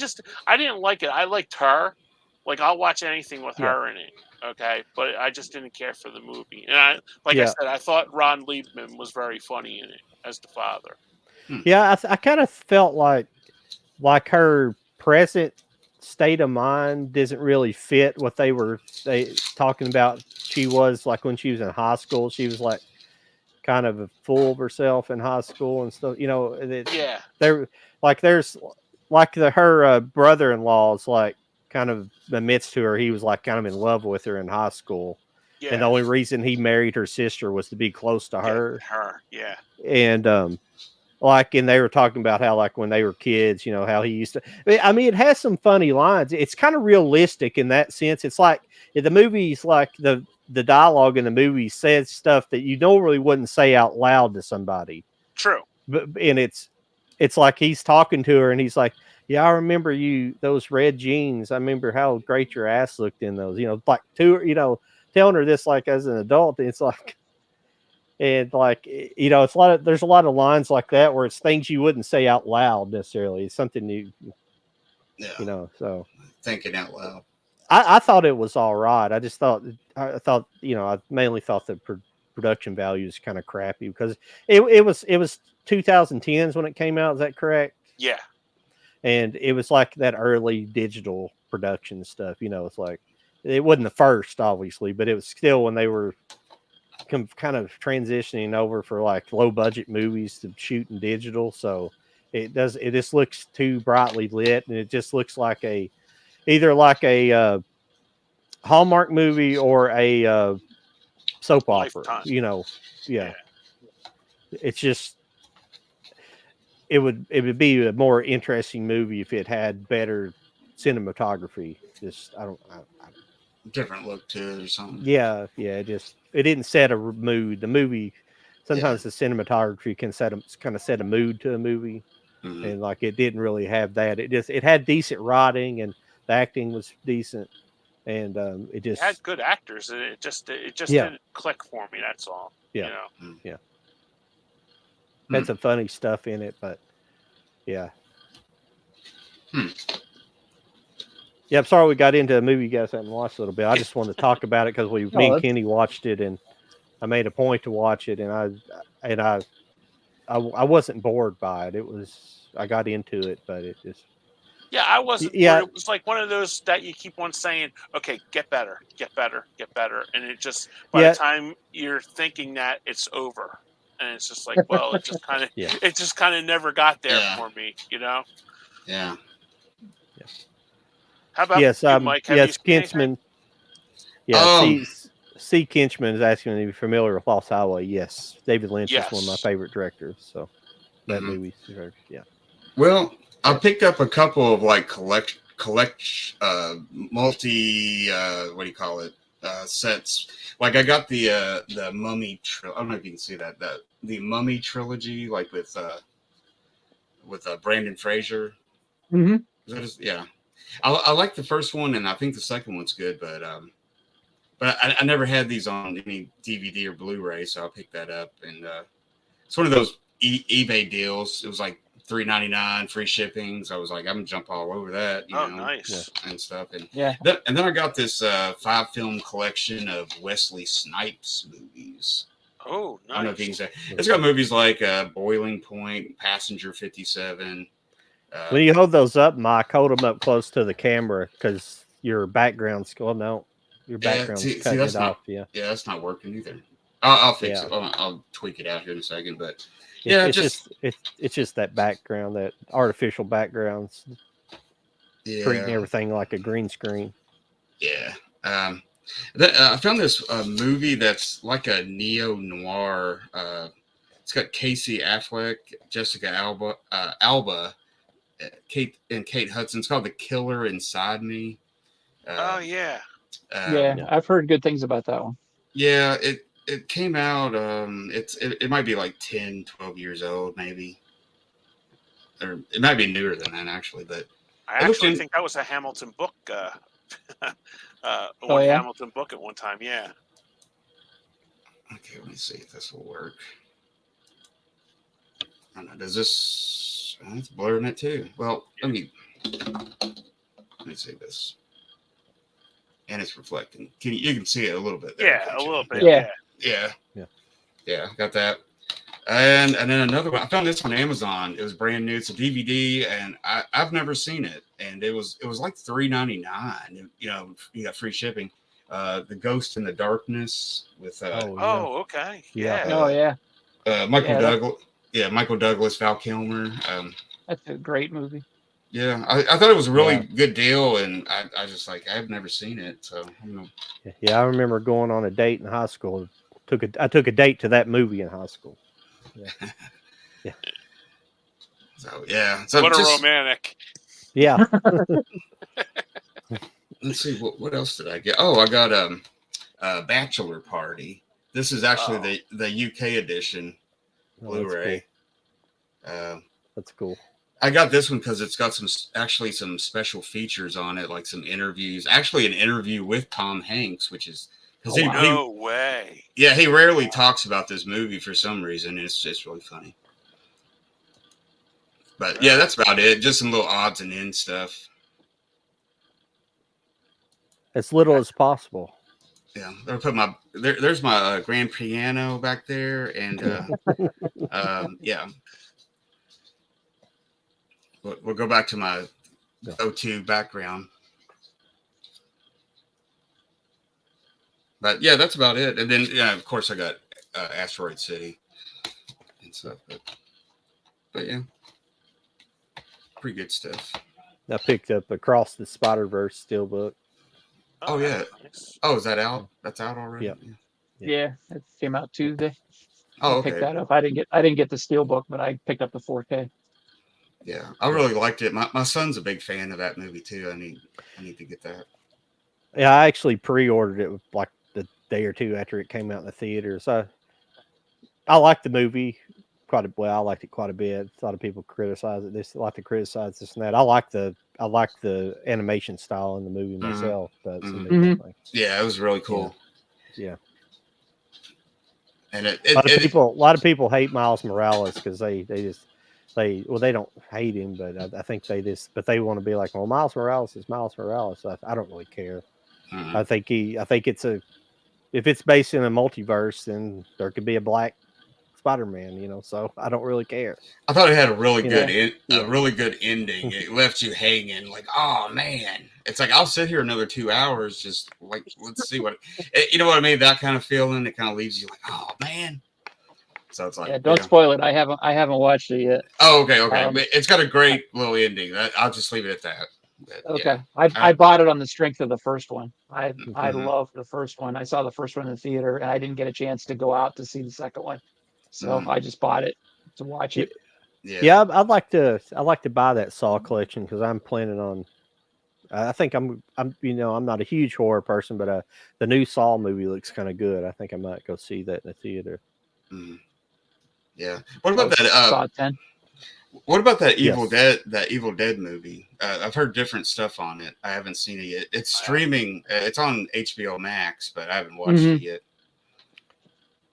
didn't like it. I liked her. Like, I'll watch anything with her in it. Okay, but I just didn't care for the movie. And I said, I thought Ron Liebman was very funny in it as the father. Yeah, I kind of felt like her present state of mind doesn't really fit what they were talking about. She was like when she was in high school. She was like kind of full of herself in high school and stuff. You know, there's like her brother-in-law is like kind of admits to her he was like kind of in love with her in high school, Yeah. and the only reason he married her sister was to be close to her. Yeah. And like, and they were talking about how, like, when they were kids, you know, how he used to. I mean, it has some funny lines. It's kind of realistic in that sense. It's like the movies, like the dialogue in the movie says stuff that you normally wouldn't say out loud to somebody. True. But and it's like he's talking to her, and he's like, "Yeah, I remember those red jeans. I remember how great your ass looked in those." You know, like telling her this like as an adult, and it's like. And like, you know, there's a lot of lines like that where it's things you wouldn't say out loud necessarily. It's something you know, so Thinking out loud. I thought it was all right. I thought, you know, I mainly thought the production value is kind of crappy because it was 2010s when it came out. Is that correct? Yeah. And it was like that early digital production stuff. You know, it's like, it wasn't the first, obviously, but it was still when they were kind of transitioning over for like low budget movies to shoot in digital. So it just looks too brightly lit, and it just looks like either like a Hallmark movie or a soap opera. Lifetime. You know, yeah. It's just it would be a more interesting movie if it had better cinematography. Just I don't Different look to it or something. Yeah, it didn't set a mood. The movie sometimes the cinematography can kind of set a mood to a movie, and like it didn't really have that. It had decent writing, and the acting was decent, and it had good actors. It just didn't click for me. That's all. Yeah, you know? Had some funny stuff in it, but yeah. Yeah, I'm sorry we got into a movie you guys haven't watched a little bit. I just wanted to talk about it because me and Kenny watched it, and I made a point to watch it, and I wasn't bored by it. I got into it, but it just. Yeah, I wasn't. Yeah, it was like one of those that you keep on saying, "Okay, get better, get better, get better," and it just by the time you're thinking that, it's over, and it's just like, well, it just kind of never got there for me, you know. Yeah. How about you, Mike? Have you seen Kinchman. anything? Yeah, C. Kinchman is asking me to be familiar with Lost Highway. Yes, David Lynch is one of my favorite directors. So that movie, yeah. Well, I picked up a couple of like multi what do you call it sets. Like I got the Mummy. I don't know if you can see that the Mummy trilogy, like with Brandon Fraser. Mm-hmm. Yeah. I like the first one, and I think the second one's good, but I never had these on any DVD or Blu-ray, so I picked that up, and it's one of those eBay deals. It was like $3.99 free shipping, so I was like, I'm gonna jump all over that, you know, nice and stuff, and then I got this 5-film collection of Wesley Snipes movies. Oh, nice. I don't know if you can say it's got movies like Boiling Point, Passenger 57. When you hold those up, Mike, hold them up close to the camera because your background's your background's cutting it off. Yeah, that's not working either. I'll fix it. I'll tweak it out here in a second, but it's just that background, that artificial backgrounds, treating everything like a green screen. Yeah. I found this movie that's like a neo-noir. It's got Casey Affleck, Jessica Alba, Kate Hudson. It's called The Killer Inside Me. I've heard good things about that one. Yeah, it came out. It might be like 10, 12 years old, maybe, or it might be newer than that actually. But I actually think that was a Hamilton book. Hamilton book at one time. Yeah. Okay, let me see if this will work. I don't know. Does this? It's blurring it too. Well, let me see this. And it's reflecting. You can see it a little bit there. Yeah, a little bit. Yeah. Got that. And then another one. I found this on Amazon. It was brand new. It's a DVD, and I've never seen it. And it was like $3.99. You know, you got free shipping. The Ghost in the Darkness with. Okay. Michael Douglas. Yeah, Michael Douglas, Val Kilmer. That's a great movie. Yeah, I thought it was a really Yeah. good deal, and I just like I've never seen it, so I'm gonna, Yeah, I remember going on a date in high school. I took a date to that movie in high school. Yeah. so yeah. So What a just romantic. Yeah. let's see what else did I get? Oh, I got a Bachelor Party. This is actually the UK edition Oh, that's Blu-ray. cool. That's cool. I got this one because it's got some special features on it, like some interviews. Actually, an interview with Tom Hanks, which is because No way. yeah, he rarely talks about this movie for some reason. It's just really funny. But yeah, that's about it. Just some little odds and ends stuff. As little as possible. Yeah, I put there's my grand piano back there, and yeah. We'll go back to my O2 background. But yeah, that's about it. And then, yeah, of course, I got Asteroid City and stuff. But yeah, pretty good stuff. I picked up Across the Spider-Verse steelbook. Oh yeah. Nice. Oh, is that out? That's out already? Yep. Yeah, it came out Tuesday. Oh, I picked okay. that up. I didn't get the Steelbook, but I picked up the 4K. Yeah, I really liked it. My son's a big fan of that movie too. I need to get that. Yeah, I actually pre-ordered it like the day or two after it came out in the theater. So I liked the movie quite a well. I liked it quite a bit. A lot of people criticize it. They like to criticize this and that. I like the animation style in the movie myself, but some people think. Yeah, it was really cool. Yeah. And a lot of people hate Miles Morales because they don't hate him, but I think they want to be like, well, Miles Morales is Miles Morales. So I don't really care. I think if it's based in a multiverse, then there could be a black Spider-Man, so I don't really care. I thought it had a really good ending. It left you hanging like, oh man. It's like I'll sit here another 2 hours, just like let's see you know what I mean? That kind of feeling. It kind of leaves you like, oh man. So it's like, don't spoil it. I haven't watched it yet. Oh, okay. It's got a great little ending. I'll just leave it at that. But, okay. Yeah. I bought it on the strength of the first one. I loved the first one. I saw the first one in the theater, and I didn't get a chance to go out to see the second one, so I just bought it to watch it. Yeah, I'd like to buy that Saw collection because I'm planning on. I think I'm not a huge horror person, but the new Saw movie looks kind of good. I think I might go see that in the theater. Yeah. What about that? Saw 10. What about that Evil Dead movie? I've heard different stuff on it. I haven't seen it yet. It's streaming. It's on HBO Max, but I haven't watched it yet.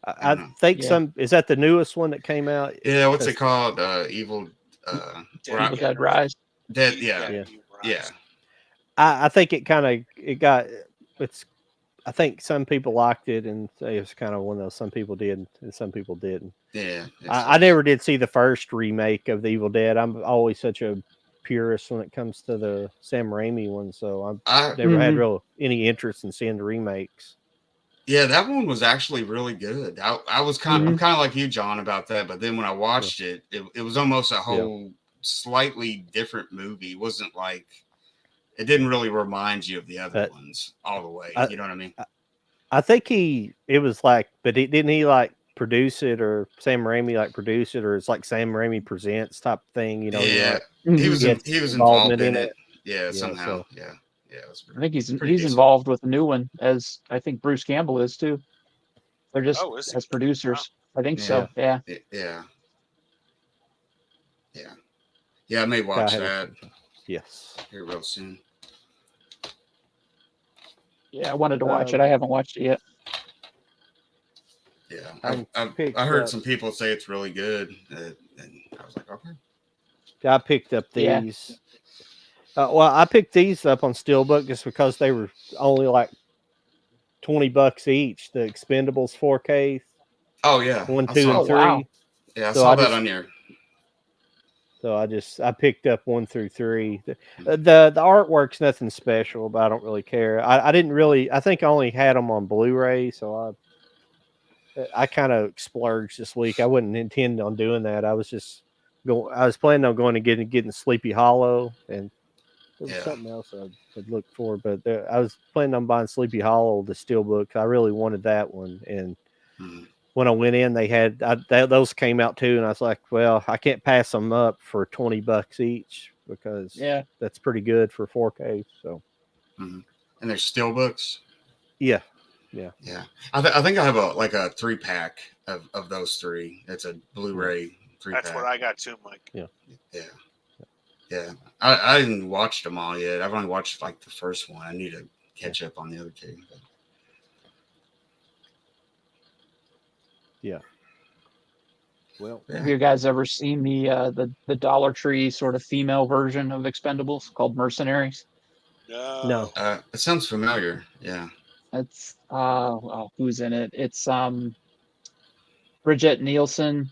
I think is that the newest one that came out? Yeah. What's it called? Evil Dead Rise. Dead. Yeah. I think I think some people liked it and it was kind of one of those, some people did and some people didn't. Yeah. I never did see the first remake of the Evil Dead. I'm always such a purist when it comes to the Sam Raimi one, so I've never had any interest in seeing the remakes. Yeah, that one was actually really good. I was I'm kind of like you, John, about that. But then when I watched it was almost a whole slightly different movie. It wasn't like it didn't really remind you of the other ones all the way. You know what I mean? I think didn't he like produce it, or Sam Raimi like produce it, or it's like Sam Raimi Presents type thing? Yeah, he was involved in it. Yeah, somehow. So. Yeah. I think he's involved with a new one, as I think Bruce Campbell is too. They're just as producers. Wow. I think so. Yeah. Yeah, I may watch that. Yes. Here real soon. Yeah, I wanted to watch it. I haven't watched it yet. Yeah, I heard some people say it's really good, and I was like, okay. I picked up these. Well, I picked these up on Steelbook just because they were only like $20 each. The Expendables 4K. Oh yeah, 1, 2, and 3. Wow. Yeah, I saw that on your. So I picked up 1 through 3. The artwork's nothing special, but I don't really care. I didn't really. I think I only had them on Blu-ray, so I kind of splurged this week. I wouldn't intend on doing that. I was just I was planning on going and getting Sleepy Hollow, and there was Yeah. something else I'd looked for, but I was planning on buying Sleepy Hollow, the Steelbook. I really wanted that one, and Mhm. when I went in, they had those came out too, and I was like, well, I can't pass them up for $20 each because that's pretty good for 4K. So, And they're steelbooks. yeah. I think I have a 3-pack of those 3. It's a Blu-ray 3-pack. That's what I got too, Mike. Yeah. I didn't watch them all yet. I've only watched like the first one. I need to catch up on the other 2. But. Yeah. Well, Have you guys ever seen the Dollar Tree sort of female version of Expendables called Mercenaries? No. It sounds familiar. Yeah. It's who's in it? It's Bridget Nielsen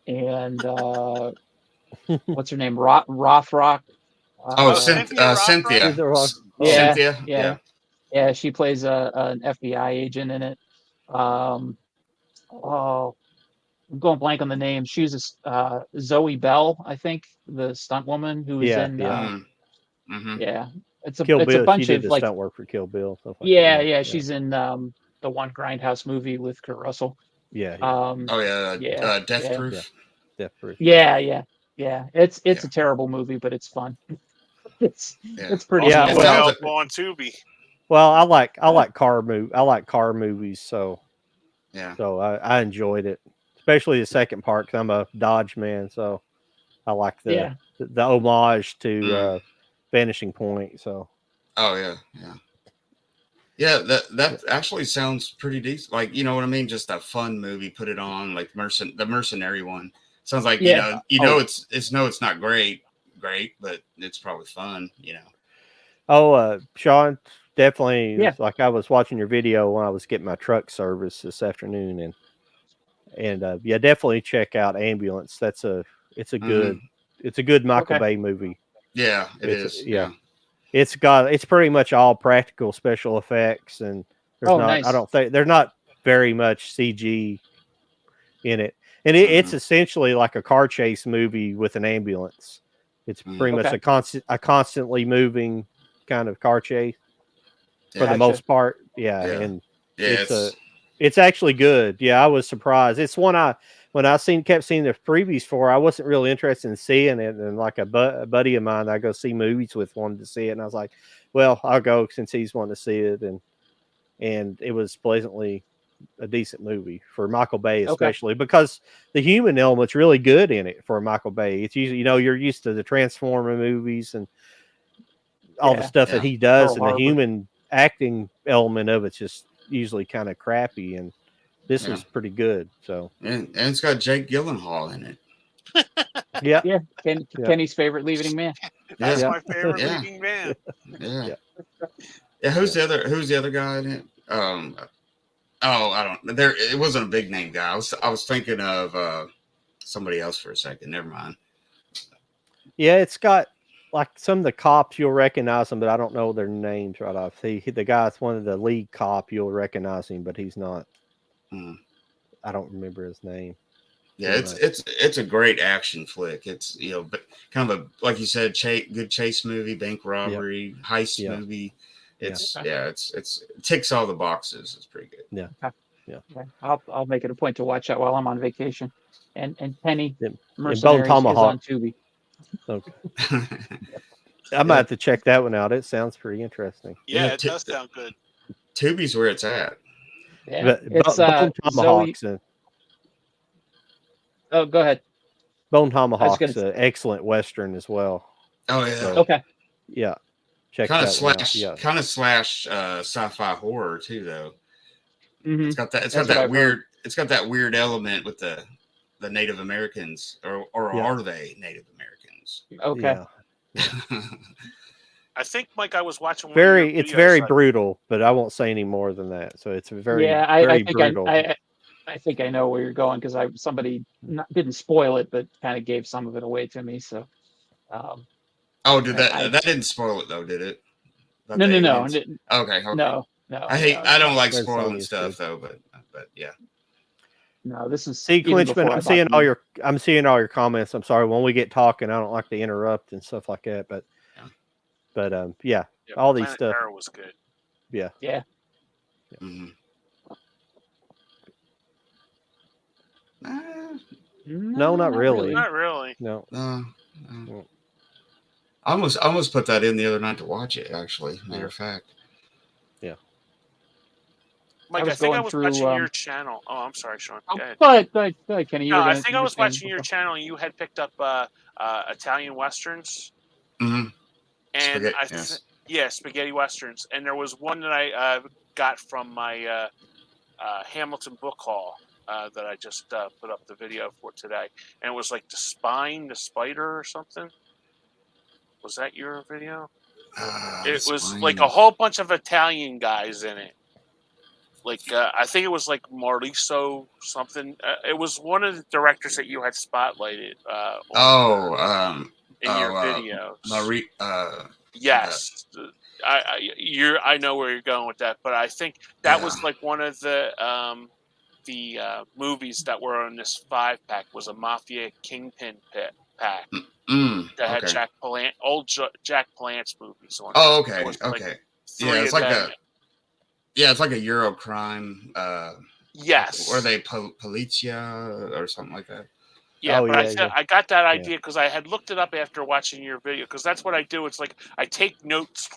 and what's her name? Rothrock. Cynthia Cynthia. Rothrock? Yeah. Yeah, she plays an FBI agent in it. I'm going blank on the name. She was Zoe Bell, I think, the stunt woman who was in. Yeah, it's a Kill Bill. bunch She did of the like stunt work for Kill Bill. Stuff like yeah. She's in the one Grindhouse movie with Kurt Russell. Yeah. Death Proof. Death Proof. Yeah. It's a terrible movie, but it's fun. It's pretty. Yeah, It's well, available on Tubi. Well, I like car movies, so yeah. So I enjoyed it, especially the second part because I'm a Dodge man, so I like the homage to Vanishing Point. So. Oh yeah. That actually sounds pretty decent. Like, you know what I mean? Just a fun movie. Put it on, like the Mercenary one. Sounds like it's not great, but it's probably fun. You know. Oh, Sean, definitely. Yeah. Like I was watching your video when I was getting my truck service this afternoon, and definitely check out Ambulance. It's a good Michael Bay movie. Yeah, it is. Yeah. It's pretty much all practical special effects, and nice. I don't think there's not very much CG in it, and it's essentially like a car chase movie with an ambulance. It's pretty much a constantly moving kind of car chase for the most part. And it's actually good. Yeah, I was surprised. It's one when I kept seeing the previews for, I wasn't really interested in seeing it, and like a buddy of mine that I go see movies with wanted to see it, and I was like, well, I'll go since he's wanting to see it, and it was pleasantly a decent movie for Michael Bay, especially because the human element's really good in it for Michael Bay. It's usually, you're used to the Transformer movies and all the stuff that he does, and the human acting element of it's just usually kind of crappy, and this is pretty good. So and it's got Jake Gyllenhaal in it. Kenny's favorite leading man. That's my favorite leading man. Yeah. Who's the other guy in it? It wasn't a big name guy. I was thinking of somebody else for a second. Never mind. Yeah, it's got like some of the cops, you'll recognize them, but I don't know their names right off. The guy's one of the lead cop, you'll recognize him, but he's not. I don't remember his name. Yeah, it's a great action flick. It's but kind of a, like you said, good chase movie, bank robbery, heist movie. It ticks all the boxes. It's pretty good. Yeah. I'll make it a point to watch that while I'm on vacation. And Penny, Bone Tomahawk is on Tubi. Okay. I might have to check that one out. It sounds pretty interesting. Yeah, it does sound good. Tubi's where it's at. Yeah, it's Bone Tomahawk's Oh, go ahead. Bone Tomahawk's an excellent Western as well. Oh yeah. So, okay. Yeah. Check kind of that slash sci-fi horror too, though. Mm-hmm. It's got that weird. It's got that weird element with the Native Americans, or are they Native Americans? Okay. Yeah. I think, Mike, I was watching. It's very brutal, but I won't say any more than that. So it's very I think brutal. I think I know where you're going because somebody didn't spoil it, but kind of gave some of it away to me. So. That didn't spoil it though, did it? No. Okay. No. I don't like spoiling stuff though, but yeah. No, this is See, even Clinchman, before I I'm bought seeing the all movie. I'm seeing all your comments. I'm sorry when we get talking, I don't like to interrupt and stuff like that. But yeah, Yeah, all these Planet stuff. Terror was good. Yeah. Yeah. Mhm. No, not really. Not really. No. I almost put that in the other night to watch it. Actually, matter of fact. Yeah. Mike, I was think I going was through, watching your channel. Oh, I'm sorry, Sean. Oh, Go ahead. go ahead, Kenny. You No, were I gonna. think You I were was saying watching your something? channel, and you had picked up Italian westerns, Mm-hmm. and Spaghetti. Yes. yeah, spaghetti westerns. And there was one that I got from my Hamilton book haul that I just put up the video for today, and it was like the spider or something. Was that your video? It was like a whole bunch of Italian guys in it. Like I think it was like Mauricio something. It was one of the directors that you had spotlighted in your videos. Marie. Yes, I know where you're going with that, but I think that was like one of the movies that were on this 5-pack was a Mafia Kingpin pack that had Jack Palance movies on. Oh, There. okay, It was like okay. 3 it's of like them. it's like a Euro crime. Yes. Or they Policia or something like that. Yeah, Oh, but yeah, I got that idea because I had looked it up after watching your video. Because that's what I do. It's like I take notes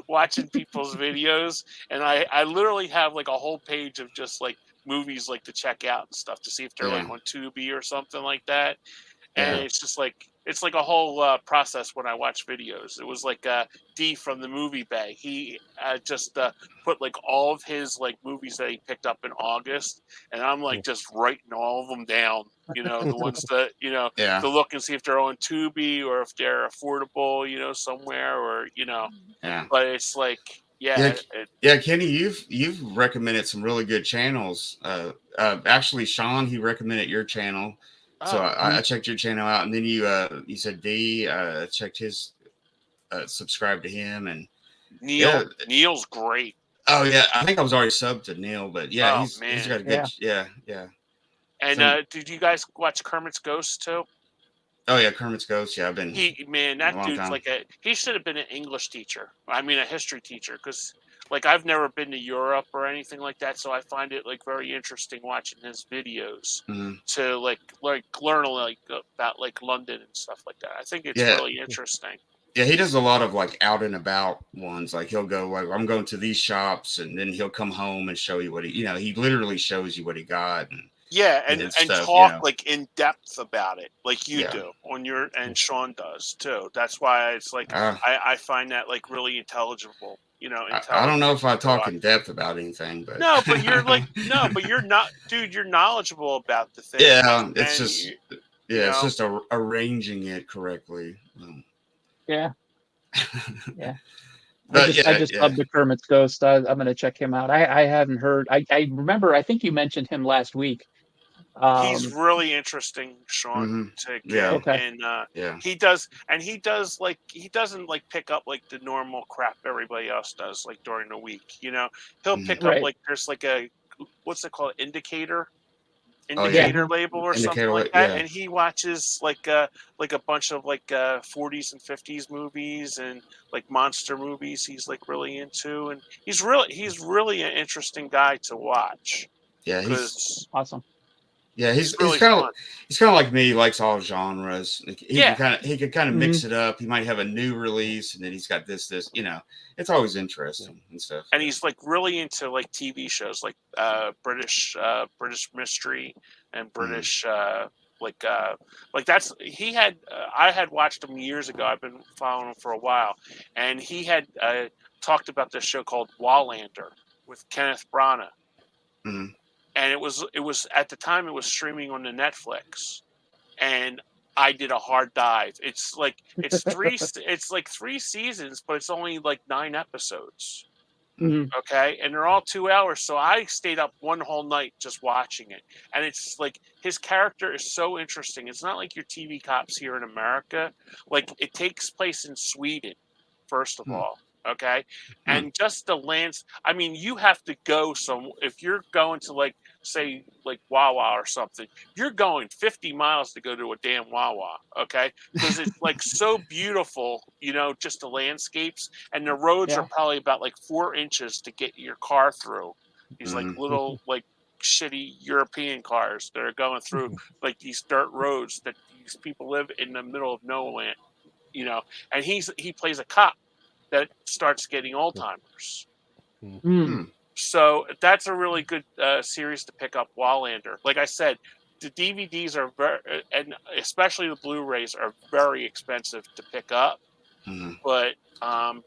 watching people's videos, and I literally have like a whole page of just like movies like to check out and stuff to see if they're like on Tubi or something like that. And it's just like it's like a whole process when I watch videos. It was like D from the Movie Bay. He just put like all of his like movies that he picked up in August, and I'm like just writing all of them down. You know, the ones that to look and see if they're on Tubi or if they're affordable. You know, somewhere or But it's like Kenny, you've recommended some really good channels. Actually, Sean, he recommended your channel. So I checked your channel out, and then you said D. Checked his, subscribed to him, and Neil's great. Oh yeah, I think I was already subbed to Neil, but yeah, he's got a good yeah. And did you guys watch Kermit's Ghost too? Oh yeah, Kermit's Ghost. Yeah, I've been. That dude's like he should have been an English teacher. I mean, a history teacher, because like I've never been to Europe or anything like that, so I find it like very interesting watching his videos to like learn like about like London and stuff like that. I think it's really interesting. Yeah, he does a lot of like out and about ones. Like he'll go like I'm going to these shops, and then he'll come home and show you what he literally shows you what he got. And stuff, talk like in depth about it, like you do on your and Sean does too. That's why it's like I find that like really intelligible. I don't know if I talk in depth about anything, but but you're not, dude. You're knowledgeable about the thing. Yeah, it's just it's just arranging it correctly. Yeah. I just love the Kermit's Ghost. I'm gonna check him out. I hadn't heard. I remember. I think you mentioned him last week. He's really interesting, Sean. To get and he doesn't like pick up like the normal crap everybody else does like during the week. He'll pick up like there's like a what's it called indicator label or something like that, and he watches like a bunch of like 40s and 50s movies and like monster movies. He's like really into, and he's really an interesting guy to watch. Yeah, he's awesome. Yeah, he's really kind of like me. He likes all genres. He could kind of mix it up. He might have a new release, and then he's got this. It's always interesting and stuff. And he's like really into like TV shows, like British mystery and British like that's he had. I had watched him years ago. I've been following him for a while, and he had talked about this show called Wallander with Kenneth Branagh. Mm-hmm. And it was at the time it was streaming on the Netflix, and I did a hard dive. It's like three seasons, but it's only like 9 episodes. Okay, and they're all 2 hours. So I stayed up one whole night just watching it, and it's like his character is so interesting. It's not like your TV cops here in America. Like it takes place in Sweden, first of all. Okay, and just the lands. I mean, you have to go if you're going to like say like Wawa or something, you're going 50 miles to go to a damn Wawa, okay? Because it's like so beautiful, just the landscapes, and the roads Yeah. are probably about like 4 inches to get your car through. These like little like shitty European cars that are going through like these dirt roads that these people live in the middle of nowhere, and he plays a cop that starts getting Alzheimer's. Mm. So that's a really good series to pick up, Wallander. Like I said, the DVDs are very, and especially the Blu-rays are very expensive to pick up. But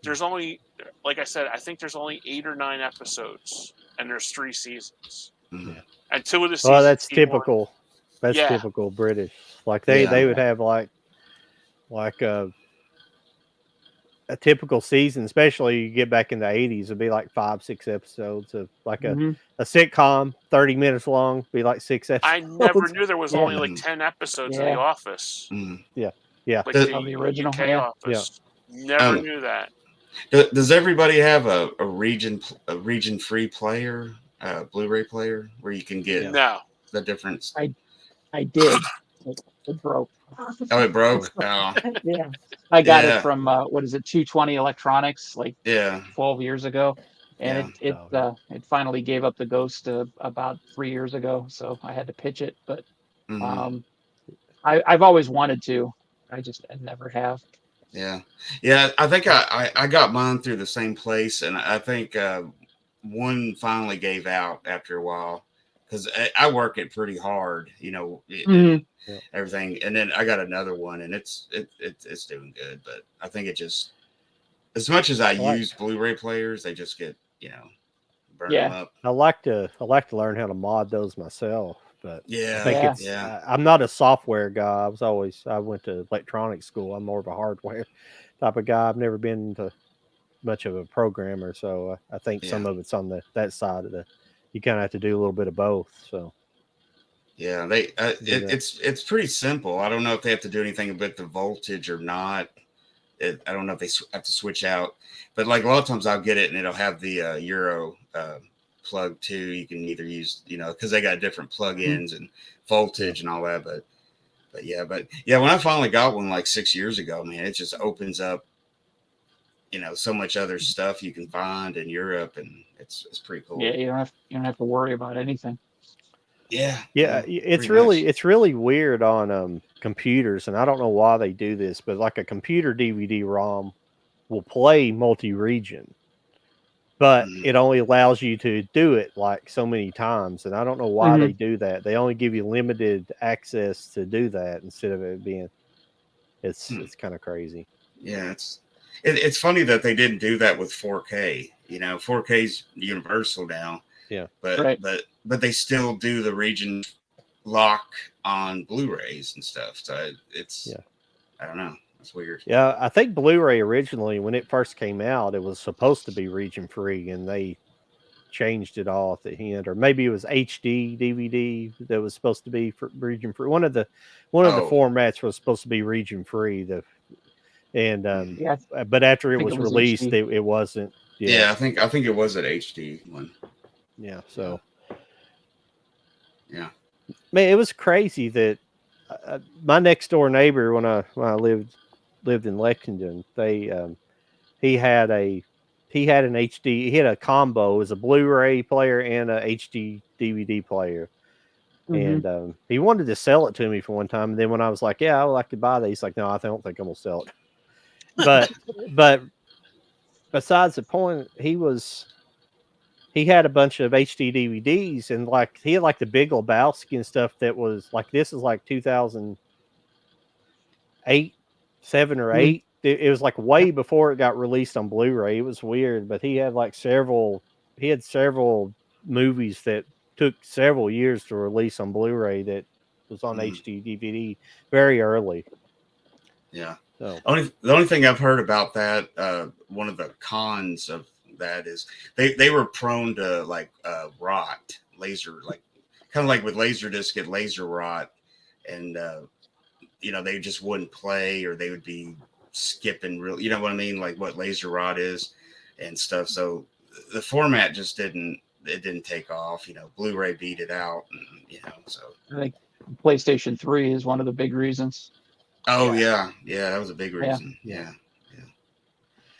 there's only, like I said, I think there's only 8 or 9 episodes, and there's 3 seasons. Yeah. And 2 of the seasons. Well, that's typical. That's Yeah. typical British. Like they would have like a typical season, especially you get back in the 80s, it'd be like 5-6 episodes of like a sitcom, 30 minutes long, be like 6 episodes. I never knew there was Yeah. only like 10 episodes of Yeah. The Office. Yeah. Yeah. Like Of the original, UK yeah. Office. Never knew that. Does everybody have a region free player, Blu-ray player where you can get No. the difference? I did. It broke. Oh, it broke. Oh, Yeah. I got Yeah. it from 220 Electronics like yeah. 12 years ago, and Yeah. it finally gave up the ghost about 3 years ago. So I had to pitch it, but I've always wanted to. I never have. Yeah. I think I got mine through the same place, and I think one finally gave out after a while because I work it pretty hard, everything, and then I got another one, and it's doing good, but I think it just, as much as I use Blu-ray players, they just get burn them up. I like to learn how to mod those myself, but Yeah, I think I'm not a software guy. I went to electronics school. I'm more of a hardware type of guy. I've never been into much of a programmer, so I think some of it's on that side of you kind of have to do a little bit of both. So yeah, it's pretty simple. I don't know if they have to do anything with the voltage or not. I don't know if they have to switch out, but like a lot of times I'll get it and it'll have the Euro plug too. You can either use, because they got different plug-ins and voltage and all that. But when I finally got one like 6 years ago, man, it just opens up, so much other stuff you can find in Europe, and it's pretty cool. Yeah, you don't have to worry about anything. Yeah. It's really weird on computers, and I don't know why they do this, but like a computer DVD-ROM will play multi-region, but it only allows you to do it like so many times, and I don't know why they do that. They only give you limited access to do that instead of it being. It's kind of crazy. Yeah, it's funny that they didn't do that with 4K. 4K's universal now. Yeah, but they still do the region lock on Blu-rays and stuff. So I don't know. It's weird. Yeah, I think Blu-ray originally, when it first came out, it was supposed to be region free, and they changed it all at the end, or maybe it was HD DVD that was supposed to be for region free. One of the formats was supposed to be region free. But after it was released, it wasn't. Yeah, I think it was an HD one. Yeah, so yeah, man, it was crazy that my next door neighbor, when I lived in Lexington, he had an HD. He had a combo, it was a Blu-ray player and a HD DVD player, and he wanted to sell it to me for one time. And then when I was like, "Yeah, I would like to buy that," he's like, "No, I don't think I'm gonna sell it." But besides the point, he had a bunch of HD DVDs, and like he had like the Big Lebowski and stuff that was like, this is like 2008, 7 or 8. It was like way before it got released on Blu-ray. It was weird, but he had several movies that took several years to release on Blu-ray that was on HD DVD very early. Yeah. So the only thing I've heard about that, one of the cons of that is they were prone to rot, laser, like kind of like with Laserdisc get laser rot, and they just wouldn't play, or they would be skipping real, you know what I mean, like what laser rot is and stuff. So the format just didn't it didn't take off. Blu-ray beat it out, and so. I think PlayStation 3 is one of the big reasons. Oh yeah, that was a big reason. Yeah.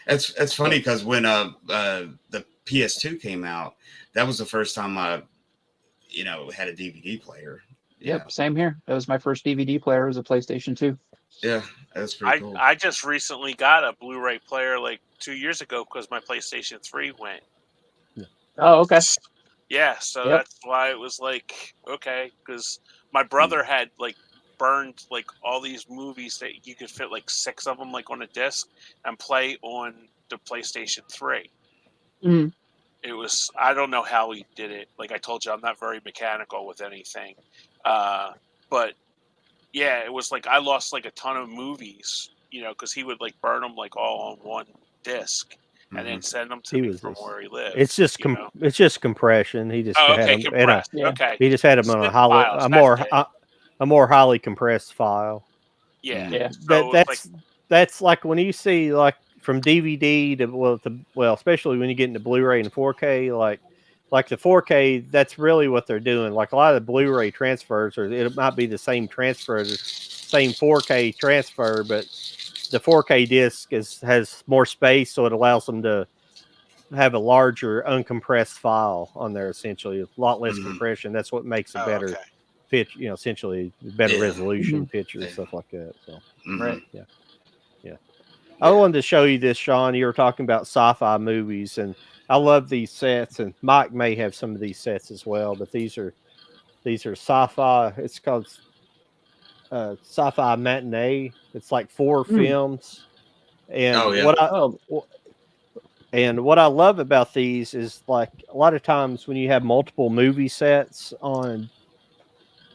It's funny because when the PS2 came out, that was the first time I had a DVD player. Yep, same here. That was my first DVD player. It was a PlayStation 2. Yeah, that's pretty cool. I just recently got a Blu-ray player like 2 years ago because my PlayStation 3 went. Oh, okay. Yeah, so that's why it was like, okay, because my brother had like burned like all these movies that you could fit like 6 of them like on a disc and play on the PlayStation 3. Mm-hmm. It was, I don't know how he did it. Like I told you, I'm not very mechanical with anything. But yeah, it was like I lost like a ton of movies, because he would like burn them like all on one disc and then send them to me from where he lives. It's just it's just compression. He just had them compressed. Okay. He just had them on a more highly compressed file. Yeah. So that's like when you see like from DVD to especially when you get into Blu-ray and 4K, like the 4K, that's really what they're doing. Like a lot of the Blu-ray transfers, it might be the same transfer, the same 4K transfer, but the 4K disc has more space, so it allows them to have a larger uncompressed file on there. Essentially, a lot less compression. That's what makes a better pitch. Essentially better resolution picture and stuff like that. So right, yeah. I wanted to show you this, Sean. You were talking about sci-fi movies, and I love these sets. And Mike may have some of these sets as well, but these are sci-fi. It's called Sci-Fi Matinee. It's like 4 films, and what I love about these is like a lot of times when you have multiple movie sets on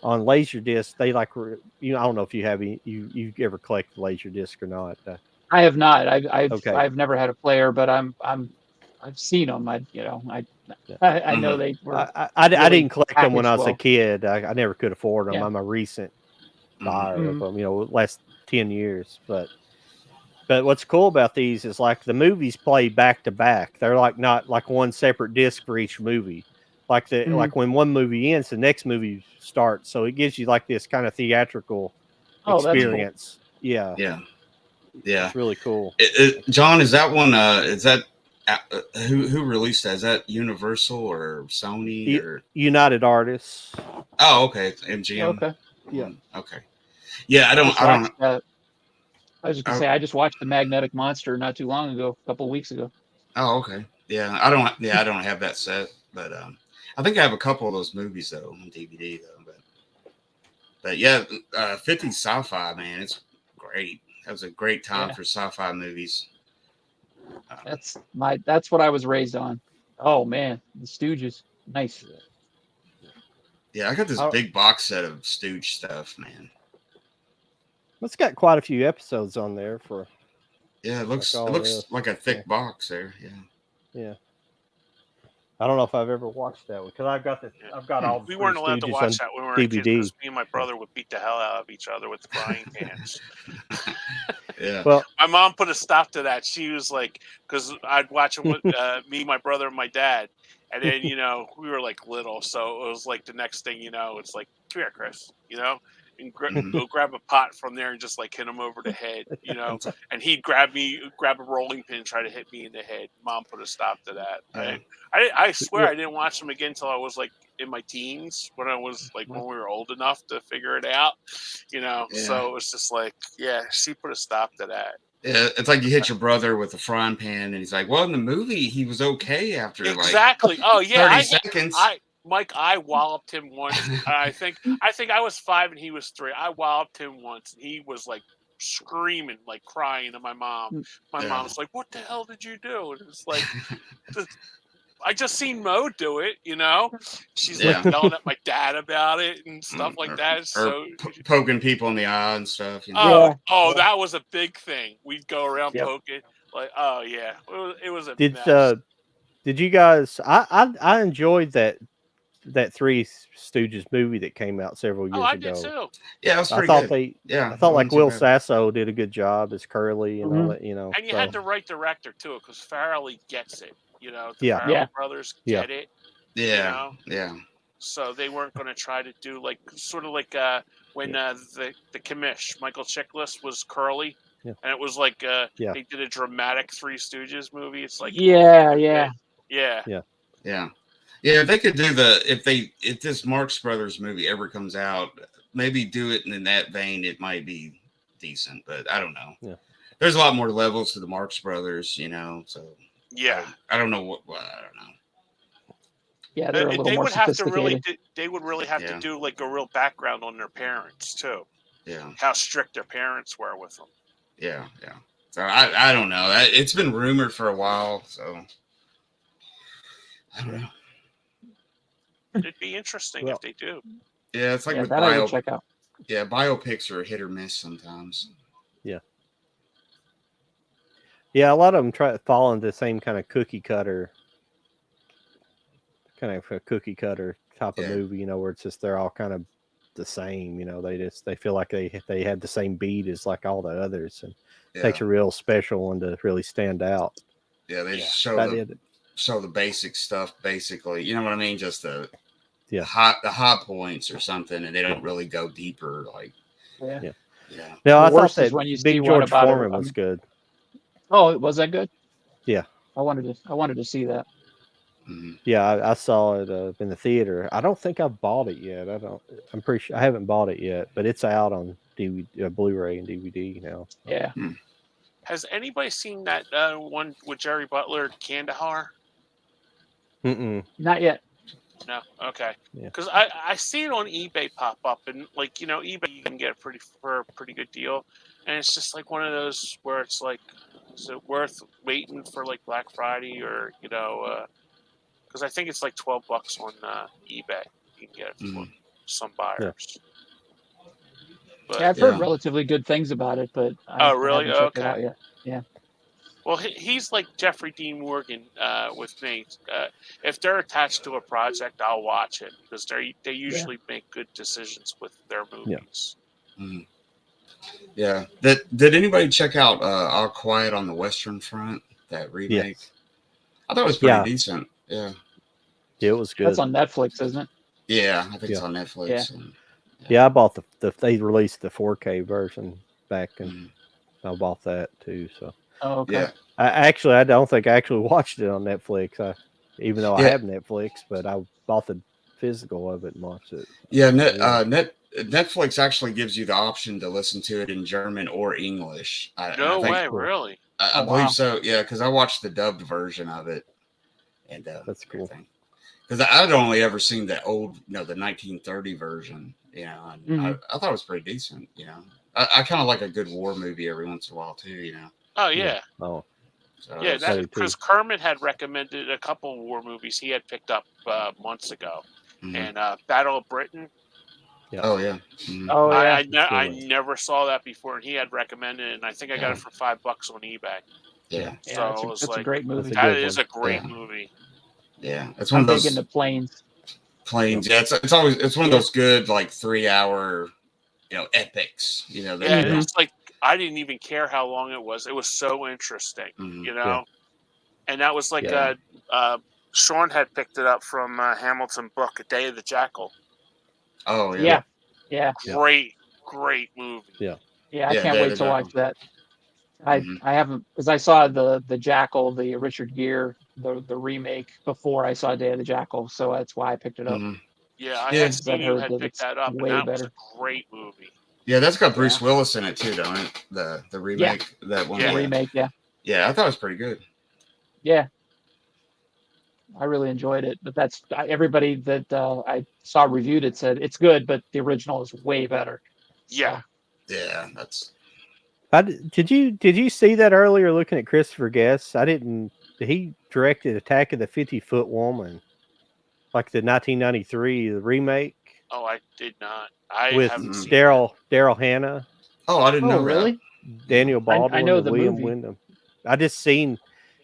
Laserdisc, they like I don't know if you have you ever collect Laserdisc or not. I have not. I've never had a player, but I've seen them. I know they were. I didn't collect them when I was a kid. I never could afford them. I'm a recent buyer of them. Last 10 years. But what's cool about these is like the movies play back to back. They're like not like one separate disc for each movie. Like like when one movie ends, the next movie starts. So it gives you like this kind of theatrical experience. Cool. Yeah. It's really cool. John, is that one? Is that who released that? Is that Universal or Sony or United Artists? Oh, okay, MGM. Okay, yeah, okay, yeah. I was just gonna say I just watched The Magnetic Monster not too long ago, a couple of weeks ago. Oh, okay. Yeah, I don't have that set, but I think I have a couple of those movies though on DVD though. But yeah, 50s sci-fi, man, it's great. That was a great time for sci-fi movies. That's what I was raised on. Oh man, the Stooges, nice. Yeah, I got this big box set of Stooge stuff, man. It's got quite a few episodes on there for. Yeah, it looks like a thick box there. Yeah. I don't know if I've ever watched that one because I've got all. We weren't allowed to watch that when we were DVD. kids because me and my brother would beat the hell out of each other with the frying pans. Yeah. Well, my mom put a stop to that. She was like, because I'd watch them with me, my brother, and my dad, and then we were like little, so it was like the next thing it's like, come here, Chris, and go grab a pot from there and just like hit him over the head, and he'd grab a rolling pin, and try to hit me in the head. Mom put a stop to that. I swear I didn't watch them again until I was like in my teens when we were old enough to figure it out, so it was just like, she put a stop to that. Yeah, it's like you hit your brother with a frying pan and he's like, well, in the movie he was okay after exactly. Oh yeah, 30 seconds. Mike, I walloped him once. I think I was 5 and he was 3. I walloped him once and he was like screaming, like crying to my mom. My mom's like, "What the hell did you do?" And it's like, I just seen Mo do it. She's like yelling at my dad about it and stuff like that. So poking people in the eye and stuff. That was a big thing. We'd go around poking. Like, oh yeah, it was a mess. Did you guys? I enjoyed that Three Stooges movie that came out several years ago. I did too. Yeah, it was pretty good. I thought like Will Sasso did a good job as Curly and all that. And you had the right director too, because Farrelly gets it. The Farrelly brothers get it. Yeah. You know? Yeah. So they weren't going to try to do like sort of like when the commish Michael Chiklis was Curly, Yeah. and it was like Yeah. they did a dramatic Three Stooges movie. It's like yeah. yeah. Yeah. Yeah, if they could do if this Marx Brothers movie ever comes out, maybe do it in that vein, it might be decent, but I don't know. Yeah. There's a lot more levels to the Marx Brothers, you know, so Yeah. I don't know I don't know. Yeah, they're a little They more would have to sophisticated. really have to do like a real background on their parents too. Yeah. How strict their parents were with them. Yeah. So I don't know. It's been rumored for a while, so I don't know. It'd be interesting if they do. Yeah, it's like with that I would check out. Yeah, biopics are hit or miss sometimes. Yeah. Yeah, a lot of them try to fall into the same kind of cookie cutter type of movie, you know, where it's just they're all kind of the same, you know. They feel like they had the same beat as like all the others, and it takes a real special one to really stand out. Yeah, they show the basic stuff, basically. You know what I mean? Just the high points or something, and they don't really go deeper. Like yeah. Yeah. No, I thought worst is that when you see Big one George about Foreman was good. Oh, was that good? Yeah. I wanted to see that. Mm-hmm. Yeah, I saw it in the theater. I don't think I bought it yet. I'm pretty sure I haven't bought it yet, but it's out on DVD, Blu-ray and DVD now. So. Yeah. Has anybody seen that one with Jerry Butler, Kandahar? Not yet. No, okay. Yeah. Because I see it on eBay pop up, and like eBay you can get it for a pretty good deal, and it's just like one of those where it's like, is it worth waiting for like Black Friday or because I think it's like $12 on eBay. You can get it for some buyers. But, I've heard relatively good things about it, but I really? haven't checked it out yet. Yeah. Well, he's like Jeffrey Dean Morgan with me. If they're attached to a project, I'll watch it because they usually make good decisions with their movies. Yeah. Did anybody check out All Quiet on the Western Front? That remake. Yes. I thought it was pretty decent. Yeah. Yeah, it was good. That's on Netflix, isn't it? Yeah, I think it's on Netflix. Yeah. Yeah, I bought they released the 4K version back, and I bought that too. So. Oh, okay. Yeah. I don't think I actually watched it on Netflix. Even though I have Netflix, but I bought the physical of it and watched it. Yeah, Netflix actually gives you the option to listen to it in German or English. No way, really? I believe so. Yeah, because I watched the dubbed version of it, and that's cool. Because I'd only ever seen the old, the 1930 version. You know, and I thought it was pretty decent. You know, I kind of like a good war movie every once in a while too. You know. Oh yeah. Oh. So, yeah, because Kermit had recommended a couple of war movies he had picked up months ago, and Battle of Britain. Yeah. Oh yeah. Oh yeah. I never saw that before, and he had recommended it, and I think I got it for $5 on eBay. Yeah. So it's a great movie. That is a great movie. Yeah, it's one of those. Big into planes. Yeah, it's one of those good like 3-hour, epics. It's like I didn't even care how long it was. It was so interesting, and that was like Sean had picked it up from Hamilton book, A Day of the Jackal. Oh yeah. Great movie. I can't wait to watch that. I haven't, because I saw the Jackal, the Richard Gere, the remake before I saw Day of the Jackal, so that's why I picked it up. Yeah, I had seen you had picked that up, and that was a great movie. Yeah, that's got Bruce Willis in it too, don't it? The remake, that one. The remake, Yeah, I thought it was pretty good. Yeah, I really enjoyed it, but that's everybody that I saw reviewed it said it's good, but the original is way better. Yeah, yeah, that's. Did you see that earlier? Looking at Christopher Guest, I didn't. He directed Attack of the 50-Foot Woman, like the 1993 remake. Oh, I did not. With Daryl Hannah. Oh, I didn't know really? that. Daniel Baldwin. I know the William movie. Wyndham. I just seen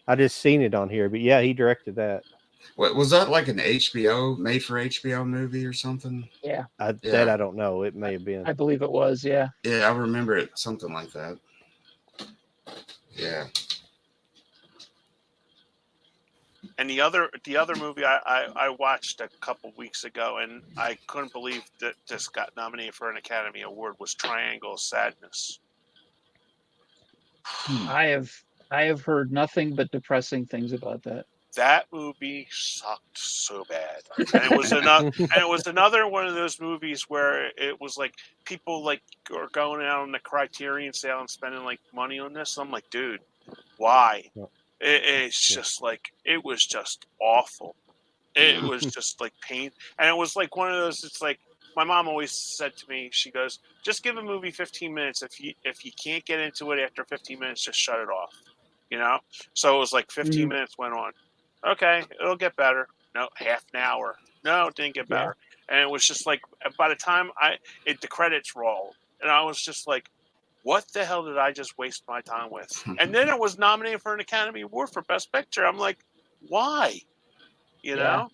it on here, but yeah, he directed that. What was that, like an HBO made for HBO movie or something? Yeah. That I don't know. It may have been. I believe it was. Yeah. Yeah, I remember it, something like that. Yeah. And the other movie I watched a couple weeks ago, and I couldn't believe that this got nominated for an Academy Award, was Triangle of Sadness. I have heard nothing but depressing things about that. That movie sucked so bad, and it was another one of those movies where it was like people like are going out on the Criterion sale and spending like money on this. I'm like, dude, why? Yeah. It's just like it was just awful. It was just like pain, and it was like one of those. It's like my mom always said to me. She goes, "Just give a movie 15 minutes. If you can't get into it after 15 minutes, just shut it off." You know. So it was like 15 minutes went on. Okay, it'll get better. No, half an hour. No, it didn't get better. And it was just like by the time the credits rolled, and I was just like, what the hell did I just waste my time with? And then it was nominated for an Academy Award for Best Picture. I'm like, why? You know?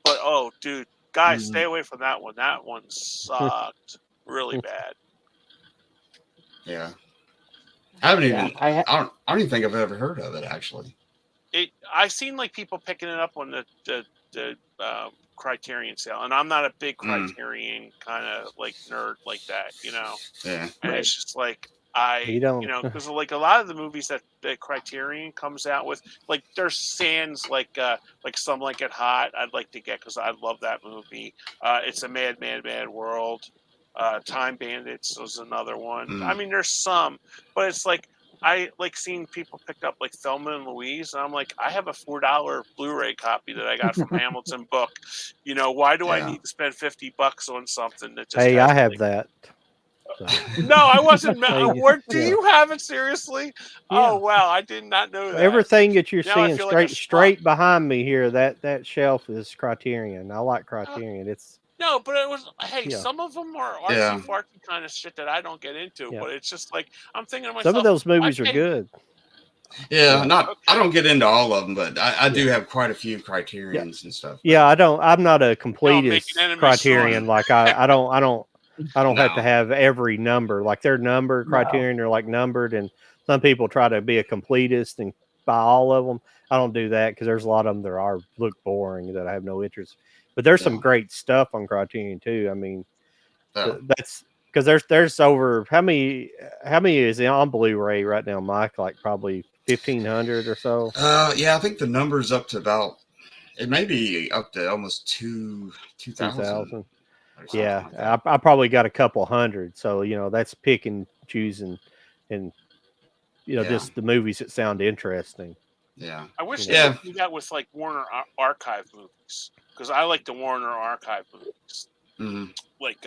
But oh, dude, guys, stay away from that one. That one sucked really bad. Yeah. I haven't even. I don't even think I've ever heard of it actually. I've seen like people picking it up on the Criterion sale, and I'm not a big Criterion kind of like nerd like that, you know. Yeah. And it's just like You don't. you know, because like a lot of the movies that Criterion comes out with, like there's Sands, like Some Like It Hot. I'd like to get because I love that movie. It's a Mad World. Time Bandits was another one. I mean, there's some, but it's like I like seeing people pick up like Thelma and Louise, and I'm like, I have a $4 Blu-ray copy that I got from Hamilton Book. You know, why do I need to spend $50 on something that just? Hey, I have that. So. No, I wasn't. Do you have it seriously? Yeah. Oh wow, I did not know that. Everything that you're Now seeing straight behind me here, that shelf is Criterion. I like Criterion. It's no, but it was some of them are artsy fartsy kind of shit that I don't get into. But it's just like I'm thinking to myself, some of those movies are good. Yeah, I don't get into all of them, but I do have quite a few Criterions and stuff. Yeah, I'm not a completist Criterion. Like I don't have to have every number. Like they're numbered Criterion, they're like numbered, and some people try to be a completist and buy all of them. I don't do that because there's a lot of them that look boring that I have no interest. But there's some great stuff on Criterion too. I mean, that's because there's over how many is on Blu-ray right now, Mike? Like probably 1,500 or so. Yeah, I think the number's up to about. It may be up to almost 2,000. Yeah, like I probably got a couple hundred. So you know that's pick and choosing, and you know just the movies that sound interesting. Yeah, I wish they would do that with like Warner Archive movies. Because I like the Warner Archive movies, like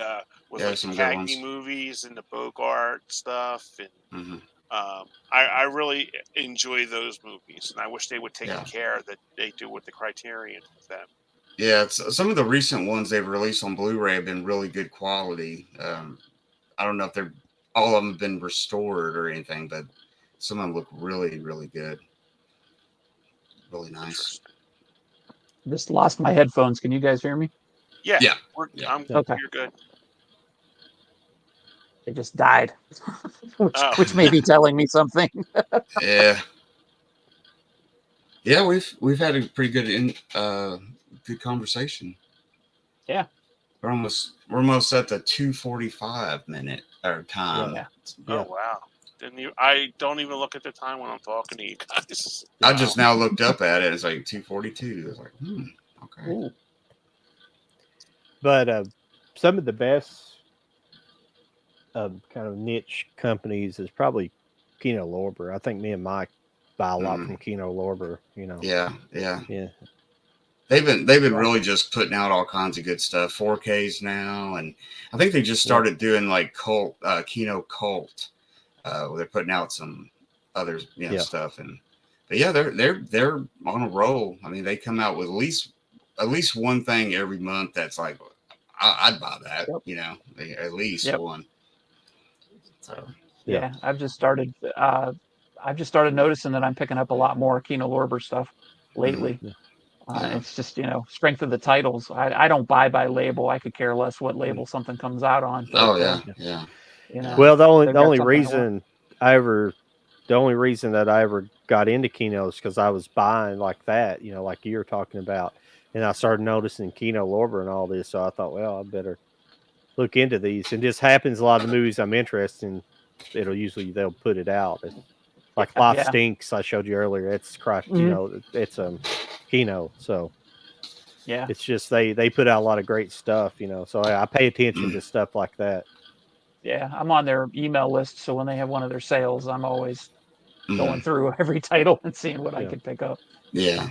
with like the Cagney movies and the Bogart stuff, and I really enjoy those movies, and I wish they would take the care that they do with the Criterion with them. Yeah, some of the recent ones they've released on Blu-ray have been really good quality. I don't know if all of them have been restored or anything, but some of them look really, really good, really nice. Just lost my headphones. Can you guys hear me? Yeah. Okay. You're good. They just died, which may be telling me something. Yeah, we've had a pretty good good conversation. Yeah, we're almost at the 2:45 minute or time. Yeah. Oh wow. I don't even look at the time when I'm talking to you guys. I just now looked up at it. It's like 2:42. I was like, okay. Ooh. But some of the best kind of niche companies is probably Kino Lorber. I think me and Mike buy a lot from Kino Lorber. You know. Yeah. They've been really just putting out all kinds of good stuff. 4Ks now, and I think they just started doing like Kino Cult. They're putting out some other stuff, but they're on a roll. I mean, they come out with at least one thing every month that's like I'd buy that. You know, at least one. So I've just started noticing that I'm picking up a lot more Kino Lorber stuff lately. It's just strength of the titles. I don't buy by label. I could care less what label something comes out on. But, well, the only reason that I ever got into Kino's because I was buying like that, like you're talking about, and I started noticing Kino Lorber and all this. So I thought, well, I better look into these. And this happens a lot of the movies I'm interested in. They'll put it out. Like Life Yeah. Stinks, I showed you earlier. It's it's Kino. So Yeah. it's just they put out a lot of great stuff, So I pay attention to stuff like that. Yeah. I'm on their email list, so when they have one of their sales, I'm always going through every title and seeing what I could pick up. Yeah.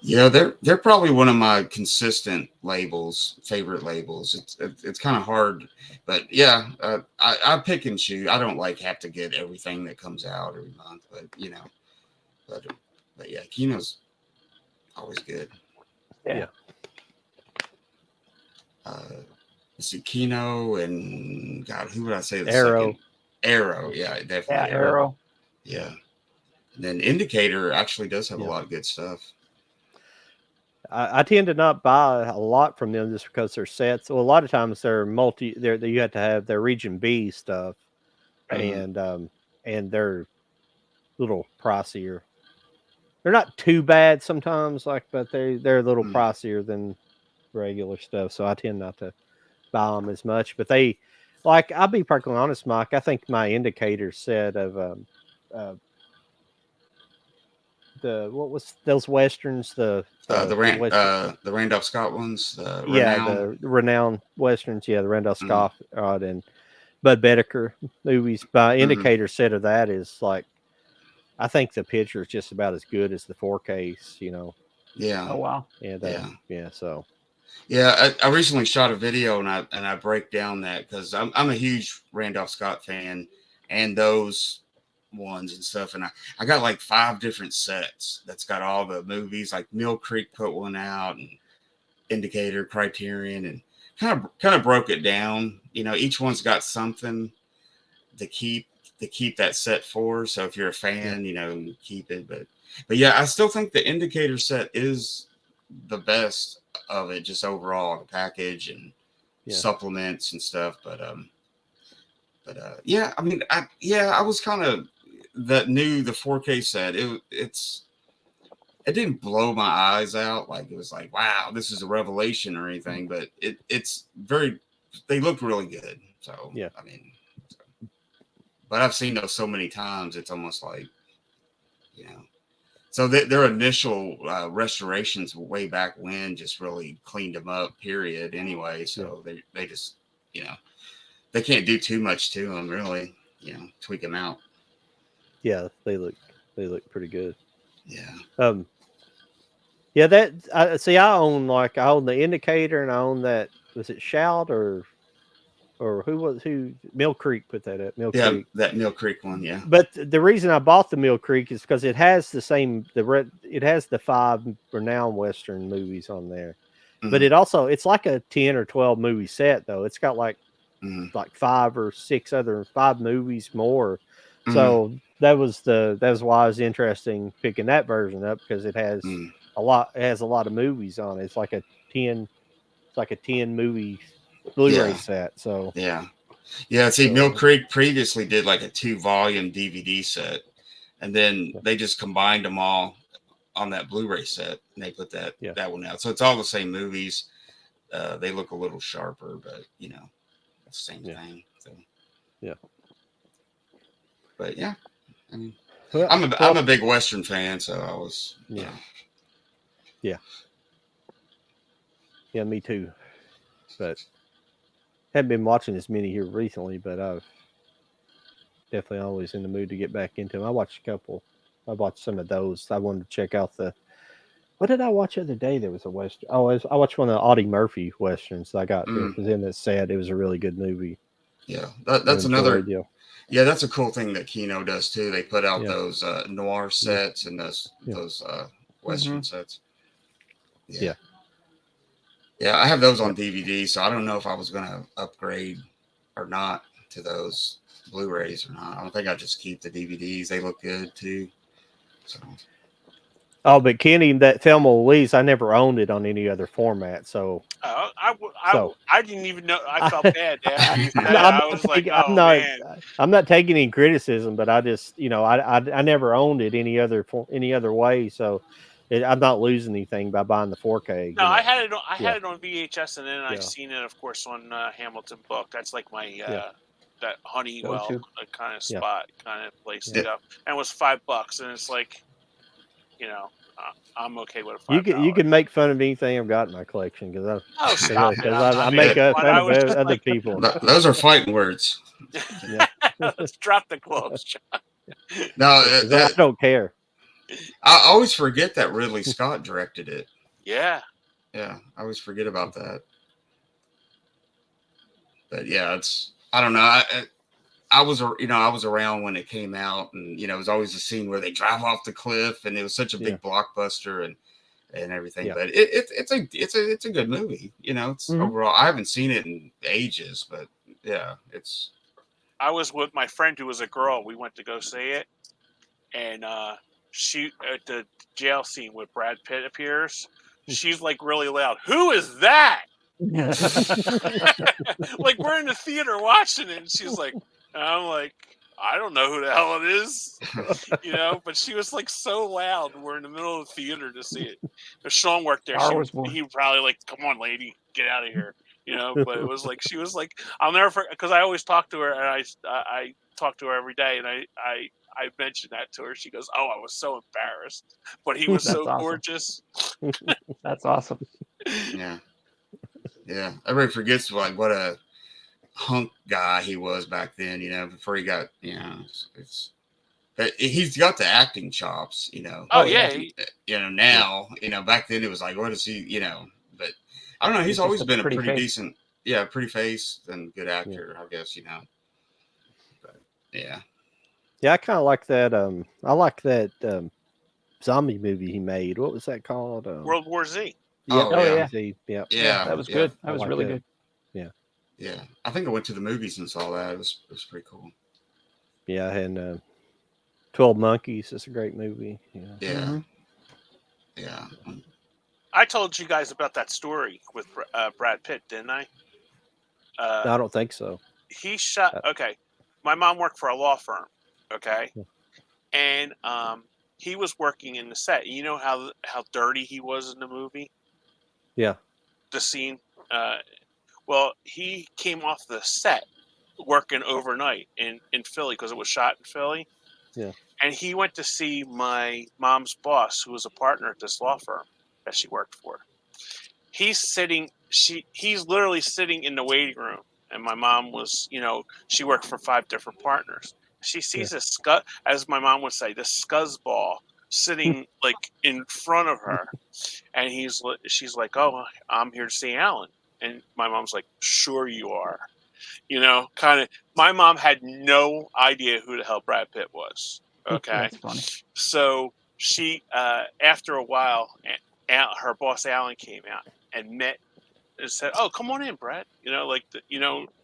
Yeah, they're probably one of my consistent favorite labels. It's kind of hard, but yeah, I pick and choose. I don't have to get everything that comes out every month, but yeah, Kino's always good. Yeah. Let's see, Kino and God, who would I say the Arrow. second? Arrow, yeah, definitely. Yeah, Arrow. Yeah, and then Indicator actually does have a lot of good stuff. I tend to not buy a lot from them just because their sets. Well, a lot of times they're you have to have their Region B stuff, and they're a little pricier. They're not too bad sometimes, but they're a little pricier than regular stuff. So I tend not to buy them as much. But I'll be perfectly honest, Mike. I think my Indicator set of what was those westerns? The Randolph Scott ones. The Renown westerns. Yeah, the Randolph Scott and Bud Bedecker movies. My Indicator set of that is I think the picture is just about as good as the 4Ks. Yeah. Oh wow. And yeah. So. Yeah, I recently shot a video and I break down that because I'm a huge Randolph Scott fan and those ones and stuff, and I got 5 different sets that's got all the movies. Like Mill Creek put one out, and Indicator, Criterion, and kind of broke it down. Each one's got something to keep that set for. So if you're a fan, keep it. But yeah, I still think the Indicator set is the best of it, just overall, the package and supplements and stuff. But yeah, I mean, I was kind of the 4K set. It didn't blow my eyes out. It was wow, this is a revelation or anything, but they look really good. So yeah, I mean, but I've seen those so many times, it's almost so their initial restorations way back when just really cleaned them up, period. Anyway, so they just, they can't do too much to them, really, tweak them out. Yeah, they look pretty good. Yeah. Yeah, I own the Indicator, and I own that. Was it Shout or who Mill Creek put that up? Creek. That Mill Creek one, yeah. But the reason I bought the Mill Creek is because it has it has the 5 Renowned Western movies on there. But it's like a 10 or 12 movie set though. It's got 5 or 6 other 5 movies more. So that was why I was interested in picking that version up, because it has a lot of movies on it. It's like a 10 movie Blu-ray set. So yeah. See, Mill Creek previously did a 2-volume DVD set, and then they just combined them all on that Blu-ray set, and they put that one out. So it's all the same movies. They look a little sharper, but it's the same thing. So yeah. But yeah, I mean, I'm a big Western fan, so I was yeah, me too. But haven't been watching as many here recently, but I've definitely always in the mood to get back into them. I watched a couple. I watched some of those. I wanted to check out what did I watch the other day? There was a Western. Oh, I watched one of the Audie Murphy Westerns. I got it was in that set. It was a really good movie. Yeah, that's another. Yeah, that's a cool thing that Kino does too. They put out those noir sets and those Western sets. Yeah, I have those on DVD, so I don't know if I was going to upgrade or not to those Blu-rays or not. I don't think I just keep the DVDs. They look good too. So Oh, but Kenny, that Thelma Louise, I never owned it on any other format. So I didn't even know. I felt bad after you said it. I'm I was like, I'm oh not, man. I'm not taking any criticism, but I just, I never owned it any other way. So I'm not losing anything by buying the 4K. No, I had it. I Yeah. had it on VHS, and then I Yeah. seen it, of course, on Hamilton Book. That's like my that Honeywell Go-to. kind of Yeah. spot, kind of place Yeah. to go. And it was $5, and it's like, I'm okay with a $5. You can make fun of anything I've got in my collection because Oh, stop it! I make fun. fun I of was just other like, people. Those are fighting words. Yeah. Let's drop the gloves, John. No, 'Cause I don't care. I always forget that Ridley Scott directed it. Yeah. Yeah, I always forget about that. But yeah, I don't know. I was around when it came out, and it was always a scene where they drive off the cliff, and it was such a big blockbuster and everything. Yeah. But it's a good movie. It's overall. I haven't seen it in ages, but yeah, it's. I was with my friend who was a girl. We went to go see it, and she at the jail scene where Brad Pitt appears. She's like really loud. Who is that? Like we're in the theater watching it, and she's like, and I'm like, I don't know who the hell it is, But she was like so loud. We're in the middle of the theater to see it. If Sean worked there, he probably like, come on, lady, get out of here, But it was like she was like, I'll never forget because I always talk to her, and I talk to her every day, and I mentioned that to her. She goes, "Oh, I was so embarrassed, but he was so awesome. gorgeous." That's awesome. Yeah. Everybody forgets like what a hunk guy he was back then. Before he got he's got the acting chops. Oh yeah. Now back then it was like, what is he? But I don't know. He's always been a pretty decent, pretty face and good actor. I guess But yeah. Yeah, I kind of like that. I like that zombie movie he made. What was that called? World War Z. Yeah. Yeah, that was good. That was really good. Yeah. I think I went to the movies and saw that. It was pretty cool. Yeah, and 12 Monkeys is a great movie. Yeah. Yeah. I told you guys about that story with Brad Pitt, didn't I? I don't think so. He shot. Okay, my mom worked for a law firm. Okay, and he was working in the set. You know how dirty he was in the movie? Yeah. The scene. Well, he came off the set working overnight in Philly because it was shot in Philly. Yeah. And he went to see my mom's boss, who was a partner at this law firm that she worked for. He's literally sitting in the waiting room, and my mom was, she worked for 5 different partners. She sees this as my mom would say, this scuzzball sitting like in front of her, and she's like, "Oh, I'm here to see Alan," and my mom's like, "Sure you are," kind of. My mom had no idea who the hell Brad Pitt was. Okay, that's funny. So she, after a while, her boss Alan came out and met and said, "Oh, come on in, Brad."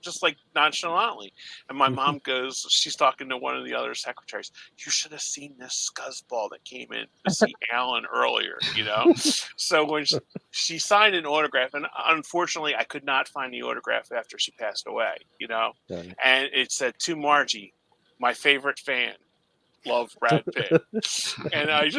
Just like nonchalantly. And my mom goes, she's talking to one of the other secretaries. "You should have seen this scuzzball that came in to see Alan earlier." So when she signed an autograph, and unfortunately, I could not find the autograph after she passed away. And it said, "To Margie, my favorite fan. Love Brad Pitt." And I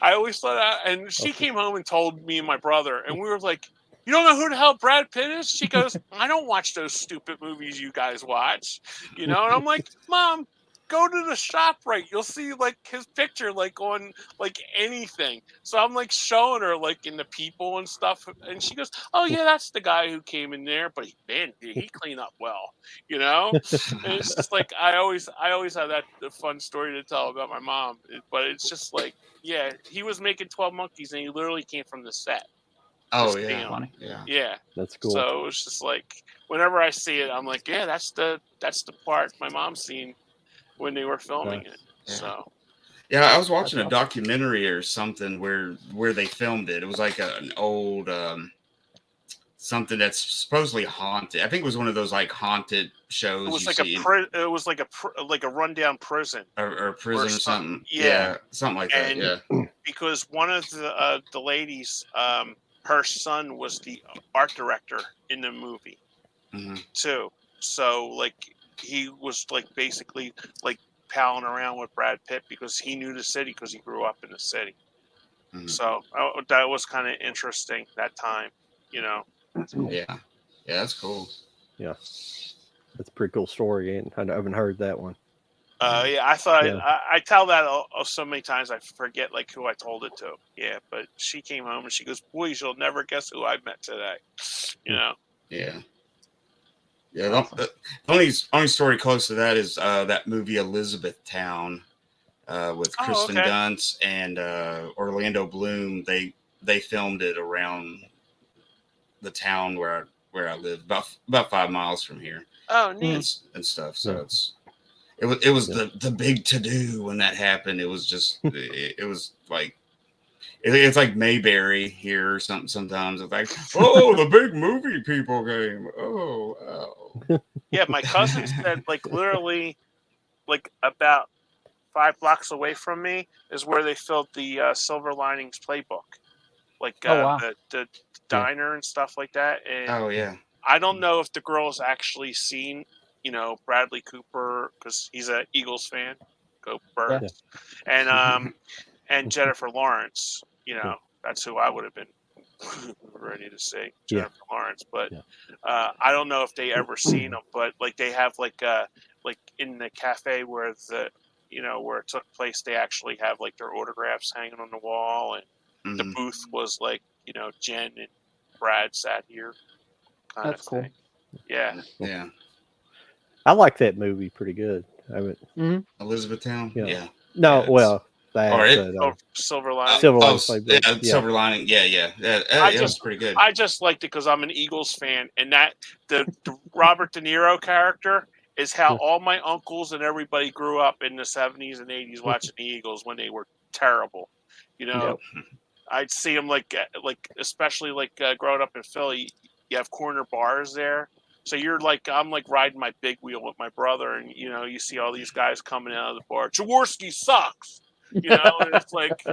always thought, and she came home and told me and my brother, and we were like, "You don't know who the hell Brad Pitt is?" She goes, "I don't watch those stupid movies you guys watch," And I'm like, "Mom, go to the shop, right? You'll see like his picture like on like anything." So I'm like showing her like in the People and stuff, and she goes, "Oh yeah, that's the guy who came in there, but he cleaned up well," And it's just like I always have that fun story to tell about my mom, but it's just like, yeah, he was making 12 Monkeys, and he literally came from the set. Oh yeah, funny. Yeah, that's cool. So it's just like whenever I see it, I'm like, yeah, that's the part my mom seen when they were filming it. Yeah. So yeah, I was watching a documentary or something where they filmed it. It was like an old something that's supposedly haunted. I think it was one of those like haunted shows. It was you like see it was like a rundown prison or prison or something. Yeah, something like that. and Yeah. because one of the ladies, her son was the art director in the movie too. So like he was like basically like palling around with Brad Pitt because he knew the city because he grew up in the city. So that was kind of interesting that time, you know. That's cool. Yeah, that's cool. Yeah, that's a pretty cool story, and I haven't heard that one. Yeah, I thought Yeah. I tell that so many times I forget like who I told it to. Yeah, but she came home and she goes, "Boys, you'll never guess who I met today." You know. Yeah. Yeah. The only story close to that is that movie Elizabethtown with Kristen Dunst and Orlando Bloom. They filmed it around the town where I live, about 5 miles from here. Oh, neat. And stuff. So it was the big to do when that happened. It was just it was like it's like Mayberry here or something. Sometimes it's like, oh, the big movie people came. Oh. Yeah, my cousin said like literally like about 5 blocks away from me is where they filmed the Silver Linings Playbook, like the diner and stuff like that. And I don't know if the girl's actually seen, Bradley Cooper because he's an Eagles fan. Go Birds. Yeah. And Jennifer Lawrence. That's who I would have been ready to see, Jennifer Lawrence. But I don't know if they ever seen them. But like they have like in the cafe where where it took place, they actually have like their autographs hanging on the wall, and the booth was like Jen and Brad sat here. That's cool. Yeah. I like that movie pretty good. Elizabethtown. Yeah. No, well, Silver Lining. Silver Lining. Yeah. That was pretty good. I just liked it because I'm an Eagles fan, and that the Robert De Niro character is how all my uncles and everybody grew up in the 70s and 80s watching the Eagles when they were terrible. I'd see them like especially like growing up in Philly, you have corner bars there. So I'm like riding my big wheel with my brother, and you see all these guys coming out of the bar. Jaworski sucks, and it's like,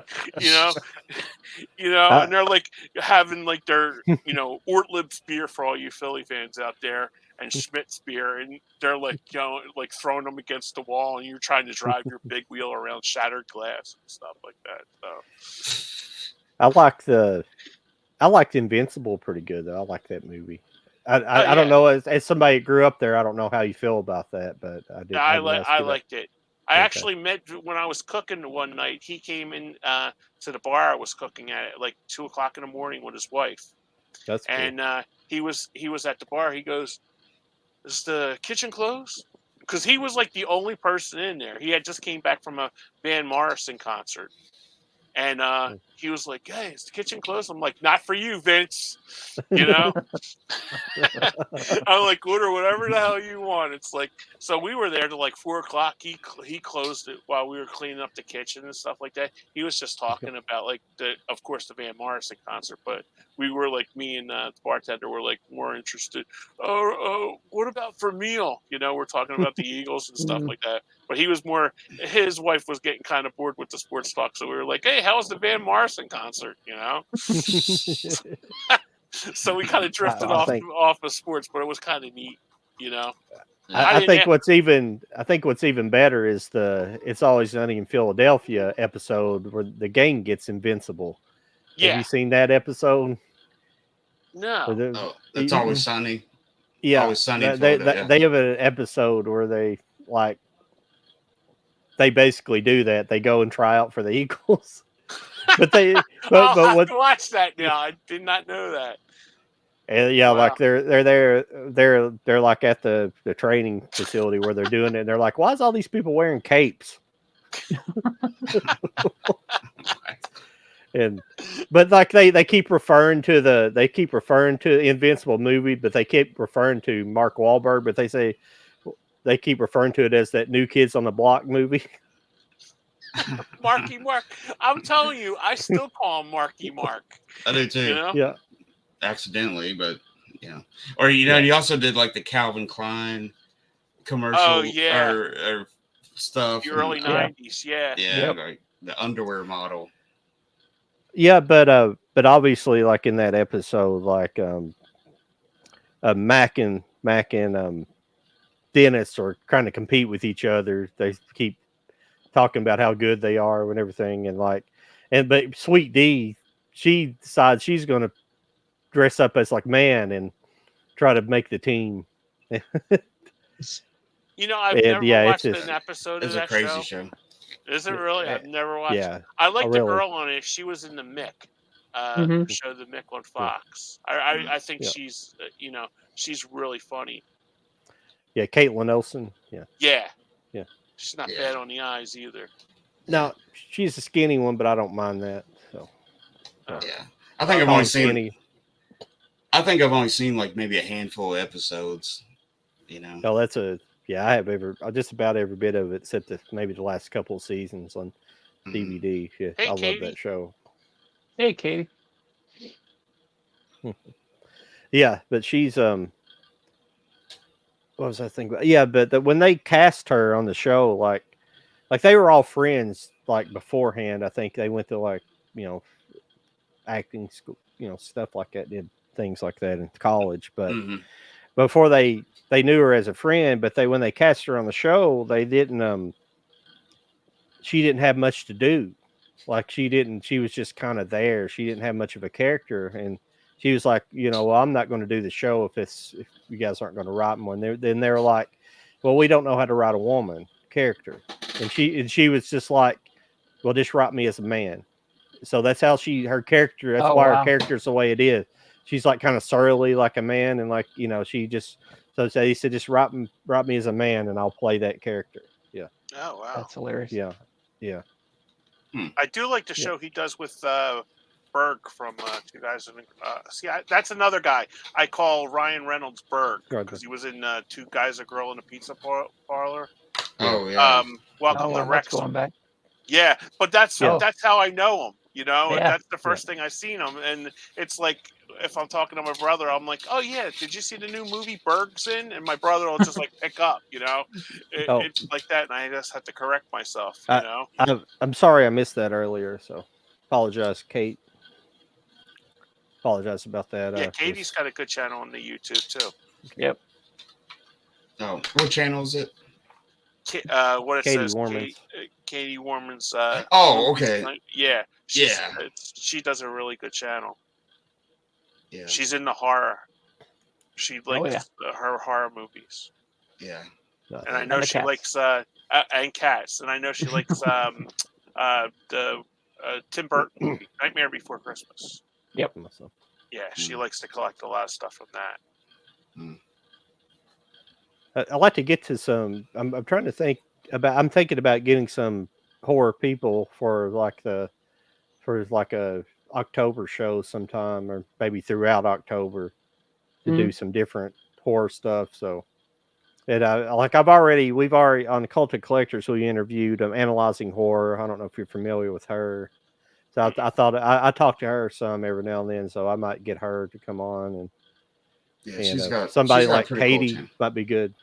and they're like having like their Ortlib's beer for all you Philly fans out there, and Schmidt's beer, and they're like like throwing them against the wall, and you're trying to drive your big wheel around shattered glass and stuff like that. So I liked Invincible pretty good though. I like that movie. I don't know, as somebody that grew up there, I don't know how you feel about that, but I did. I liked it. I actually met when I was cooking one night. He came in to the bar I was cooking at like 2:00 in the morning with his wife. That's cool. And he was at the bar. He goes, "Is the kitchen closed?" Because he was like the only person in there. He had just came back from a Van Morrison concert. And he was like, "Hey, is the kitchen closed?" I'm like, "Not for you, Vince." I'm like, "Order whatever the hell you want." It's like, so we were there till like 4:00. He closed it while we were cleaning up the kitchen and stuff like that. He was just talking about like of course, the Van Morrison concert, but we were like, me and the bartender were like more interested. Oh, what about for meal? We're talking about the Eagles and stuff like that. But he was more. His wife was getting kind of bored with the sports talk, so we were like, "Hey, how was the Van Morrison concert?" So we kind of drifted off of sports, but it was kind of neat, I think what's even better is the "It's Always Sunny in Philadelphia" episode where the gang gets invincible. Yeah. Have you seen that episode? No. It's Always Sunny. Yeah, Always Sunny in Philadelphia. They have an episode where they basically do that. They go and try out for the Eagles. But I'll have to watch that now. I did not know that. And like they're there, they're like at the training facility where they're doing it. And they're like, "Why is all these people wearing capes?" But like they keep referring to the Invincible movie, but they keep referring to Mark Wahlberg, but they keep referring to it as that New Kids on the Block movie. Marky Mark. I'm telling you, I still call him Marky Mark. I do too. Yeah. Accidentally, but Yeah. Or he also did like the Calvin Klein commercial. Oh, yeah. or stuff. The early Yeah. 90s, yeah. Yeah, like the underwear model. Yeah, but obviously, like in that episode, like Mac and Dennis are trying to compete with each other. They keep talking about how good they are and everything, and but Sweet D, she decides she's going to dress up as like man and try to make the team. You know, I've And never yeah, it's watched just an episode of It's a that crazy show. show. Is it really? I've never watched. yeah. I like the really. girl on it. She was in the Mick Mhm. show, the Mick on Fox. I think Yeah. she's she's really funny. Yeah, Caitlin Nelson. Yeah. Yeah. Yeah. She's not Yeah. bad on the eyes either. No, she's a skinny one, but I don't mind that. So Yeah. I think I've Tall only and seen. skinny. I think I've only seen like maybe a handful of episodes. No, I have just about every bit of it except maybe the last couple of seasons on DVD. Yeah, Hey, I love Katie. that show. Hey, Katie. Yeah, but she's what was I thinking about? Yeah, but when they cast her on the show, like they were all friends like beforehand. I think they went to like acting school, stuff like that, did things like that in college. But before they knew her as a friend, but when they cast her on the show, they didn't. She didn't have much to do. Like she was just kind of there. She didn't have much of a character, and she was like, well, I'm not going to do the show if you guys aren't going to write one. Then they were like, well, we don't know how to write a woman character, and she was just like, well, just write me as a man. So that's how her character. That's why her character's the way it is. She's like kind of surly like a man, and like she just. So he said, just write me as a man, and I'll play that character. Yeah. Oh wow, That's hilarious. Yeah. Yeah. I do like the show he does with Berg from Two Guys. That's another guy I call Ryan Reynolds Berg because he was in Two Guys, a Girl, in a Pizza Parlor. Oh yeah. Welcome to that's Wrexham. going back. Yeah, but that's how I know him. Yeah. That's the first thing I seen him, and it's like if I'm talking to my brother, I'm like, "Oh yeah, did you see the new movie Berg's in?" And my brother will just like pick up, It's like that, and I just have to correct myself, I'm sorry I missed that earlier, so apologize, Kate. Apologize about that. Yeah, Katie's got a good channel on the YouTube too. Yep. Oh, what channel is it? What it Katie says, Warman's. Katie Warman's. Okay. Yeah. Yeah. She does a really good channel. Yeah. She's in the horror. She likes her horror movies. Yeah. And I know she likes and cats, and I know she likes the Tim Burton movie, Nightmare Before Christmas. Yep. Yeah, she likes to collect a lot of stuff from that. I'd like to get to some. I'm trying to think about. I'm thinking about getting some horror people for like a October show sometime, or maybe throughout October, to do some different horror stuff. So, and we've already on the Cult of Collectors we interviewed Analyzing Horror. I don't know if you're familiar with her. So I thought I talk to her some every now and then, so I might get her to come on and. Yeah, she's got somebody she's got like Katie cool might be good.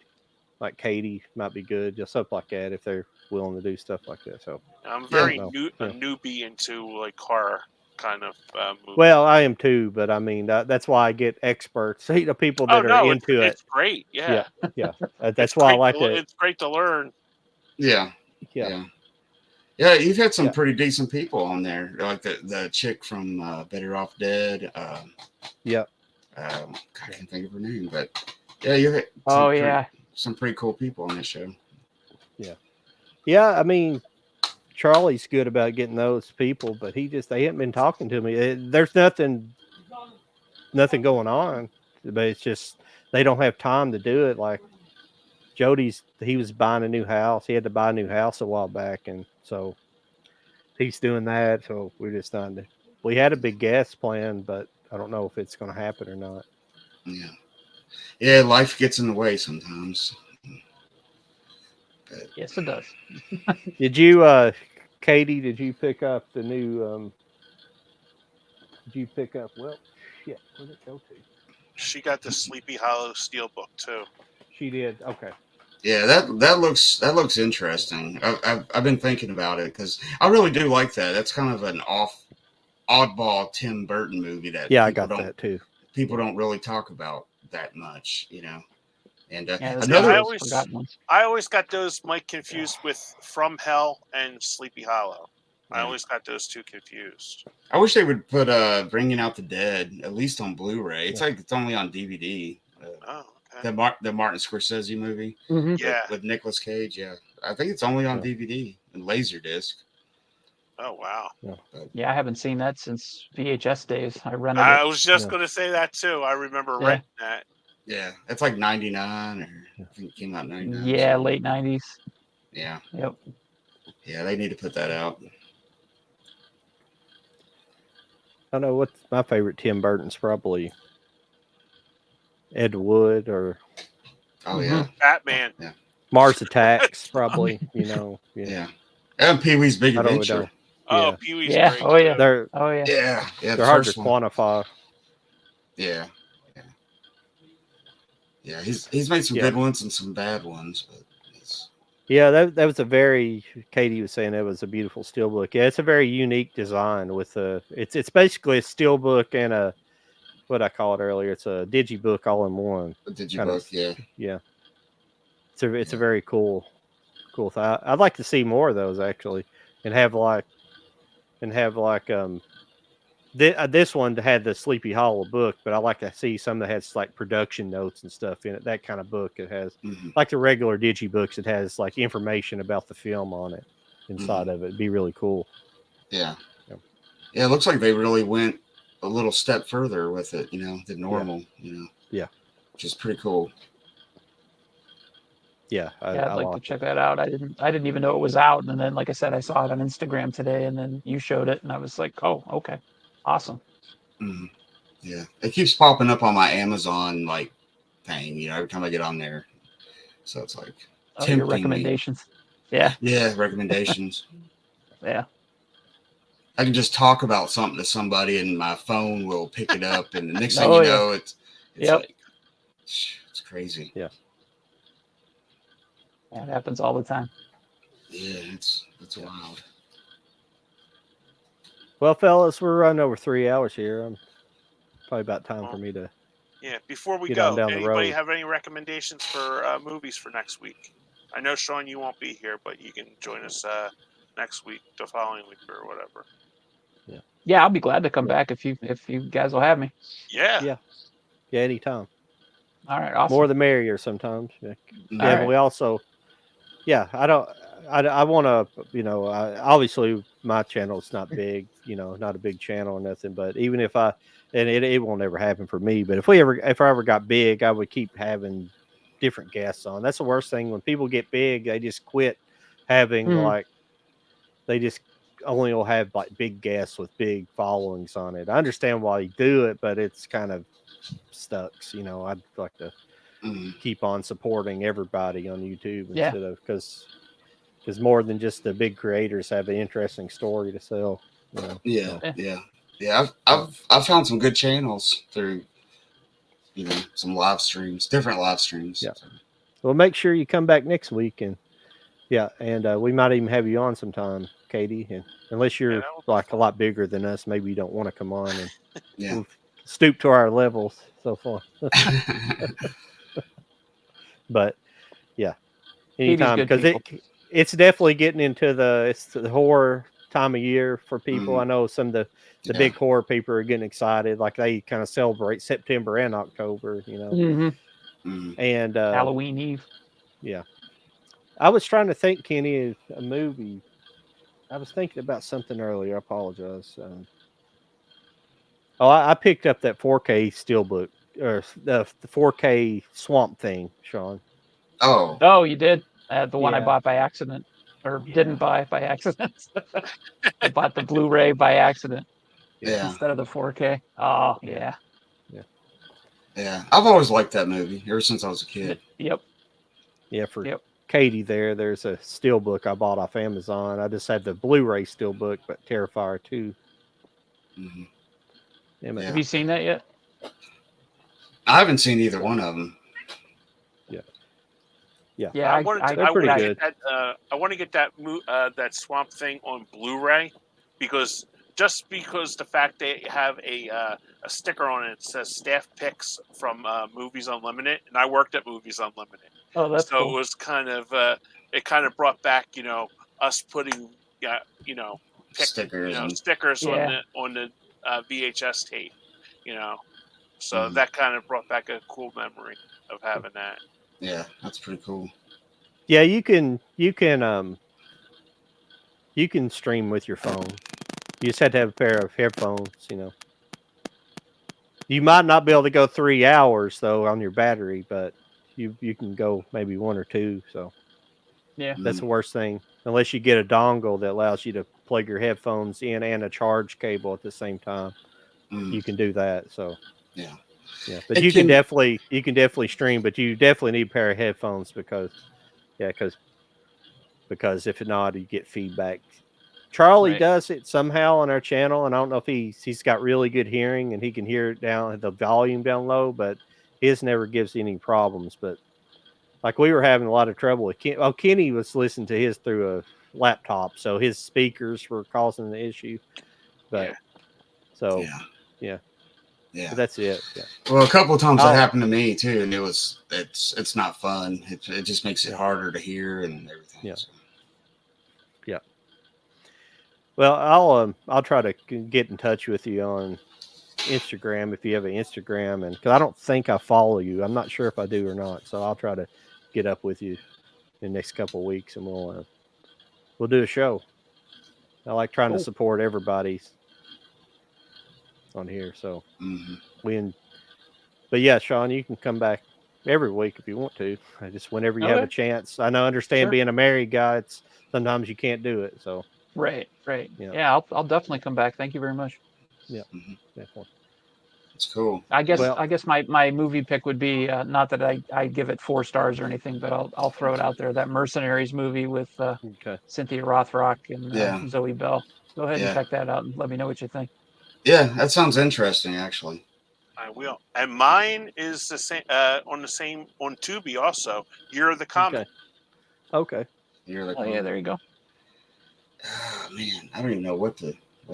Like Katie might be good, just stuff like that if they're willing to do stuff like that. So I'm very a newbie into like horror kind of movies. Well, I am too, but I mean that's why I get experts, people that are into it. It's great, yeah. That's why I like it. It's great to learn. Yeah. You've had some pretty decent people on there, like the chick from Better Off Dead. I can't think of her name, but you've had some pretty cool people on this show. I mean, Charlie's good about getting those people, but they haven't been talking to me. There's nothing going on, but it's just they don't have time to do it. Like he was buying a new house. He had to buy a new house a while back, and so he's doing that. So we're just we had a big guest plan, but I don't know if it's going to happen or not. Yeah, life gets in the way sometimes. But, yes, it does. Did you, Katie? Did you pick up the new? Did you pick up? Well, shit. Where'd it go to? She got the Sleepy Hollow Steelbook too. She did. Okay. Yeah, that looks interesting. I've been thinking about it because I really do like that. That's kind of an oddball Tim Burton movie that Yeah, I got that too. People don't really talk about that much, you know. And Yeah, another, I always got those Mike confused with From Hell and Sleepy Hollow. I always got those two confused. I wish they would put Bringing Out the Dead at least on Blu-ray. It's like it's only on DVD. Oh, okay. The Martin Scorsese movie, with Nicolas Cage. Yeah, I think it's only on DVD and Laserdisc. Oh wow. Yeah, I haven't seen that since VHS days. I rented it. I was just going to say that too. I remember renting that. Yeah, it's like 99, or I think it came out in 99. Yeah, so. Late 90s. Yeah. Yep. Yeah, they need to put that out. I know what's my favorite Tim Burton's probably Ed Wood or Batman. Yeah. Mars Attacks probably, Yeah. And Pee-wee's Big Adventure. Oh, Pee-wee's great. Great. Oh yeah. They're they're hard to quantify. Yeah. Yeah, he's made some good ones and some bad ones, but yeah, that was a very, Katie was saying that was a beautiful steelbook. Yeah, it's a very unique design with it's basically a steelbook and a, what I call it earlier, it's a digibook all in one. A digibook, yeah. It's a very cool thing. I'd like to see more of those actually, and have this one had the Sleepy Hollow book, but I like to see some that has like production notes and stuff in it. That kind of book it has, like the regular digibooks. It has like information about the film on it inside of it. It'd be really cool. Yeah. It looks like they really went a little step further with it, than normal. Yeah, which is pretty cool. Yeah, I'd like to check that out. I didn't even know it was out, and then, like I said, I saw it on Instagram today, and then you showed it, and I was like, oh, okay. Awesome. Yeah, it keeps popping up on my Amazon thing, every time I get on there. So it's like your recommendations. Me. Yeah, recommendations. Yeah. I can just talk about something to somebody, and my phone will pick it up, and the next thing you know, it's like it's crazy. Yeah. It happens all the time. Yeah, it's wild. Well, fellas, we're running over 3 hours here. Probably about time for me to. Yeah. Before we go, anybody have any recommendations for movies for next week? I know, Sean, you won't be here, but you can join us next week, the following week, or whatever. Yeah, I'll be glad to come back if you guys will have me. Yeah. Yeah, anytime. All right, awesome. More the merrier sometimes. Yeah, right. But we also, I want to, obviously my channel's not big, not a big channel or nothing, but even if and it won't ever happen for me, but if I ever got big, I would keep having different guests on. That's the worst thing. When people get big, they just quit having they just only will have big guests with big followings on it. I understand why you do it, but it's kind of sucks. I'd like to keep on supporting everybody on YouTube instead of because more than just the big creators have an interesting story to sell. Yeah. I've found some good channels through some different live streams. Yeah. Well, make sure you come back next week and we might even have you on sometime, Katie. And unless you're a lot bigger than us, maybe you don't want to come on and we'll stoop to our levels so far. But anytime, because it's definitely getting into the horror time of year for people. I know some of the big horror people are getting excited, like they kind of celebrate September and October, and Halloween Eve. Yeah, I was trying to think, Kenny, of a movie. I was thinking about something earlier. I apologize. I picked up that 4K steelbook or the 4K Swamp Thing, Sean. Oh, you did? The one I bought by accident, or didn't buy by accident. I bought the Blu-ray by accident instead of the 4K. Oh, yeah. I've always liked that movie ever since I was a kid. Yep. Yeah, Katie there's a steelbook I bought off Amazon. I just had the Blu-ray steelbook, but Terrifier 2. Have you seen that yet? I haven't seen either one of them. Yeah, I wanted to. They're I pretty want to good. get that. I want to get that Swamp Thing on Blu-ray because the fact they have a sticker on it that says staff picks from Movies Unlimited, and I worked at Movies Unlimited, Oh, that's so cool. it was kind of it kind of brought back us putting Stickers and stickers Yeah. on the VHS tape, so Mhm. that kind of brought back a cool memory of having that. yeah, that's pretty cool. Yeah, you can stream with your phone. You just have to have a pair of headphones. You might not be able to go 3 hours though on your battery, but you can go maybe 1 or 2. So Yeah. that's the worst thing, unless you get a dongle that allows you to plug your headphones in and a charge cable at the same time. Mm. You can do that. So Yeah. yeah, but It you can can- definitely stream, but you definitely need a pair of headphones because if not, you get feedback. Charlie Right. does it somehow on our channel, and I don't know if he's got really good hearing and he can hear it down the volume down low, but his never gives any problems. But like we were having a lot of trouble with Kenny was listening to his through a laptop, so his speakers were causing the issue. But Yeah. so Yeah. yeah, Yeah. but that's it. Yeah. Well, a couple of times that I'll- happened to me too, and it's not fun. It just makes it harder to hear and everything. Yeah. So. Well, I'll try to get in touch with you on Instagram if you have an Instagram, and because I don't think I follow you, I'm not sure if I do or not. So I'll try to get up with you in the next couple of weeks, and we'll do a show. I like trying to Cool. support everybody on here. So Mhm. but yeah, Sean, you can come back every week if you want to. Just whenever you have a Okay. chance. I understand Sure. being a married guy, it's sometimes you can't do it. So Right. Yeah. Yeah, I'll definitely come back. Thank you very much. yeah, Mhm. definitely. It's cool. I guess Well- I guess my movie pick would be not that I give it 4 stars or anything, but I'll throw it out there. That Mercenaries movie with Okay. Cynthia Rothrock and Yeah. Zoe Bell. Go ahead and Yeah. check that out and let me know what you think. Yeah, that sounds interesting, actually. I will. And mine is the same on Tubi also. Year of the Comet. Okay. You're like, Oh yeah, there you go. oh, man, I don't even know what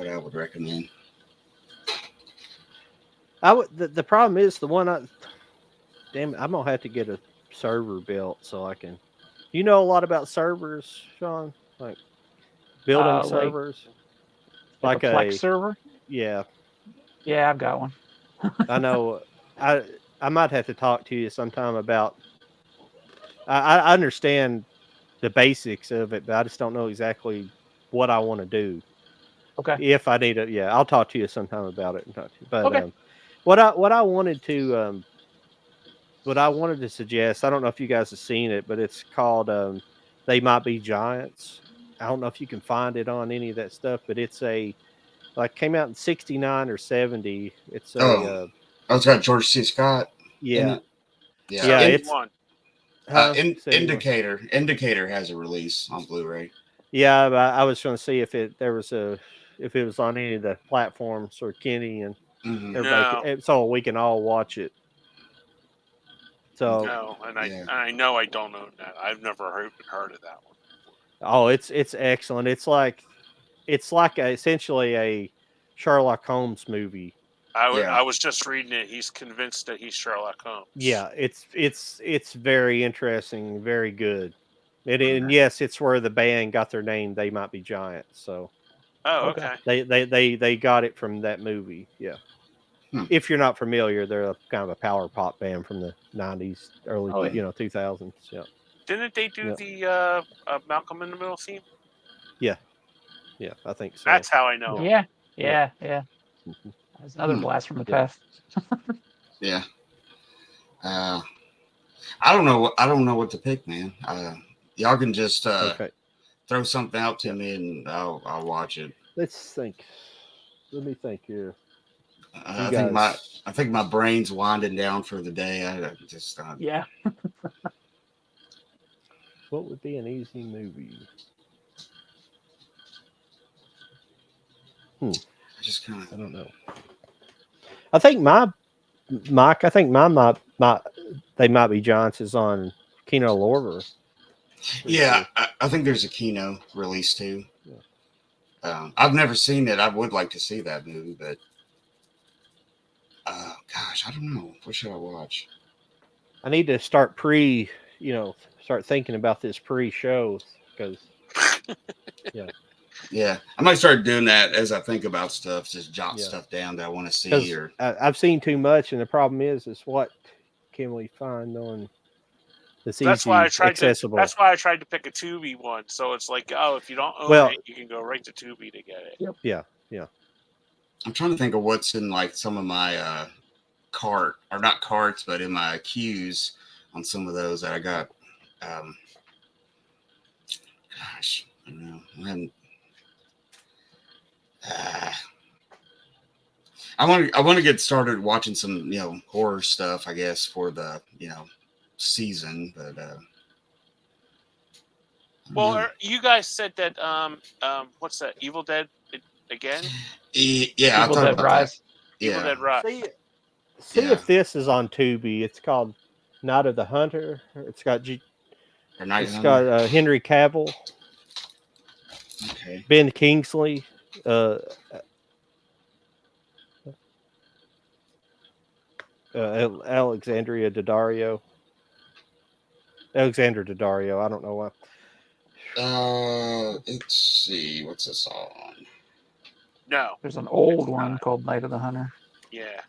I would recommend. The problem is the one damn it, I'm gonna have to get a server built so I can. You know a lot about servers, Sean? Like building Like- servers? Like a Plex server? Yeah. Yeah, I've got one. I know. I might have to talk to you sometime about. I understand the basics of it, but I just don't know exactly what I want to do. Okay. If I need it, yeah, I'll talk to you sometime about it and talk to you. But Okay. what I wanted to suggest, I don't know if you guys have seen it, but it's called They Might Be Giants. I don't know if you can find it on any of that stuff, but it's came out in 69 or 70. It's it's got George C. Scott. In yeah. it. Yeah, it's 71. Indicator has a release on Blu-ray. Yeah, but I was trying to see if it was on any of the platforms or Kenny and Mhm. everybody, so we can all watch it. So No, and Yeah. I know I don't own that. I've never heard of that one. oh, it's excellent. It's like essentially a Sherlock Holmes movie. Yeah. I was just reading it. He's convinced that he's Sherlock Holmes. Yeah, it's very interesting, very good. And yes, it's where the band got their name. They Might Be Giants. So Oh, Okay. okay. they got it from that movie. Yeah. Hmm. If you're not familiar, they're kind of a power pop band from the 90s, early Oh, yeah. 2000s. Yeah. Didn't they do Yeah. the Malcolm in the Middle theme? Yeah, I think so. That's how I know. Yeah. Mhm. That's another Hmm. blast from the Yeah. past. Yeah. I don't know what to pick, man. Y'all can just Okay. throw something out to me and I'll watch it. Let's think. Let me think here. I You think my brain's winding down for the day. I just Yeah. What would be an easy movie? I just kind I of don't know. I think my Mike, I think mine might they might be Johnson's on Kino Lorber. Yeah, I think there's a Kino release too. Yeah. I've never seen it. I would like to see that movie, but gosh, I don't know. What should I watch? I need to start start thinking about this pre-show because Yeah, I might start doing that as I think about stuff. Just jot Yeah. stuff down that I want to see. Or I've seen too much, and the problem is what can we find on that's That's easy, why I tried accessible? That's why I tried to pick a Tubi one. So it's like, oh, if you don't own Well- it, you can go right to Tubi to get it. Yep. Yeah. I'm trying to think of what's in like some of my cart, or not carts, but in my queues on some of those that I got. Gosh, I don't know. I want to get started watching some horror stuff, I guess, for the season, but I don't Well, know. you guys said that what's that? Evil Dead again? Yeah, I Evil thought Dead about Rise. that. Evil Yeah, Dead Rise. See Yeah. if this is on Tubi. It's called Night of the Hunter. It's got or Night it's Hunter. got Henry Cavill, Okay. Ben Kingsley, Alexandria Daddario. Alexander Daddario. I don't know why. Let's see. What's this all on? No. There's an old one called Night of the Hunter. Yeah.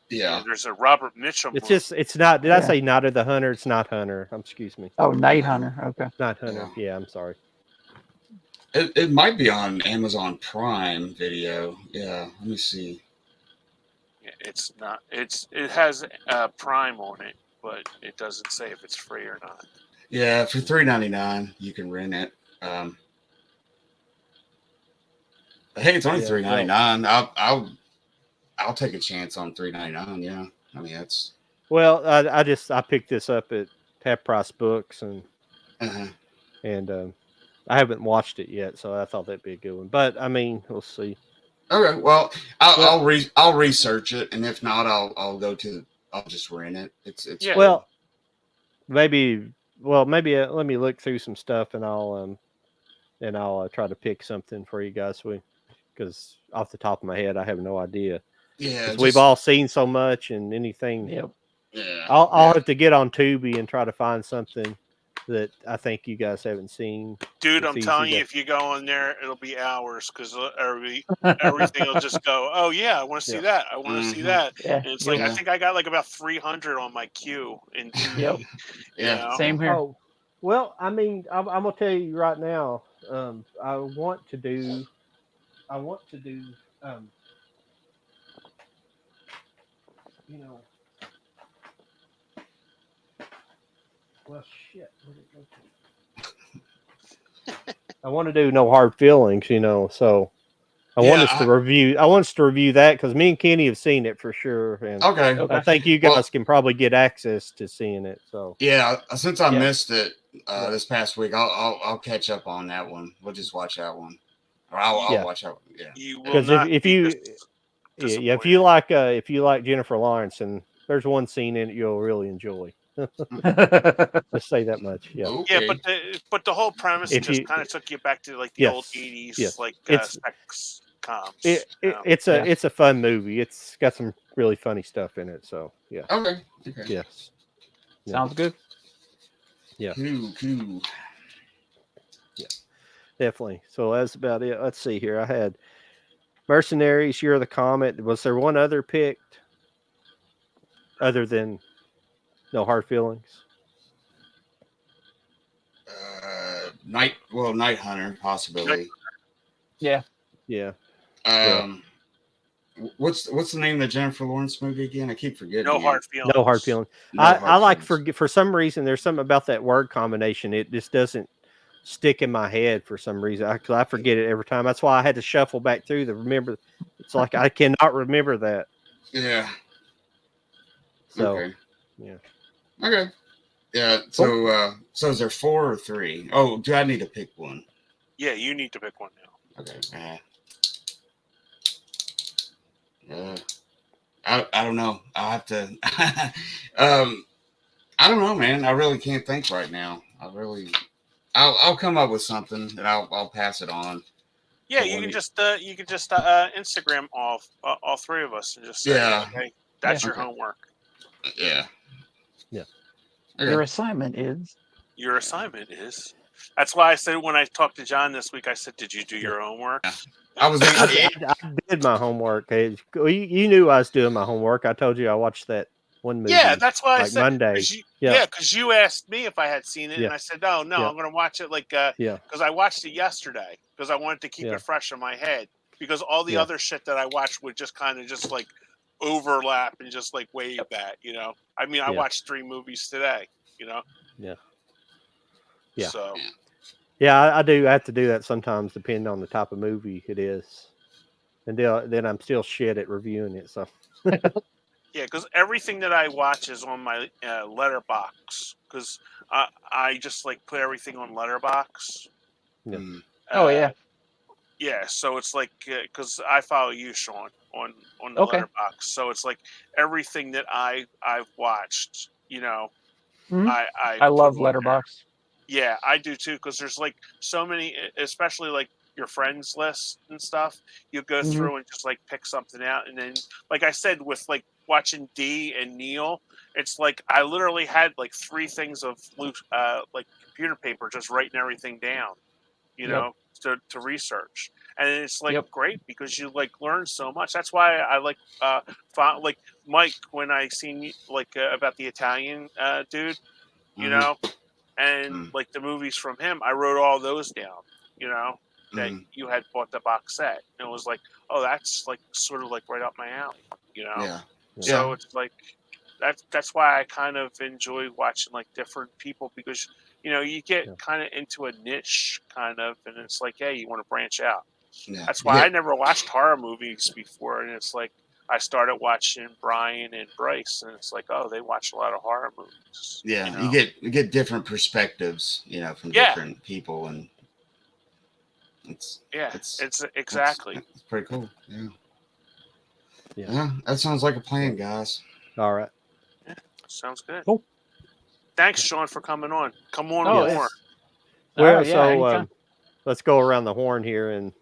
Yeah. There's a Robert Mitchum. It's one. just it's not. Did I Yeah. say Night of the Hunter? It's not Hunter. Excuse me. Oh, Night Hunter. Okay. Not Hunter. Yeah, I'm sorry. It might be on Amazon Prime Video. Yeah. Let me see. Yeah, it's not. It has Prime on it, but it doesn't say if it's free or not. Yeah, for $3.99 you can rent it. Hey, it's only Yeah, $3.99. I'll take a chance on $3.99. Yeah, I mean that's. Well, I picked this up at Half Price Books and I haven't watched it yet, so I thought that'd be a good one. But I mean, we'll see. Okay, well, I'll research it, and if not, I'll just rent it. It's Yeah. Well, maybe let me look through some stuff and I'll try to pick something for you guys. Because off the top of my head, I have no idea. yeah, We've all seen so much and anything. Yep. Yeah, I'll have to get on Tubi and try to find something that I think you guys haven't seen. Dude, It's I'm easy telling you, to- if you go on there, it'll be hours because everything will just go. Oh yeah, I want to see Yeah. that. I want to see Mhm. that. Yeah. And it's like I Yeah. think I got like about 300 on my queue. And Yep. Yeah. Same here. Oh, well, I mean, I'm gonna tell you right now. I want to do. Well, shit. Where'd it go to? I want to do No Hard Feelings, so I want us to review. I want us to review that because me and Kenny have seen it for sure, and Okay. Okay. I think you guys can probably get access to seeing it. So Yeah, since I Yeah. missed it this past week, I'll catch up on that one. We'll just watch that one, or I'll watch that one. Yeah. you will because not if be you disappointed. if you like Jennifer Lawrence, and there's one scene in it you'll really enjoy. Just say that much. Yeah. Okay. Yeah, but the whole premise If just you- kind of took you back to like the old Yes, 80s, yes. like It's- sex coms. It's a fun movie. It's got some really funny stuff in it. So yeah. Okay. Okay. Yes. Sounds good. Cool. Definitely. So that's about it. Let's see here. I had Mercenaries, Year of the Comet. Was there one other picked other than No Hard Feelings? Night Hunter, possibly. Yeah. Yeah. What's the name of the Jennifer Lawrence movie again? I keep forgetting. No hard feelings. No Hard Feelings. No I Hard like Feelings. for some reason there's something about that word combination. It just doesn't stick in my head for some reason. I forget it every time. That's why I had to shuffle back through to remember. It's like I cannot remember that. Yeah. So Okay. yeah. Okay. Yeah. So is there 4 or 3? Oh, do I need to pick one? Yeah, you need to pick one now. Okay. I don't know. I'll have to. I don't know, man. I really can't think right now. I'll come up with something and I'll pass it on. Yeah, But you when can we- just Instagram all three of us and just say, Yeah. okay, that's Yeah. your Okay. homework. Yeah. Yeah. Okay. Your assignment is. Your assignment is. That's why I said when I talked to John this week, I said, "Did you do your homework?" Yeah. I was I did my homework. You knew I was doing my homework. I told you I watched that one movie. Yeah, that's why I like said Monday. Yeah, because you asked me if I had seen it, Yeah. and I said, "No, Yeah. I'm going to watch it." Like, Yeah. because I watched it yesterday because I wanted to keep Yeah. it fresh in my head. Because all the Yeah. other shit that I watched would just kind of just like overlap and just like wave that, you know. I mean, I Yeah. watched 3 movies today, you know. Yeah. Yeah. So Yeah, I do. I have to do that sometimes, depending on the type of movie it is, and then I'm still shit at reviewing it. So yeah, because everything that I watch is on my letterbox. Because I just like put everything on letterbox. Yeah. Mm, Oh yeah. Yeah, so it's like because I follow you, Sean, on the Okay. letterbox. So it's like everything that I've watched, you know, Mhm. I I put love on there. Letterbox. Yeah, I do too, because there's like so many, especially like your friends list and stuff. You go Mhm. through and just like pick something out, and then, like I said, with like watching D and Neil, it's like I literally had like 3 things of loose, like computer paper, just writing everything down, you Yep. know, to research, and it's like Yep. great because you like learn so much. That's why I like like Mike when I seen like about the Italian dude, you mhm, know, and mm, like the movies from him, I wrote all those down, you know, that mm, you had bought the box set. And it was like, oh, that's like sort of like right up my alley, you know? yeah. So Yeah. it's like that's why I kind of enjoy watching like different people because you know, you get Yeah. kind of into a niche kind of and it's like, hey, you want to branch out. Yeah. That's You why I get never watched horror movies before and it's like I started watching Brian and Bryce and it's like, oh, they watch a lot of horror movies. yeah. You You know? get different perspectives, from Yeah. different people, and it's Yeah, it's it's it's, exactly. it's pretty cool. Yeah. Yeah. Yeah. That sounds like a plan, guys. all right. Sounds good. Cool. Thanks, Sean, for coming on. Come on Oh, more. yes. Well, All right, yeah, so anytime. let's go around the horn here and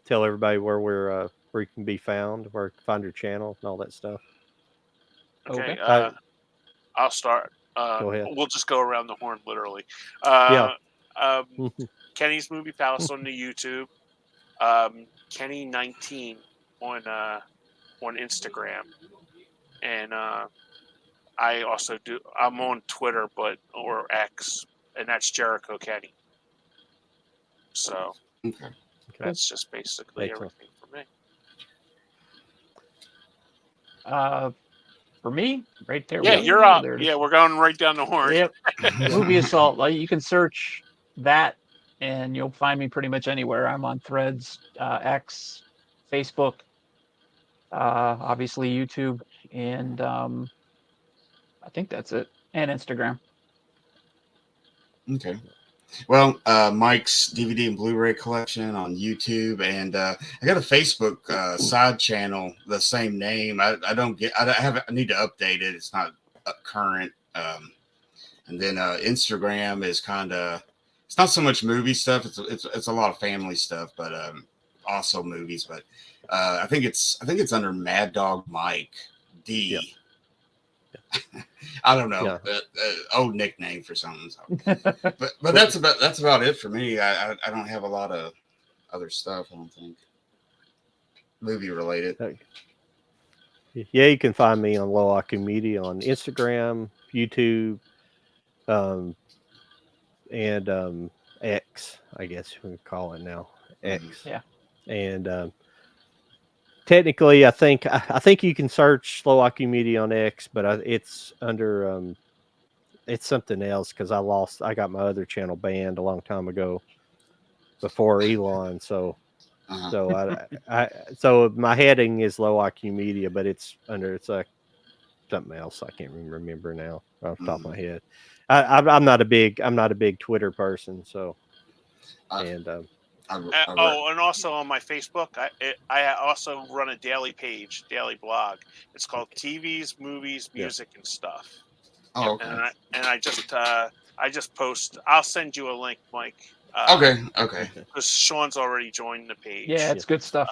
tell everybody where you can be found, where you can find your channel and all that stuff. Okay, Okay. I'll start. Go ahead. We'll just go around the horn, literally. Yeah. Kenny's Movie Palace on the YouTube. Kenny19 on Instagram, and I also do. I'm on Twitter, or X, and that's Jericho Kenny. So Okay. that's just basically Excellent. everything for me. For me, right there. Yeah, Whoa, you're up. there it is. Yeah, we're going right down the horn. Yep. Movieassault. Like, you can search that, and you'll find me pretty much anywhere. I'm on Threads, X, Facebook, obviously YouTube, and I think that's it, and Instagram. Okay. Well, Mike's DVD and Blu-ray collection on YouTube, and I got a Facebook side channel, the same name. I need to update it. It's not current. And then Instagram is kind of, it's not so much movie stuff. It's a lot of family stuff, but also movies. But I think it's under Mad Dog Mike D. Yep. I don't know, Yeah. old nickname for something. So. but that's about it for me. I don't have a lot of other stuff. I don't think movie related. Yeah, you can find me on Low IQ Media on Instagram, YouTube, and X, I guess we call it now. X. Yeah. And technically, I think you can search Slow IQ Media on X, but it's under it's something else because I got my other channel banned a long time ago before Elon. So so my heading is Low IQ Media, but it's like something else. I can't even remember now off the top of my head. I'm not a big Twitter person, so and And also on my Facebook, I also run a daily blog. It's called TVs, Movies, Music, and Stuff. Oh, okay. And I just post. I'll send you a link, Mike. Okay. Because Sean's already joined the page. Yeah, it's good stuff.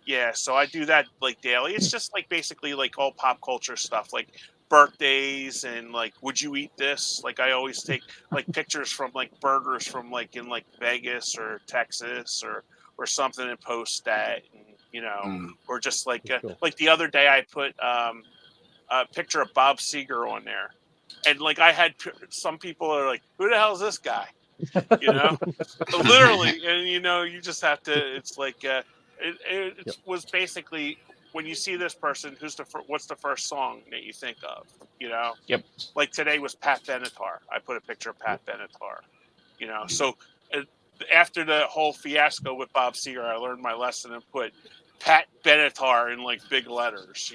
Yeah, so I do that like daily. It's just like basically like all pop culture stuff, like birthdays and like would you eat this? Like I always take like pictures from like burgers from like in like Vegas or Texas or something and post that, and or just like like the other day I put a picture of Bob Seger on there, and like I had some people are like, who the hell is this guy? Literally, and you just have to. It's like it was basically when you see this person, what's the first song that you think of? Yep. Like today was Pat Benatar. I put a picture of Pat Benatar. So after the whole fiasco with Bob Seger, I learned my lesson and put Pat Benatar in like big letters.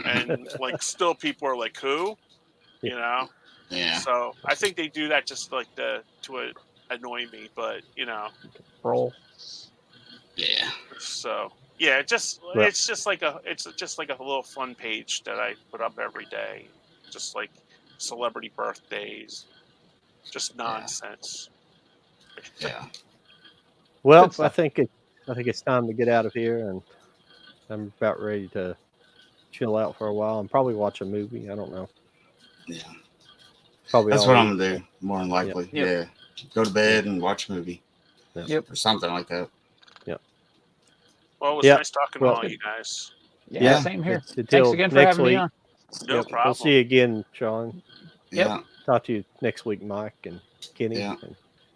And like still people are like, who? Yeah. So I think they do that just like to annoy me, but Roll. Yeah. So yeah, it's just like a little fun page that I put up every day, just like celebrity birthdays, just nonsense. Yeah. Well, I think it's time to get out of here, and I'm about ready to chill out for a while and probably watch a movie. I don't know. Yeah. Probably that's what I'm gonna do, more than likely. Yep. Yeah. Go to bed and watch a movie. Yep. Or something like that. Yep. Well, it was nice talking to all you guys. Yeah, same here. Until Thanks again for having me on. No problem. We'll see you again, Sean. Yeah. Talk to you next week, Mike and Kenny. Yeah.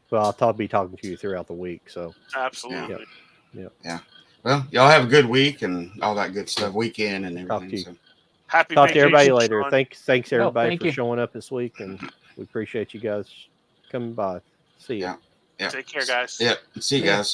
Well, I'll be talking to you throughout the week. So absolutely. Yeah. Well, y'all have a good week and all that good stuff, weekend and everything. Talk to you. So. Happy talk to everybody Sean. later. Thanks everybody for you. showing up this week, and we appreciate you guys coming by. See ya. Yeah. Take care, guys. Yeah. See you guys.